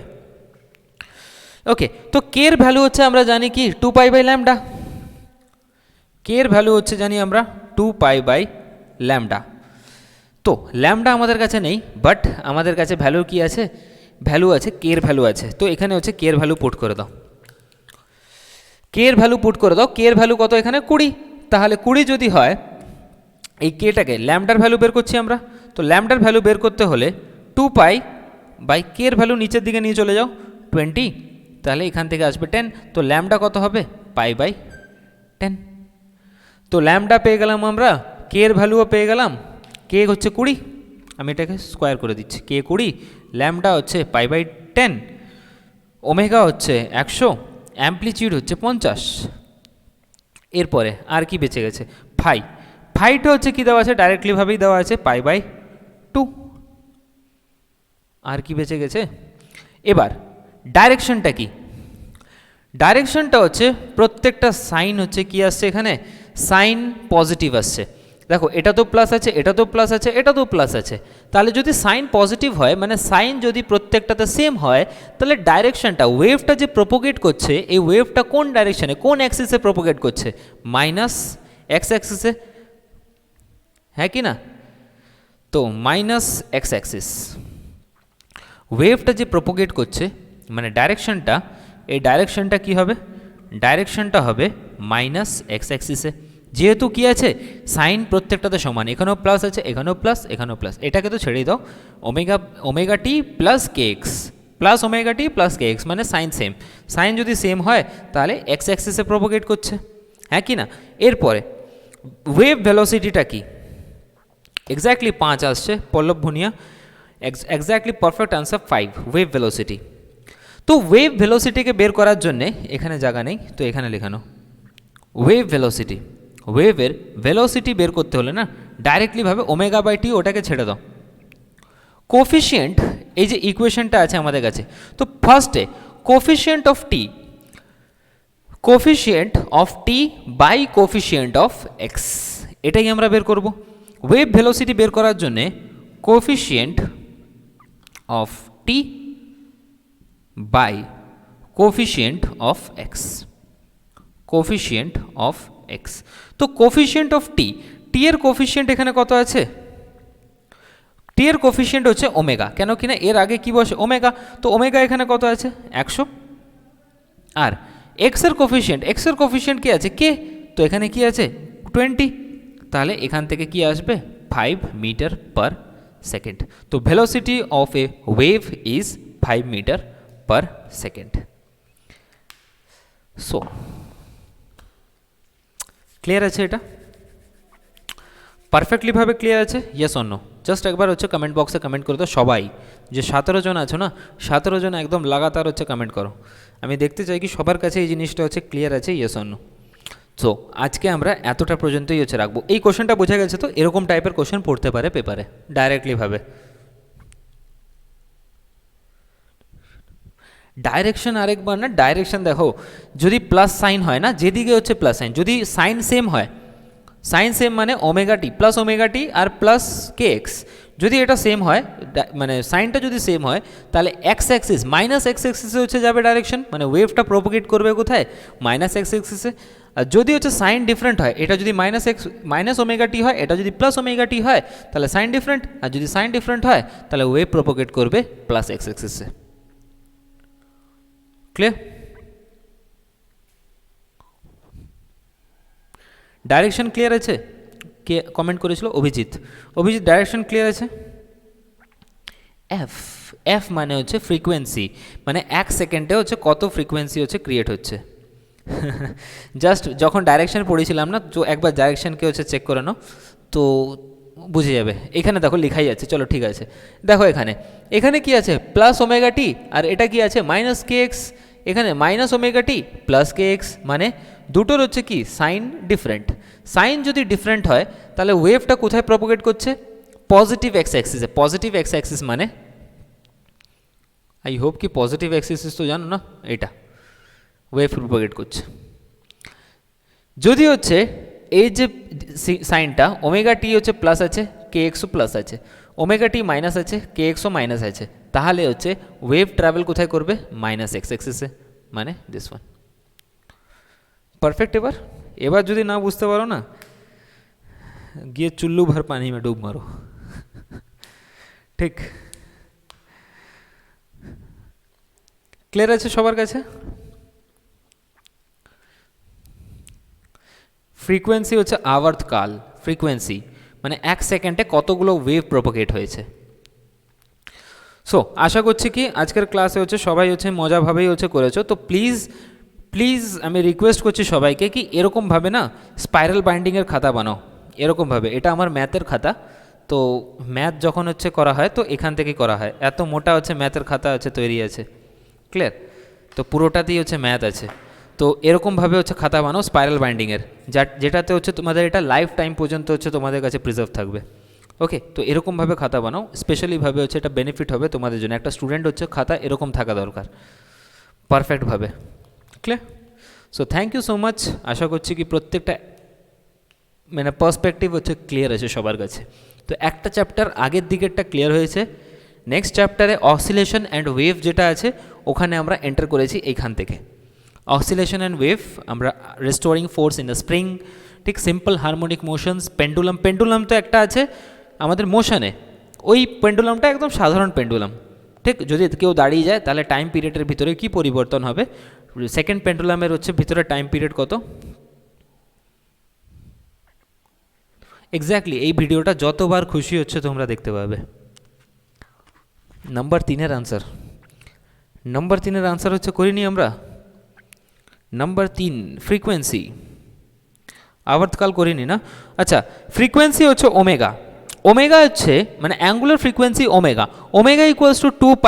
ওকে, তো কে এর ভ্যালু হচ্ছে আমরা জানি কি 2π/λ, কে এর ভ্যালু হচ্ছে জানি আমরা 2π/λ। তো ল্যামডা আমাদের কাছে নেই, বাট আমাদের কাছে ভ্যালু কি আছে, ভ্যালু আছে কে এর ভ্যালু আছে, তো এখানে হচ্ছে কে এর ভ্যালু পুট করে দাও, কে এর ভ্যালু পুট করে দাও, কে এর ভ্যালু কত এখানে 20, তাহলে 20 যদি হয় এই কেটাকে ল্যামডার ভ্যালু বের করছি আমরা, তো ল্যামডার ভ্যালু বের করতে হলে 2π/কে এর ভ্যালু নিচের দিকে নিয়ে চলে যাও 20, তাহলে এখান থেকে আসবে 10, তো ল্যামডা কত হবে π/10, তো ল্যামডা পেয়ে গেলাম আমরা, কে এর ভ্যালুও পেয়ে গেলাম, কে হচ্ছে 20, আমি এটাকে স্কোয়ার করে দিচ্ছি, কে 20, ল্যামডা হচ্ছে π/10, ওমেগা হচ্ছে 100, অ্যাম্পলিটিউড হচ্ছে 50। এরপরে আর কি বেঁচে গেছে, ফাইটা হচ্ছে কি দেওয়া আছে ডাইরেক্টলিভাবেই দেওয়া আছে π/2, আর কি বেঁচে গেছে। এবার ডাইরেকশনটা কি, ডাইরেকশনটা হচ্ছে প্রত্যেকটা সাইন হচ্ছে কি আসছে এখানে, সাইন পজিটিভ আসছে, দেখো এটা তো প্লাস আছে, এটা তো প্লাস আছে, এটা তো প্লাস আছে, তাহলে যদি সাইন পজিটিভ হয় মানে সাইন যদি প্রত্যেকটাতে সেম হয় তাহলে ডাইরেকশনটা ওয়েভটা যে প্রোপোগেট করছে এই ওয়েভটা কোন ডাইরেকশনে কোন অ্যাক্সিসে প্রোপোগেট করছে, মাইনাস এক্স অ্যাক্সিসে, হ্যাঁ কি না। তো মাইনাস এক্স অ্যাক্সিস ওয়েভটা যে প্রোপোগেট করছে মানে ডাইরেকশনটা, এই ডাইরেকশনটা কি হবে, ডাইরেকশনটা হবে মাইনাস এক্স অ্যাক্সিসে, যেহেতু কি আছে সাইন প্রত্যেকটাতে সমান, এখানেও প্লাস আছে, এখানেও প্লাস, এখানেও প্লাস, এটাকে তো ছেড়েই দাও। ওমেগা টি প্লাস কে x plus omega t plus কে এক্স মানে সাইন সেম। সাইন যদি সেম হয় তাহলে এক্স অ্যাক্সিসে প্রোপোগেট করছে, হ্যাঁ কি না? এরপরে ওয়েভ ভেলোসিটিটা কি? এক্স্যাক্টলি 5 আসছে Pallab Bhuniya, exactly perfect answer 5 wave velocity. তো ওয়েভ ভেলোসিটিকে বের করার জন্যে এখানে জায়গা নেই, তো এখানে লেখানো ওয়েভ ভেলোসিটি। ওয়েভের ভেলোসিটি বের করতে হলে না ডাইরেক্টলিভাবে ওমেগা বাই টি ওটাকে ছেড়ে দাও। কোফিশিয়েন্ট, এই যে ইকুয়েশনটা আছে আমাদের কাছে, তো ফার্স্টে coefficient of t, coefficient of t by coefficient of x, এটাই আমরা বের করব। ওয়েভ ভেলোসিটি বের করার জন্যে coefficient of t by coefficient of x, coefficient of x. তো কোফিশিয়েন্ট অফ টি, টি এর কোফিশিয়েন্ট এখানে কত আছে? টি এর কোফিশিয়েন্ট হচ্ছে ওমেগা, কেন কিনা এর আগে কি বসে ওমেগা, তো ওমেগা এখানে কত আছে 100। আর এক্স এর কোফিশিয়েন্ট, এক্স এর কোফিশিয়েন্ট কি আছে কে, তো এখানে কি আছে 20, তাহলে এখান থেকে কি আসবে 5 মিটার পার সেকেন্ড। তো velocity of a wave is 5 metre per second. So clear আছে? এটা পারফেক্টলিভাবে ক্লিয়ার আছে? Yes or no? জাস্ট একবার হচ্ছে কমেন্ট বক্সে কমেন্ট করে দাও সবাই, যে 17 জন আছো না, 17 জন একদম লাগাতার হচ্ছে কমেন্ট করো। আমি দেখতে চাই কি সবার কাছে এই জিনিসটা হচ্ছে ক্লিয়ার আছে, ইয়েস অর নো? সো আজকে আমরা এতটা পর্যন্তই হচ্ছে রাখবো। এই কোশ্চেনটা বোঝা গেছে তো? এরকম টাইপের কোশ্চেন পড়তে পারে পেপারে ডাইরেক্টলিভাবে। ডাইরেকশন আরেকবার না, ডাইরেকশন দেখো যদি প্লাস সাইন হয় না, যেদিকে হচ্ছে প্লাস সাইন, যদি সাইন সেম হয়, সাইন সেম মানে omega t plus omega t আর প্লাস কে এক্স, যদি এটা সেম হয় মানে সাইনটা যদি সেম হয় তাহলে এক্স অ্যাক্সিস মাইনাস এক্স অ্যাক্সিসে হচ্ছে যাবে ডাইরেকশন, মানে ওয়েভটা প্রোপোগেট করবে কোথায় মাইনাস এক্স অ্যাক্সিসে। আর যদি হচ্ছে সাইন ডিফারেন্ট হয়, এটা যদি মাইনাস ওমেগা টি হয়, এটা যদি প্লাস ওমেগা টি হয় তাহলে সাইন ডিফারেন্ট, আর যদি সাইন ডিফারেন্ট হয় তাহলে ওয়েভ প্রোপোগেট করবে প্লাস এক্স অ্যাক্সিসে। ক্লিয়ার? ডাইরেকশন ক্লিয়ার আছে? কে কমেন্ট করেছিল? অভিজিৎ। অভিজিৎ ডাইরেকশন ক্লিয়ার আছে? এফ, এফ মানে হচ্ছে ফ্রিকোয়েন্সি, মানে 1 সেকেন্ডে হচ্ছে কত ফ্রিকোয়েন্সি হচ্ছে ক্রিয়েট হচ্ছে। জাস্ট যখন ডাইরেকশন পড়েছিলাম না, তো একবার ডাইরেকশনকে হচ্ছে চেক করে নাও তো বুঝে যাবে। এখানে দেখো লেখাই আছে, চলো ঠিক আছে। দেখো এখানে এখানে কি আছে প্লাস ওমেগা টি, আর এটা কি আছে মাইনাস কে এক্স, এখানে মাইনাস ওমেগা টি প্লাস কে এক্স, মানে দুটোর হচ্ছে কি সাইন ডিফারেন্ট। সাইন যদি ডিফারেন্ট হয় তাহলে ওয়েভটা কোথায় প্রপোগেট করছে? পজিটিভ এক্স অ্যাক্সিসে। পজিটিভ এক্স অ্যাক্সিস মানে আই হোপ কি পজিটিভ অ্যাক্সিস তো জানো না, এটা ওয়েভ প্রপোগেট করছে। যদি হচ্ছে এই যে সাইনটা ওমেগা টি হচ্ছে প্লাস আছে, কে এক্সও প্লাস আছে, ওমেগা টি মাইনাস আছে, কে এক্সও মাইনাস আছে, তাহলে হচ্ছে ওয়েভ ট্রাভেল কোথায় করবে মাইনাস এক্স অ্যাক্সিসে, মানে দিস ওয়ান। পারফেক্ট? এবার এবার যদি না বুঝতে পারো না, গিয়ে চুল্লু ভর পানি মে ডুব মারো। ঠিক ক্লিয়ার আছে সবার কাছে? ফ্রিকোয়েন্সি হচ্ছে আবর্তকাল, ফ্রিকোয়েন্সি মানে 1 সেকেন্ডে কতগুলো ওয়েভ প্রপোগেট হয়েছে। সো আশা করছি কি আজকের ক্লাসে হচ্ছে সবাই হচ্ছে মজাভাবেই হচ্ছে করেছো। তো প্লিজ প্লিজ আমি রিকোয়েস্ট করছি সবাইকে কি এরকমভাবে না স্পাইরাল বাইন্ডিংয়ের খাতা বানাও, এরকমভাবে। এটা আমার ম্যাথের খাতা, তো ম্যাথ যখন হচ্ছে করা হয় তো এখান থেকেই করা হয়, এত মোটা হচ্ছে ম্যাথের খাতা হচ্ছে তৈরি আছে। ক্লিয়ার? তো পুরোটাতেই হচ্ছে ম্যাথ আছে। তো এরকমভাবে হচ্ছে খাতা বানাও স্পাইরাল বাইন্ডিংয়ের, যেটাতে হচ্ছে তোমাদের এটা লাইফ টাইম পর্যন্ত হচ্ছে তোমাদের কাছে প্রিজার্ভ থাকবে। ওকে, তো এরকমভাবে খাতা বানাও, স্পেশালিভাবে হচ্ছে এটা বেনিফিট হবে তোমাদের জন্য। একটা স্টুডেন্ট হচ্ছে খাতা এরকম থাকা দরকার পারফেক্টভাবে। Clear? So thank you so much. আশা করছি কি প্রত্যেকটা মানে পার্সপেক্টিভ হচ্ছে ক্লিয়ার আছে সবার কাছে। তো একটা চ্যাপ্টার আগের দিকেরটা ক্লিয়ার হয়েছে, নেক্সট চ্যাপ্টারে অসিলেশন অ্যান্ড ওয়েভ যেটা আছে ওখানে আমরা এন্টার করেছি এইখান থেকে। অসিলেশন অ্যান্ড ওয়েভ আমরা restoring force in the spring, ঠিক simple harmonic motions, pendulum. Pendulum তো একটা আছে আমাদের মোশনে, ওই পেন্ডুলামটা একদম সাধারণ পেন্ডুলাম। ঠিক, যদি কেউ দাঁড়িয়ে যায় তাহলে টাইম পিরিয়ডের ভিতরে কি পরিবর্তন হবে? সেকেন্ড পেন্ডুলামের হচ্ছে ভিতরে টাইম পিরিয়ড কত? এক্স্যাক্টলি এই ভিডিওটা যতবার খুশি হচ্ছে তোমরা দেখতে পাবে। নাম্বার 3-এর আনসার, নাম্বার 3-এর আনসার হচ্ছে করিনি আমরা। নাম্বার 3 ফ্রিকোয়েন্সি, আবর্তকাল করিনি না। আচ্ছা, ফ্রিকোয়েন্সি হচ্ছে ওমেগা। ওমেগা হচ্ছে মানে angular frequency omega. Omega equals to 2π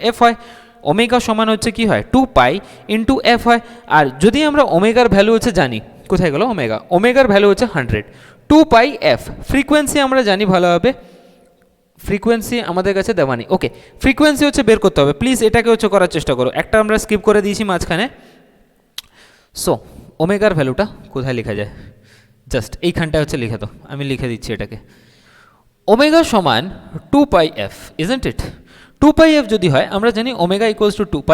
F হয়। ওমেগা সমান হচ্ছে কি হয় 2π ইন্টু এফ হয়। আর যদি আমরা ওমেগার ভ্যালু হচ্ছে জানি, কোথায় গেল ওমেগা, ওমেগার ভ্যালু হচ্ছে 100, 2π এফ। ফ্রিকোয়েন্সি আমরা জানি ভালোভাবে, ফ্রিকোয়েন্সি আমাদের কাছে দেওয়া নেই। ওকে, ফ্রিকোয়েন্সি হচ্ছে বের করতে হবে, প্লিজ এটাকে হচ্ছে করার চেষ্টা করো। একটা আমরা স্কিপ করে দিয়েছি মাঝখানে। সো ওমেগার ভ্যালুটা কোথায় লেখা যায়, জাস্ট এইখানটা হচ্ছে লিখে দাও, আমি লিখে দিচ্ছি এটাকে। ওমেগা সমান 2π এফ, ইজন্ট ইট? 2π এফ যদি হয় আমরা জানি ওমেগা ইকুয়ালস টু 2π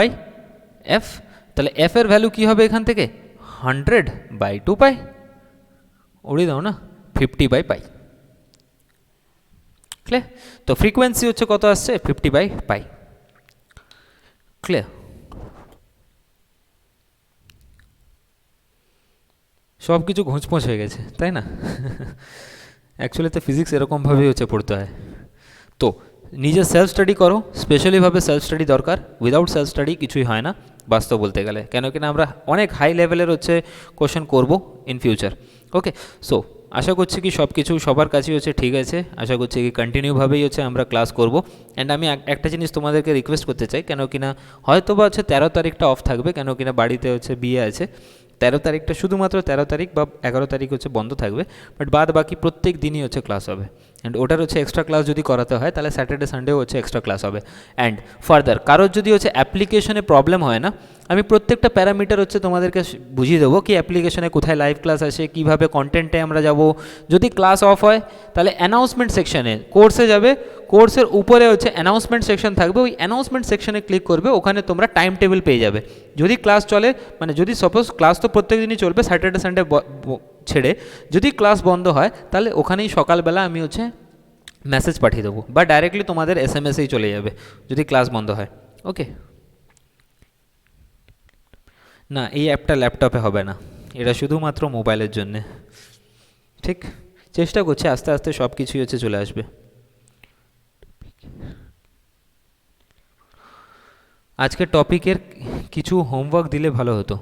এফ, তাহলে এফ এর ভ্যালু কী হবে এখান থেকে 100/2π, উড়িয়ে দাও না, 50/π। ক্লিয়ার? তো ফ্রিকোয়েন্সি হচ্ছে কত আসছে 50/π। ক্লিয়ার? সব কিছু ঘোঁচপোঁচ হয়ে গেছে তাই না? অ্যাকচুয়ালি তো ফিজিক্স এরকমভাবেই হচ্ছে পড়তে হয়। তো নিজে সেলফ স্টাডি করো, স্পেশালিভাবে সেলফ স্টাডি দরকার। উইদাউট সেলফ স্টাডি কিছুই হয় না বাস্তব বলতে গেলে, কেন কিনা আমরা অনেক হাই লেভেলের হচ্ছে কোশ্চেন করব ইন ফিউচার। ওকে, সো আশা করছি কি সব কিছু সবার কাছেই হচ্ছে ঠিক আছে। আশা করছি কি কন্টিনিউভাবেই হচ্ছে আমরা ক্লাস করব। অ্যান্ড আমি একটা জিনিস তোমাদেরকে রিকোয়েস্ট করতে চাই, কেন কিনা হয়তো বা হচ্ছে 13 তারিখটা অফ থাকবে, কেন কিনা বাড়িতে হচ্ছে বিয়ে আছে। 13 তারিখটা শুধুমাত্র 13 তারিখ বা 11 তারিখ হচ্ছে বন্ধ থাকবে, বাট বাদ বাকি প্রত্যেক দিনই হচ্ছে ক্লাস হবে। অ্যান্ড ওটার হচ্ছে এক্সট্রা ক্লাস যদি করাতে হয় তাহলে স্যাটারডে সানডেও হচ্ছে এক্সট্রা ক্লাস হবে। অ্যান্ড ফার্দার কারোর যদি হচ্ছে অ্যাপ্লিকেশনে প্রবলেম হয় না, আমি প্রত্যেকটা প্যারামিটার হচ্ছে তোমাদেরকে বুঝিয়ে দেবো কি অ্যাপ্লিকেশনে কোথায় লাইভ ক্লাস আসে, কীভাবে কন্টেন্টে আমরা যাব। যদি ক্লাস অফ হয় তাহলে অ্যানাউন্সমেন্ট সেকশনে কোর্সে যাবে, কোর্সের উপরে হচ্ছে অ্যানাউন্সমেন্ট সেকশন থাকবে, ওই অ্যানাউন্সমেন্ট সেকশনে ক্লিক করবে, ওখানে তোমরা টাইম টেবিল পেয়ে যাবে। যদি ক্লাস চলে, মানে যদি সাপোজ ক্লাস তো প্রত্যেক দিনই চলবে স্যাটারডে সানডে ছেড়ে, যদি ক্লাস বন্ধ হয় তাহলে ওখানেই সকালবেলা আমি হচ্ছে মেসেজ পাঠিয়ে দেবো, বা ডাইরেক্টলি তোমাদের SMS-এই চলে যাবে যদি ক্লাস বন্ধ হয়। ওকে, না এই অ্যাপটা ল্যাপটপে হবে না, এটা শুধুমাত্র মোবাইলের জন্যে। ঠিক, চেষ্টা করছি আস্তে আস্তে সব কিছুই হচ্ছে চলে আসবে। আজকের টপিকের কিছু হোমওয়ার্ক দিলে ভালো হতো।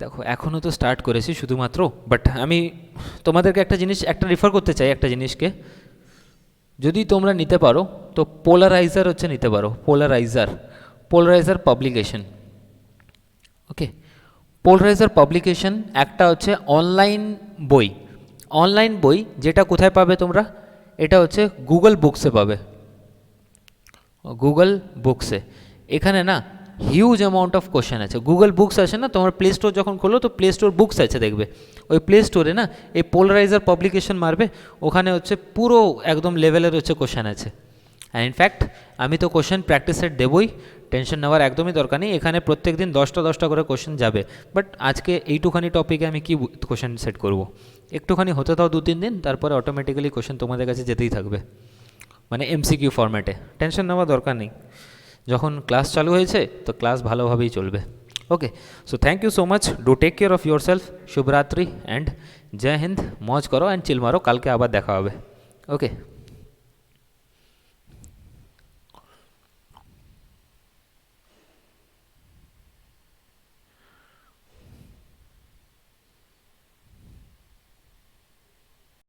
দেখো এখনও তো স্টার্ট করেছি শুধুমাত্র, বাট আমি তোমাদেরকে একটা রেফার করতে চাই একটা জিনিসকে। যদি তোমরা নিতে পারো তো পোলারাইজার হচ্ছে নিতে পারো, পোলারাইজার পাবলিকেশন। ওকে, পোলারাইজার পাবলিকেশন একটা হচ্ছে অনলাইন বই, যেটা কোথায় পাবে তোমরা, এটা হচ্ছে গুগল বুকসে পাবে, গুগল বুকসে। এখানে না হিউজ অ্যামাউন্ট অফ কোশ্চেন আছে। গুগল বুকস আছে না, তোমার প্লে স্টোর যখন খোলো তো প্লে স্টোর বুকস আছে দেখবে, ওই প্লে স্টোরে না এই পোলারাইজার পাবলিকেশন মারবে, ওখানে হচ্ছে পুরো একদম লেভেলের হচ্ছে কোশ্চেন আছে। অ্যান্ড ইনফ্যাক্ট আমি তো কোশ্চেন প্র্যাকটিস সেট দেবই, টেনশন নেওয়ার একদমই দরকার নেই। এখানে প্রত্যেক দিন 10টা করে কোশ্চেন যাবে, বাট আজকে এইটুখানি টপিকে আমি কি কোশ্চেন সেট করব, একটুখানি হতে দাও 2-3 দিন, তারপরে অটোমেটিক্যালি কোশ্চেন তোমাদের কাছে যেতেই থাকবে, মানে MCQ ফরম্যাটে। টেনশন নেওয়ার দরকার নেই, যখন ক্লাস চালু হয়েছে তো ক্লাস ভালোভাবেই চলবে। Okay, so thank you so much, do take care of yourself, শুভরাত্রি অ্যান্ড জয় হিন্দ। মজ করো অ্যান্ড চিল মারো, কালকে আবার দেখা হবে। ওকে।